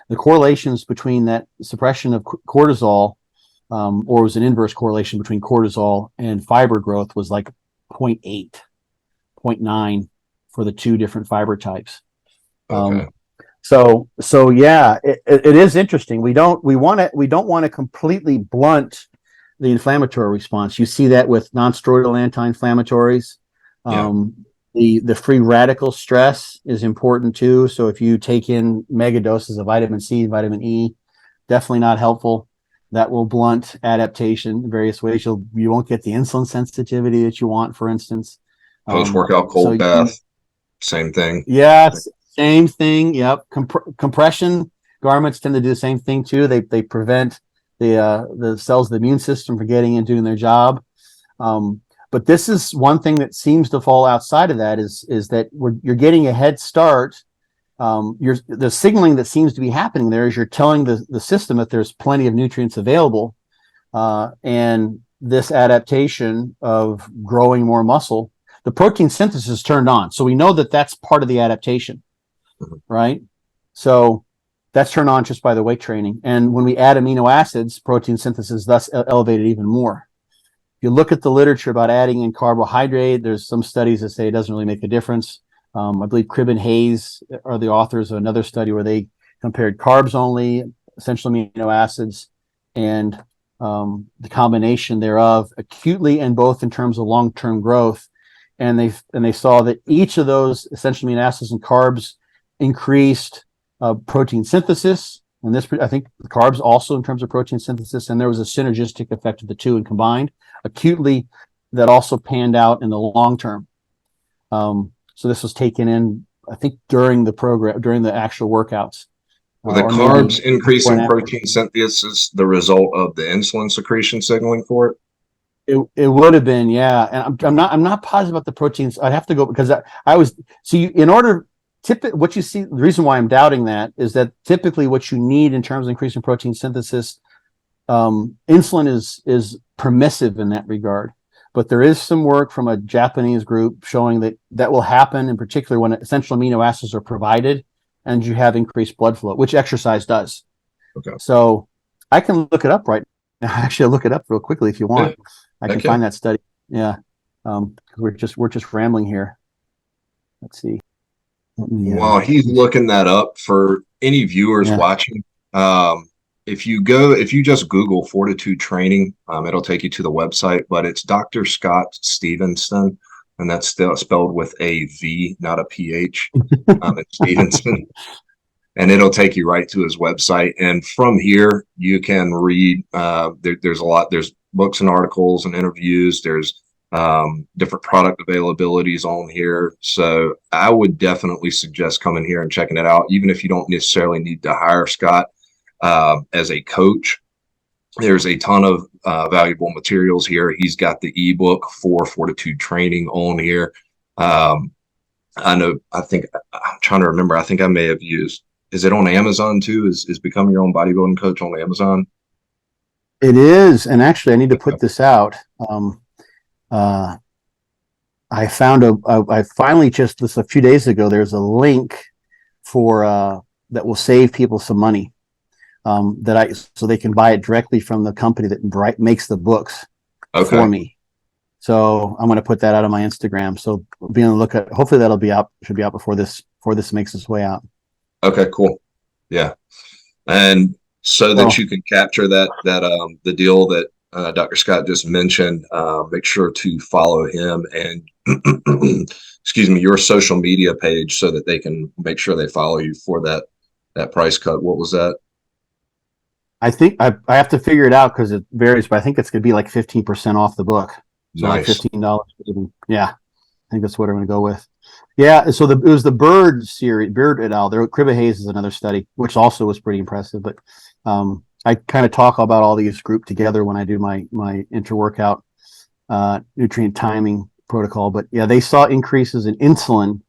The correlations between that suppression of cortisol, or it was an inverse correlation between cortisol and fiber growth, was like 0.8, 0.9 for the two different fiber types. Okay. So yeah, it is interesting. We don't want to completely blunt the inflammatory response. You see that with non-steroidal anti-inflammatories. The free radical stress is important too. So if you take in mega doses of vitamin C, vitamin E, definitely not helpful. That will blunt adaptation in various ways. You won't get the insulin sensitivity that you want, for instance. Post-workout cold bath, same thing. Yeah, same thing. Yep. Compression garments tend to do the same thing too. They prevent the cells of the immune system from getting in doing their job. But this is one thing that seems to fall outside of that is that you're getting a head start. The signaling that seems to be happening there is you're telling the system that there's plenty of nutrients available, and this adaptation of growing more muscle, the protein synthesis is turned on. So we know that that's part of the adaptation, right? So that's turned on just by the weight training. And when we add amino acids, protein synthesis is thus elevated even more. If you look at the literature about adding in carbohydrate, there's some studies that say it doesn't really make a difference. I believe Cribb and Hayes are the authors of another study where they compared carbs only, essential amino acids, and the combination thereof acutely and both in terms of long-term growth. And they saw that each of those essential amino acids and carbs increased protein synthesis. And this, I think, the carbs also in terms of protein synthesis, and there was a synergistic effect of the two and combined acutely that also panned out in the long term. So this was taken in, I think, during the program, during the actual workouts. Well, the carbs increasing protein synthesis the result of the insulin secretion signaling for it? It would have been, yeah. And I'm not positive about the proteins. I'd have to go because I was in order what you see, the reason why I'm doubting that is that typically what you need in terms of increasing protein synthesis, insulin is permissive in that regard. But there is some work from a Japanese group showing that will happen in particular when essential amino acids are provided and you have increased blood flow, which exercise does. Okay. So I can look it up right now. Actually, I'll look it up real quickly if you want. Yeah. I can find that study. Yeah. Because we're just rambling here. Let's see. While he's looking that up for any viewers watching, if you just Google Fortitude Training, it'll take you to the website, but it's Dr. Scott Stevenson, and that's still spelled with a V, not a PH. It's Stevenson. And it'll take you right to his website. And from here, you can read, there's books and articles and interviews. There's different product availabilities on here. So I would definitely suggest coming here and checking it out, even if you don't necessarily need to hire Scott as a coach. There's a ton of valuable materials here. He's got the ebook for Fortitude Training on here. I'm trying to remember. I think I may have used, is it on Amazon too? Is Become Your Own Bodybuilding Coach on Amazon? It is. And actually I need to put this out. I found I finally just a few days ago, there's a link for that will save people some money. so they can buy it directly from the company that makes the books Okay. for me. So I'm going to put that out on my Instagram. So be on the lookout. Hopefully that'll be out. Should be out before this makes its way out. Okay, cool. Yeah. And so that you can capture the deal that Dr. Scott just mentioned, make sure to follow him and excuse me, your social media page so that they can make sure they follow you for that price cut. What was that? I think I have to figure it out because it varies, but I think it's going to be like 15% off the book. So Nice. like $15. Yeah, I think that's what I'm going to go with. Yeah, so it was the Bird series, Bird et al. There, Cribba Hayes is another study, which also was pretty impressive. But I kind of talk about all these grouped together when I do my intra-workout nutrient timing protocol. But yeah, they saw increases in insulin.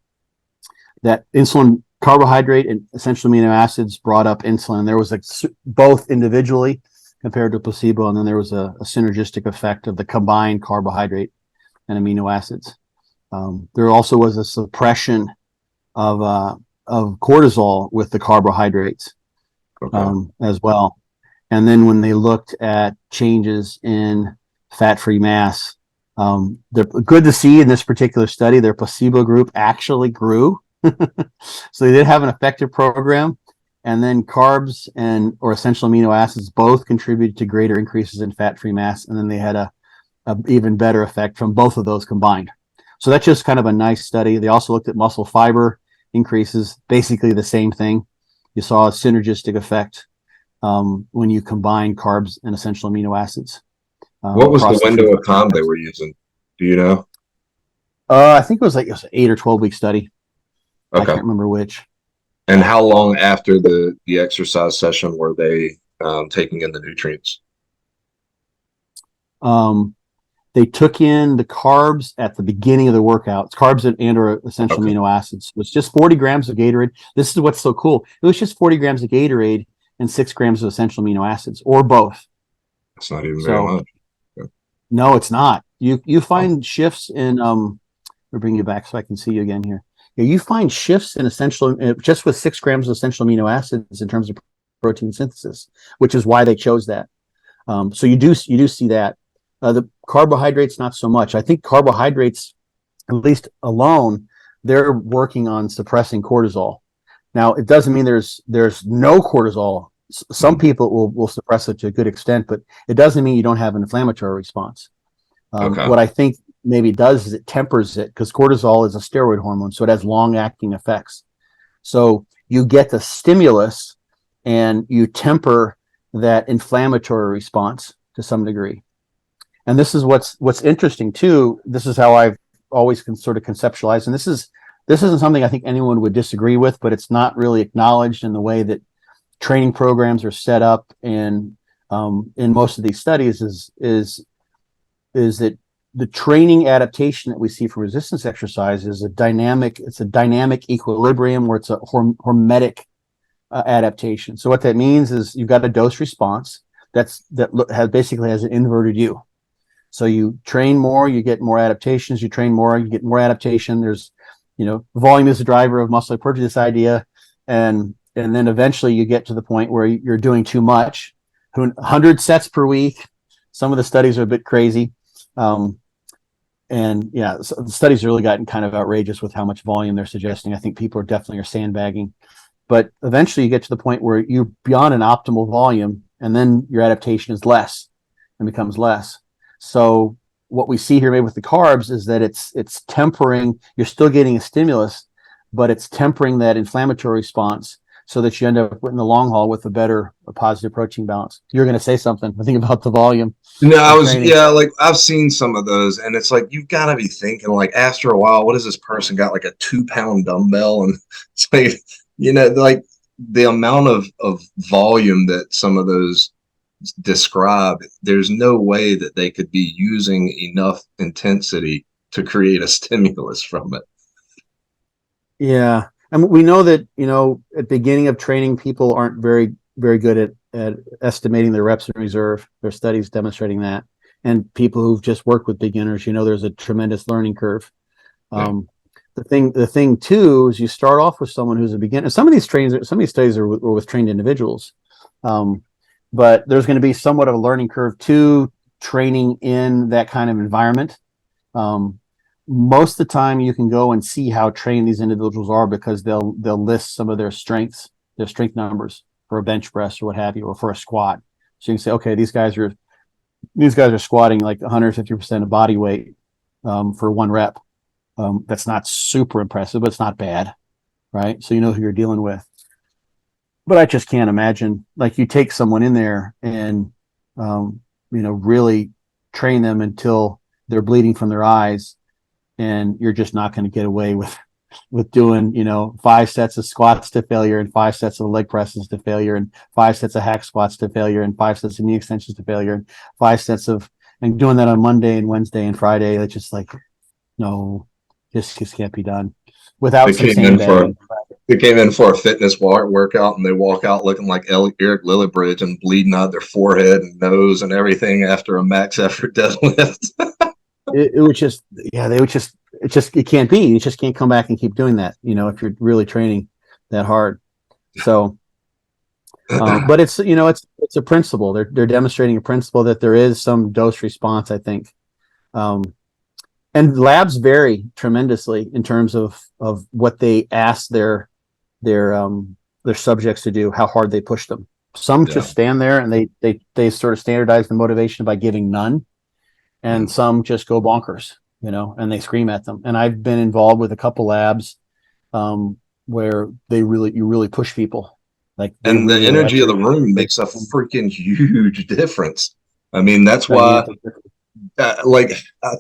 That insulin, carbohydrate, and essential amino acids brought up insulin. There was like both individually compared to placebo, and then there was a synergistic effect of the combined carbohydrate and amino acids. There also was a suppression of cortisol with the carbohydrates as well. And then when they looked at changes in fat-free mass, they're good to see in this particular study, their placebo group actually grew. So they did have an effective program. And then carbs or essential amino acids both contributed to greater increases in fat-free mass. And then they had a even better effect from both of those combined. So that's just kind of a nice study. They also looked at muscle fiber increases, basically the same thing. You saw a synergistic effect when you combine carbs and essential amino acids. What was the window of time they were using? Do you know? I think it was an 8 or 12-week study. Okay. I can't remember which. And how long after the exercise session were they taking in the nutrients? They took in the carbs at the beginning of the workouts, carbs and or essential amino acids. It was just 40 grams of Gatorade. This is what's so cool. It was just 40 grams of Gatorade and 6 grams of essential amino acids, or both. It's not even very much. Yeah. No, it's not. You find shifts in we'll bring you back so I can see you again here. Yeah, you find shifts in just with 6 grams of essential amino acids in terms of protein synthesis, which is why they chose that. So you do see that. The carbohydrates, not so much. I think carbohydrates, at least alone, they're working on suppressing cortisol. Now, it doesn't mean there's no cortisol. Some people will suppress it to a good extent, but it doesn't mean you don't have an inflammatory response. What I think maybe it does is it tempers it, because cortisol is a steroid hormone, so it has long-acting effects. So you get the stimulus and you temper that inflammatory response to some degree. And this is what's interesting too. This is how I've always sort of conceptualized, and this isn't something I think anyone would disagree with, but it's not really acknowledged in the way that training programs are set up in most of these studies. Is that the training adaptation that we see for resistance exercise is a dynamic equilibrium where it's a hormetic adaptation. So what that means is you've got a dose response that basically has an inverted U. So you train more, you get more adaptations. You train more, you get more adaptation. There's, volume is the driver of muscle hypertrophy, this idea, and then eventually you get to the point where you're doing too much. 100 sets per week. Some of the studies are a bit crazy, so the studies have really gotten kind of outrageous with how much volume they're suggesting. I think people are sandbagging, but eventually you get to the point where you're beyond an optimal volume, and then your adaptation is less and becomes less. So what we see here maybe with the carbs is that it's tempering. You're still getting a stimulus, but it's tempering that inflammatory response so that you end up in the long haul with a positive protein balance. You're going to say something. I think about the volume. No, I've seen some of those, and it's like you've got to be thinking, like, after a while, what is this person got, like a 2-pound dumbbell? And it's like, like the amount of volume that some of those describe, there's no way that they could be using enough intensity to create a stimulus from it. Yeah. And we know that, at the beginning of training, people aren't very, very good at estimating their reps in reserve. There are studies demonstrating that. And people who've just worked with beginners, there's a tremendous learning curve. The thing too is you start off with someone who's a beginner. Some of these studies are with trained individuals. But there's going to be somewhat of a learning curve to training in that kind of environment. Most of the time you can go and see how trained these individuals are because they'll list some of their strength numbers for a bench press or what have you, or for a squat. So you can say, okay, these guys are squatting like 150% of body weight for one rep. That's not super impressive, but it's not bad, right? So you know who you're dealing with. But I just can't imagine, like, you take someone in there and really train them until they're bleeding from their eyes, and you're just not going to get away with doing 5 sets of squats to failure and 5 sets of leg presses to failure and 5 sets of hack squats to failure and 5 sets of knee extensions to failure and 5 sets of, and doing that on Monday and Wednesday and Friday. It's just like, no, this just can't be done without some sandbagging. They came in for a fitness workout and they walk out looking like Eric Lillibridge and bleeding out their forehead and nose and everything after a max effort deadlift. It can't be. You just can't come back and keep doing that, if you're really training that hard. So, but it's a principle. They're demonstrating a principle that there is some dose response, I think. And labs vary tremendously in terms of what they ask their subjects to do, how hard they push them. Some just stand there and they sort of standardize the motivation by giving none, and some just go bonkers, and they scream at them. And I've been involved with a couple labs where you really push people. And the energy of the room makes a freaking huge difference. I mean, that's why. I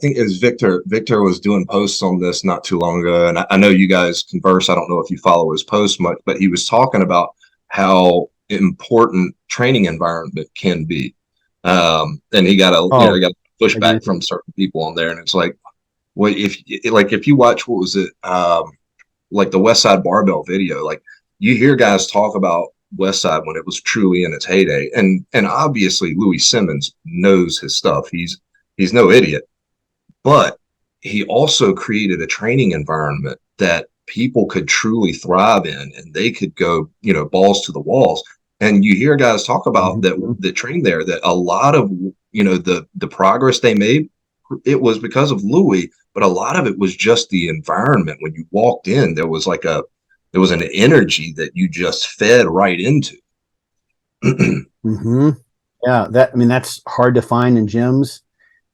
think it was Victor. Victor was doing posts on this not too long ago, and I know you guys converse. I don't know if you follow his posts much, but he was talking about how important training environment can be, and he got a pushback from certain people on there. And it's like, well, if you watch, what was it, like the West Side Barbell video, like you hear guys talk about West Side when it was truly in its heyday, and obviously Louis Simmons knows his stuff. He's no idiot, but he also created a training environment that people could truly thrive in, and they could go, balls to the walls. And you hear guys talk about that train there, that a lot of, the progress they made, it was because of Louis, but a lot of it was just the environment. When you walked in, there was an energy that you just fed right into. Yeah. That's hard to find in gyms.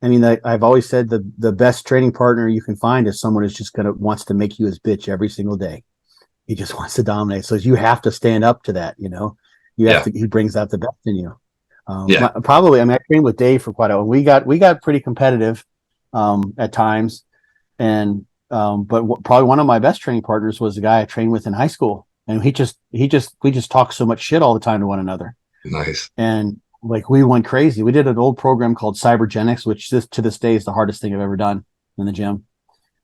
I've always said the best training partner you can find is someone who's just wants to make you his bitch every single day. He just wants to dominate. So you have to stand up to that. He brings out the best in you. I trained with Dave for quite a while. We got pretty competitive at times, and but probably one of my best training partners was the guy I trained with in high school, and we just talked so much shit all the time to one another. Nice. And we went crazy. We did an old program called Cybergenics, which to this day is the hardest thing I've ever done in the gym.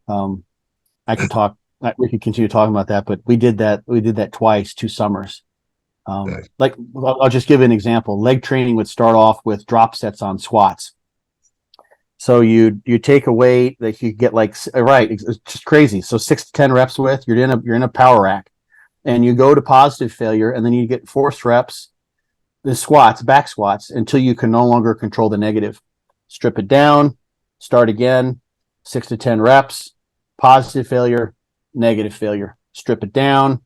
We could continue talking about that, but we did that twice, 2 summers. Nice. I'll just give an example. Leg training would start off with drop sets on squats. So you take a weight that you get it's just crazy. So 6 to 10 reps with, you're in a power rack, and you go to positive failure, and then you get force reps, the back squats, until you can no longer control the negative. Strip it down, start again, 6 to 10 reps, positive failure, negative failure. Strip it down,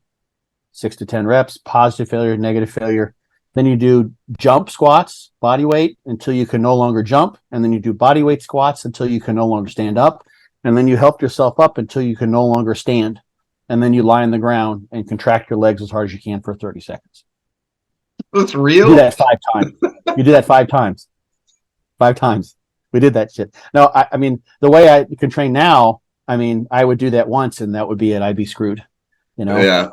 6 to 10 reps, positive failure, negative failure. Then you do jump squats, body weight, until you can no longer jump. And then you do body weight squats until you can no longer stand up. And then you help yourself up until you can no longer stand. And then you lie on the ground and contract your legs as hard as you can for 30 seconds. That's real? You do that 5 times. You do that 5 times. 5 times. We did that shit. No, the way I can train now, I would do that once and that would be it. I'd be screwed. Yeah.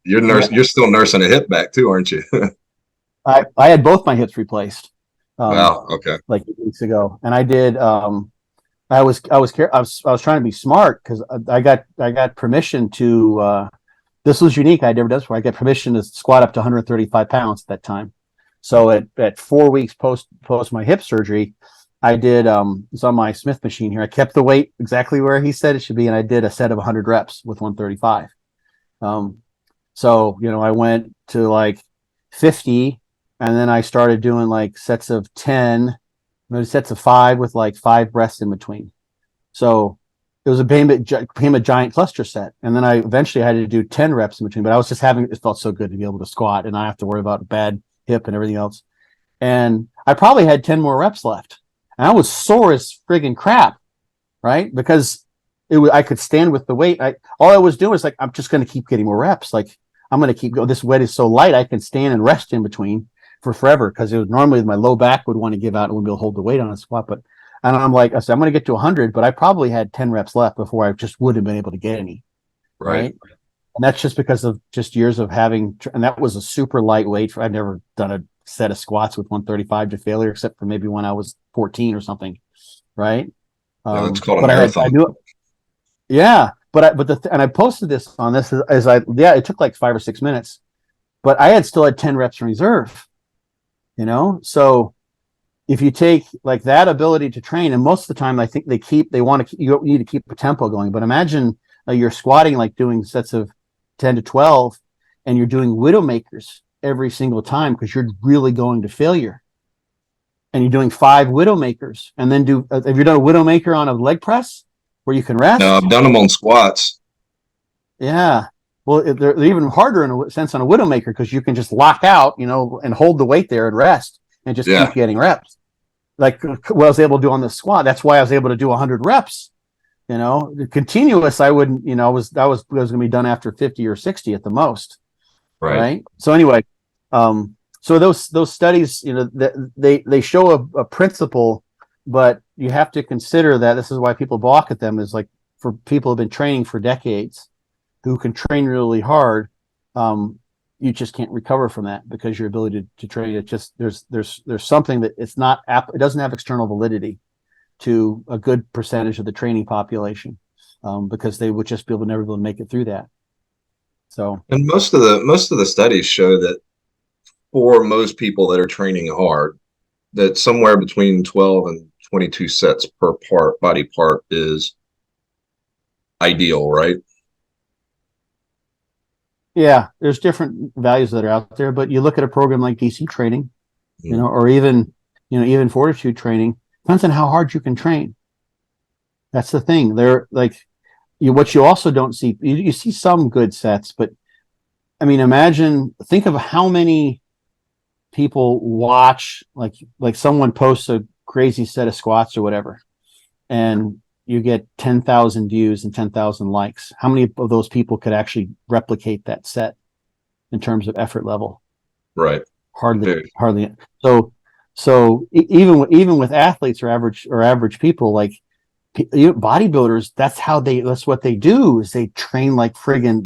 You're still nursing a hip back too, aren't you? I had both my hips replaced. Wow. Okay. Like 8 weeks ago, and I did. I was trying to be smart because I got permission to. This was unique. I'd never done this before. I got permission to squat up to 135 pounds at that time. So at 4 weeks post my hip surgery, I did. It's on my Smith machine here. I kept the weight exactly where he said it should be, and I did a set of 100 reps with 135. So I went to 50, and then I started doing like sets of 10, maybe sets of 5 with like 5 rests in between. So it was became a giant cluster set. And then I eventually had to do 10 reps in between, but I was just it felt so good to be able to squat and not have to worry about a bad hip and everything else. And I probably had 10 more reps left. And I was sore as friggin' crap, right? Because I could stand with the weight. All I was doing was like, I'm just going to keep getting more reps. Like, I'm going to keep going. This weight is so light, I can stand and rest in between for forever. Because it was normally my low back would want to give out and wouldn't be able to hold the weight on a squat. But and I'm like, I said, I'm going to get to 100, but I probably had 10 reps left before I just wouldn't have been able to get any. Right. And that's just because of just years of having, and that was a super lightweight. I've never done a set of squats with 135 to failure, except for maybe when I was 14 or something. Right. Yeah, that's called a marathon. I knew it. Yeah. And I posted this on this it took like 5 or 6 minutes, but I still had 10 reps in reserve, so if you take like that ability to train, and most of the time I think you need to keep a tempo going, but imagine you're squatting, like doing sets of 10 to 12, and you're doing widowmakers every single time because you're really going to failure. And you're doing 5 widowmakers, and then have you done a widowmaker on a leg press where you can rest? No, I've done them on squats. Yeah. Well, they're even harder in a sense on a widowmaker because you can just lock out, and hold the weight there and rest and just keep getting reps. Like what I was able to do on the squat. That's why I was able to do 100 reps. Continuous, I wouldn't, I was going to be done after 50 or 60 at the most. Right. So anyway, so those studies, they show a principle, but you have to consider that this is why people balk at them, is like for people who've been training for decades who can train really hard. You just can't recover from that because your ability to train, it just, there's something that it doesn't have external validity to a good percentage of the training population, because they would just never be able to make it through that. So, and most of the studies show that for most people that are training hard, that somewhere between 12 and 22 sets per body part is ideal, right? Yeah, there's different values that are out there, but you look at a program like DC training, or even Fortitude training, depends on how hard you can train. That's the thing. They're like, what you also don't see, you see some good sets, but I mean, think of how many people watch, like someone posts a crazy set of squats or whatever, and you get 10,000 views and 10,000 likes. How many of those people could actually replicate that set in terms of effort level? Right. Hardly. So even with athletes or average people, like bodybuilders, that's what they do, is they train like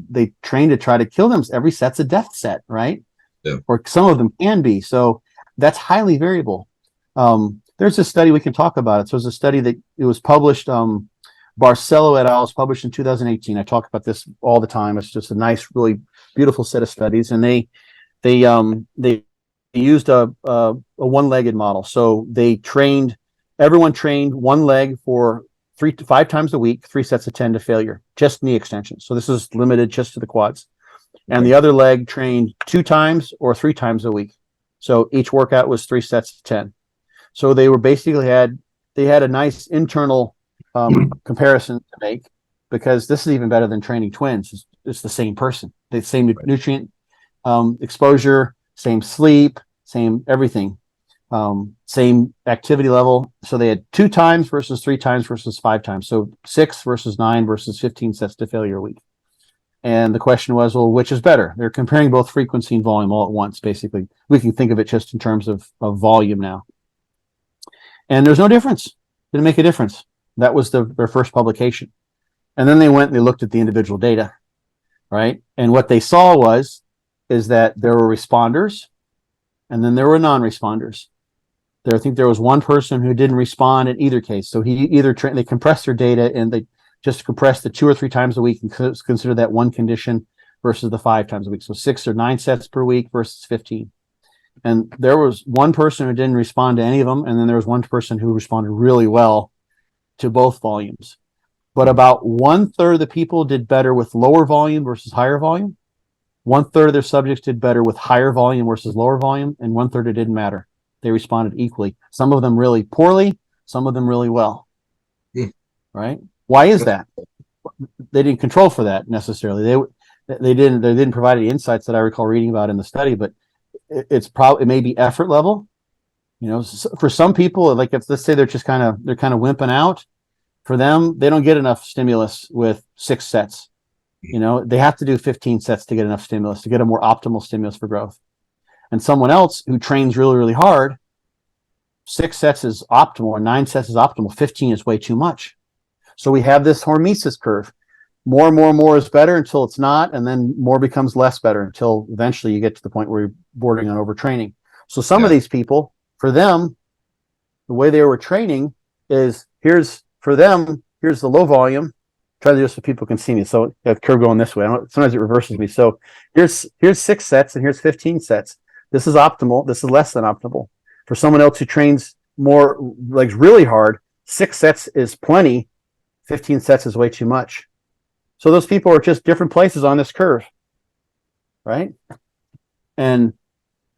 they train to try to kill them. Every set's a death set, right? Yeah. Or some of them can be. So that's highly variable. There's a study, we can talk about it. So there's a study that it was published, Barcelo et al. Was published in 2018. I talk about this all the time. It's just a nice, really beautiful set of studies, and they used a one-legged model. So everyone trained one leg for 3 to 5 times a week, 3 sets of 10 to failure, just knee extensions. So this is limited just to the quads. And the other leg trained 2 times or 3 times a week. So each workout was 3 sets of 10. So they were they had a nice internal comparison to make, because this is even better than training twins. It's the same person, the same nutrient exposure, same sleep, same everything, same activity level. So they had 2 times versus 3 times versus 5 times. So 6 versus 9 versus 15 sets to failure a week. And the question was, well, which is better? They're comparing both frequency and volume all at once, basically. We can think of it just in terms of volume now. And there's no difference. Didn't make a difference. That was their first publication. And then they went and they looked at the individual data, right? And what they saw is that there were responders, and then there were non-responders. I think there was one person who didn't respond in either case. So they compressed their data, and they just compressed the 2 or 3 times a week and consider that one condition versus the 5 times a week. So 6 or 9 sets per week versus 15. And there was one person who didn't respond to any of them, and then there was one person who responded really well to both volumes. But about 1/3 of the people did better with lower volume versus higher volume. 1/3 of their subjects did better with higher volume versus lower volume, and 1/3 it didn't matter. They responded equally. Some of them really poorly, some of them really well. Right? Why is that? They didn't control for that necessarily. They didn't provide any insights that I recall reading about in the study, but it may be effort level. You know, for some people, like if let's say they're kind of wimping out, for them, they don't get enough stimulus with 6 sets. You know, they have to do 15 sets to get enough stimulus, to get a more optimal stimulus for growth. And someone else who trains really, really hard, 6 sets is optimal, or 9 sets is optimal. 15 is way too much. So we have this hormesis curve. More is better until it's not, and then more becomes less better until eventually you get to the point where you're bordering on overtraining. So some of these people, for them, the way they were training is here's the low volume. Try to do this so people can see me. So that curve going this way. Sometimes it reverses me. So here's 6 sets and here's 15 sets. This is optimal. This is less than optimal. For someone else who trains more, like really hard, 6 sets is plenty. 15 sets is way too much. So those people are just different places on this curve, right? And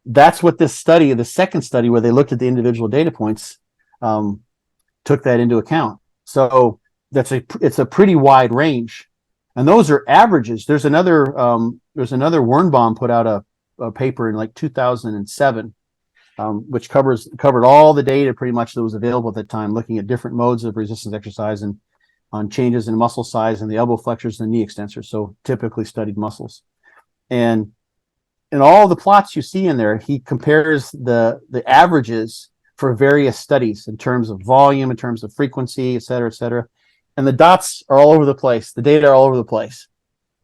that's what this study, the second study where they looked at the individual data points, took that into account. So it's a pretty wide range, and those are averages. There's another Wernbaum put out a paper in like 2007, which covered all the data pretty much that was available at that time, looking at different modes of resistance exercise and on changes in muscle size and the elbow flexors and the knee extensors. So typically studied muscles, and in all the plots you see in there, he compares the averages for various studies in terms of volume, in terms of frequency, et cetera, et cetera. And the dots are all over the place. The data are all over the place,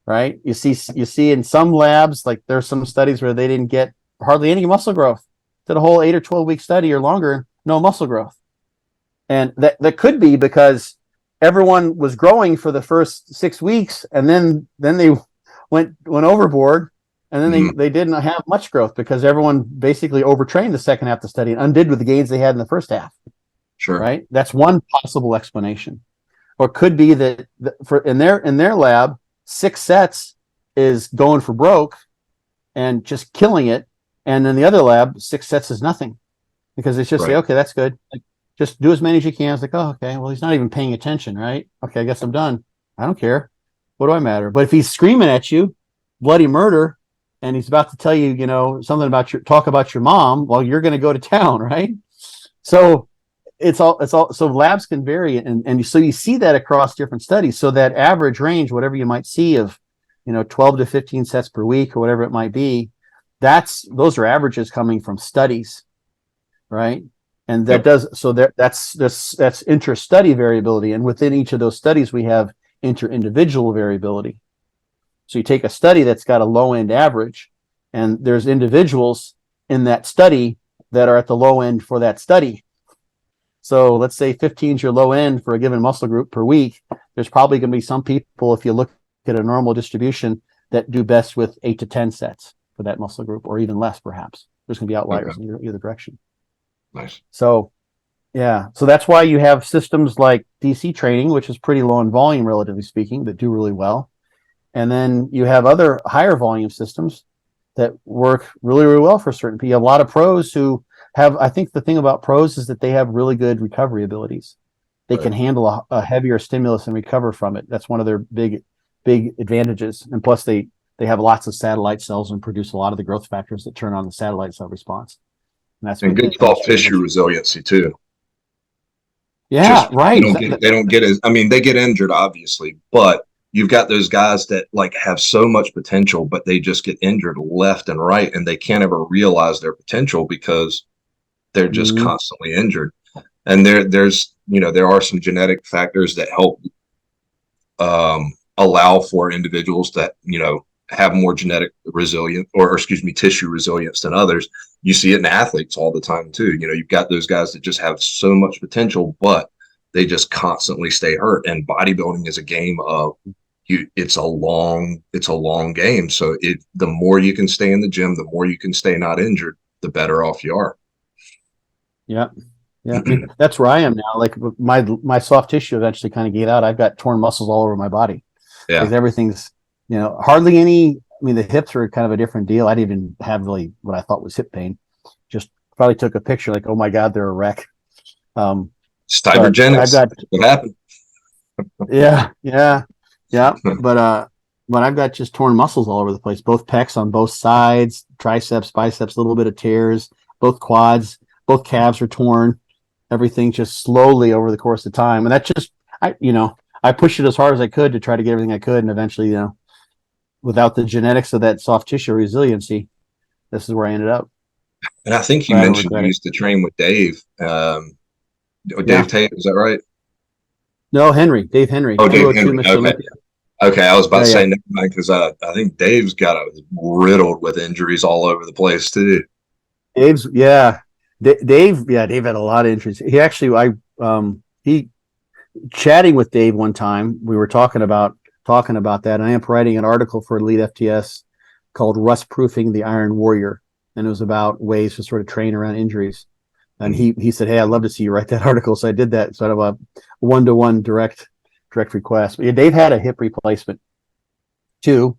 right? You see in some labs, like there's some studies where they didn't get hardly any muscle growth. Did a whole 8 or 12 week study or longer, no muscle growth. And that could be because everyone was growing for the first 6 weeks, and then they went overboard, and then they didn't have much growth because everyone basically overtrained the second half of the study and undid with the gains they had in the first half. Sure. Right? That's one possible explanation. Or it could be that in their lab, 6 sets is going for broke and just killing it, and in the other lab, 6 sets is nothing, because it's just say, okay, that's good. Like, just do as many as you can. It's like, oh, okay, well, he's not even paying attention, right? Okay, I guess I'm done. I don't care. What do I matter? But if he's screaming at you, bloody murder, and he's about to tell you, you know, something about talk about your mom, well, you're going to go to town, right? So so labs can vary, and so you see that across different studies. So that average range, whatever you might see of, 12 to 15 sets per week or whatever it might be, those are averages coming from studies, right? And that's inter-study variability, and within each of those studies we have inter-individual variability. So you take a study that's got a low-end average, and there's individuals in that study that are at the low end for that study. So let's say 15 is your low end for a given muscle group per week. There's probably going to be some people, if you look at a normal distribution, that do best with 8 to 10 sets for that muscle group, or even less, perhaps. There's going to be outliers in either direction. Nice. So, yeah. So that's why you have systems like DC training, which is pretty low in volume, relatively speaking, that do really well. And then you have other higher volume systems that work really, really well for certain people. You have a lot of pros who have, I think the thing about pros is that they have really good recovery abilities. They can handle a heavier stimulus and recover from it. That's one of their big advantages. And plus they have lots of satellite cells and produce a lot of the growth factors that turn on the satellite cell response. And that's good soft tissue resiliency too. Yeah, right. They don't get as, I mean, they get injured obviously, but you've got those guys that like have so much potential, but they just get injured left and right, and they can't ever realize their potential because they're just constantly injured. And there are some genetic factors that help allow for individuals that, have more genetic tissue resilience than others. You see it in athletes all the time too. You've got those guys that just have so much potential, but they just constantly stay hurt. And bodybuilding is a game of it's a long game. So the more you can stay in the gym, the more you can stay not injured, the better off you are. Yeah. Yeah. I mean, that's where I am now. Like my soft tissue eventually kind of gave out. I've got torn muscles all over my body. Yeah. Because everything's, hardly any mean, the hips were kind of a different deal. I didn't even have really what I thought was hip pain. Just probably took a picture like, oh my God, they're a wreck. It's But I've divergenics. got, What happened? yeah. But I've got just torn muscles all over the place, both pecs on both sides, triceps, biceps, a little bit of tears, both quads, both calves are torn. Everything just slowly over the course of time. And that just, I pushed it as hard as I could to try to get everything I could. And eventually, without the genetics of that soft tissue resiliency, this is where I ended up. And I think you But I don't mentioned you regret it. used to train with Dave. Yeah. Dave Tate, is that right? No, Dave Henry, Oh, Dave 202 Henry. Mr. Okay. Olympia. Okay. I was about Yeah, to yeah. say never mind because I think Dave's got riddled with injuries all over the place too. Dave's, yeah. Dave had a lot of injuries. He actually, he chatting with Dave one time, we were talking about that. And I am writing an article for Elite FTS called Rust Proofing the Iron Warrior. And it was about ways to sort of train around injuries. And he said, hey, I'd love to see you write that article. So I did that sort of a one-to-one direct request. But yeah, Dave had a hip replacement too.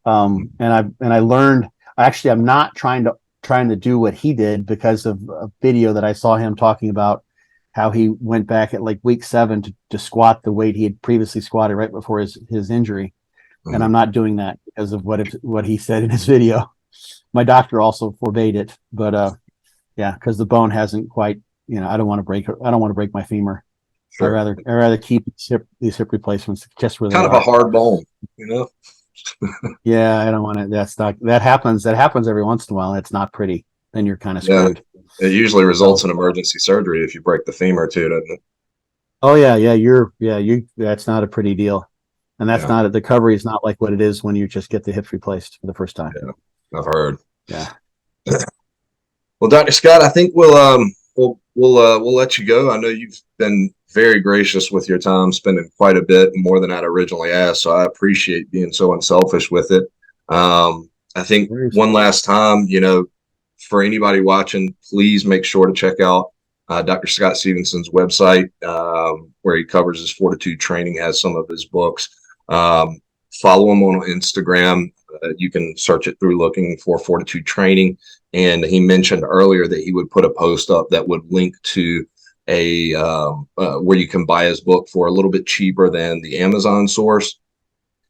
And I learned, actually, I'm not trying to do what he did because of a video that I saw him talking about how he went back at like week 7 to squat the weight he had previously squatted right before his injury. And I'm not doing that because of what he said in his video. My doctor also forbade it, but yeah, because the bone hasn't quite, I don't want to break my femur. Sure. I rather keep these hip replacements just where they Kind of are. a hard bone, Yeah, I don't want to. That happens every once in a while. It's not pretty. Then you're kind of Yeah. screwed. It usually results in emergency surgery if you break the femur too, doesn't it? Oh yeah. That's not a pretty deal, and that's Yeah. not the recovery is not like what it is when you just get the hips replaced for the first time. Yeah, I've heard. Yeah. Well, Dr. Scott, I think we'll let you go. I know you've been very gracious with your time, spending quite a bit more than I'd originally asked. So I appreciate being so unselfish with it. I think one last time, for anybody watching, please make sure to check out Dr. Scott Stevenson's website, where he covers his Fortitude Training, has some of his books. Follow him on Instagram. You can search it through looking for Fortitude Training. And he mentioned earlier that he would put a post up that would link to a where you can buy his book for a little bit cheaper than the Amazon source.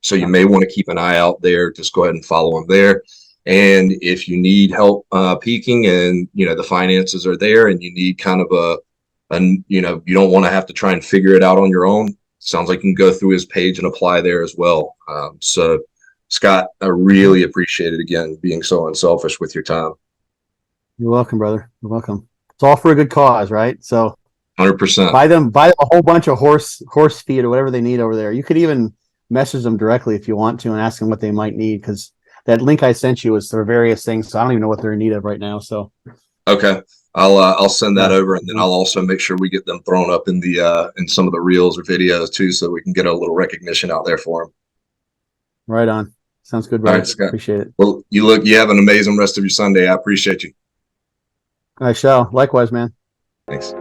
So you may want to keep an eye out there. Just go ahead and follow him there. And if you need help peaking and, the finances are there and you need kind of you don't want to have to try and figure it out on your own, sounds like you can go through his page and apply there as well. So Scott, I really appreciate it again, being so unselfish with your time. You're welcome, brother. You're welcome. It's all for a good cause, right? So 100%. buy a whole bunch of horse feed or whatever they need over there. You could even message them directly if you want to and ask them what they might need, because that link I sent you is for various things. So I don't even know what they're in need of right now. So okay, I'll send that over, and then I'll also make sure we get them thrown up in the in some of the reels or videos too, so we can get a little recognition out there for them. Right on. Sounds good, brother. All right, Scott. Appreciate it. Well, you have an amazing rest of your Sunday. I appreciate you. I shall. Likewise, man. Thanks.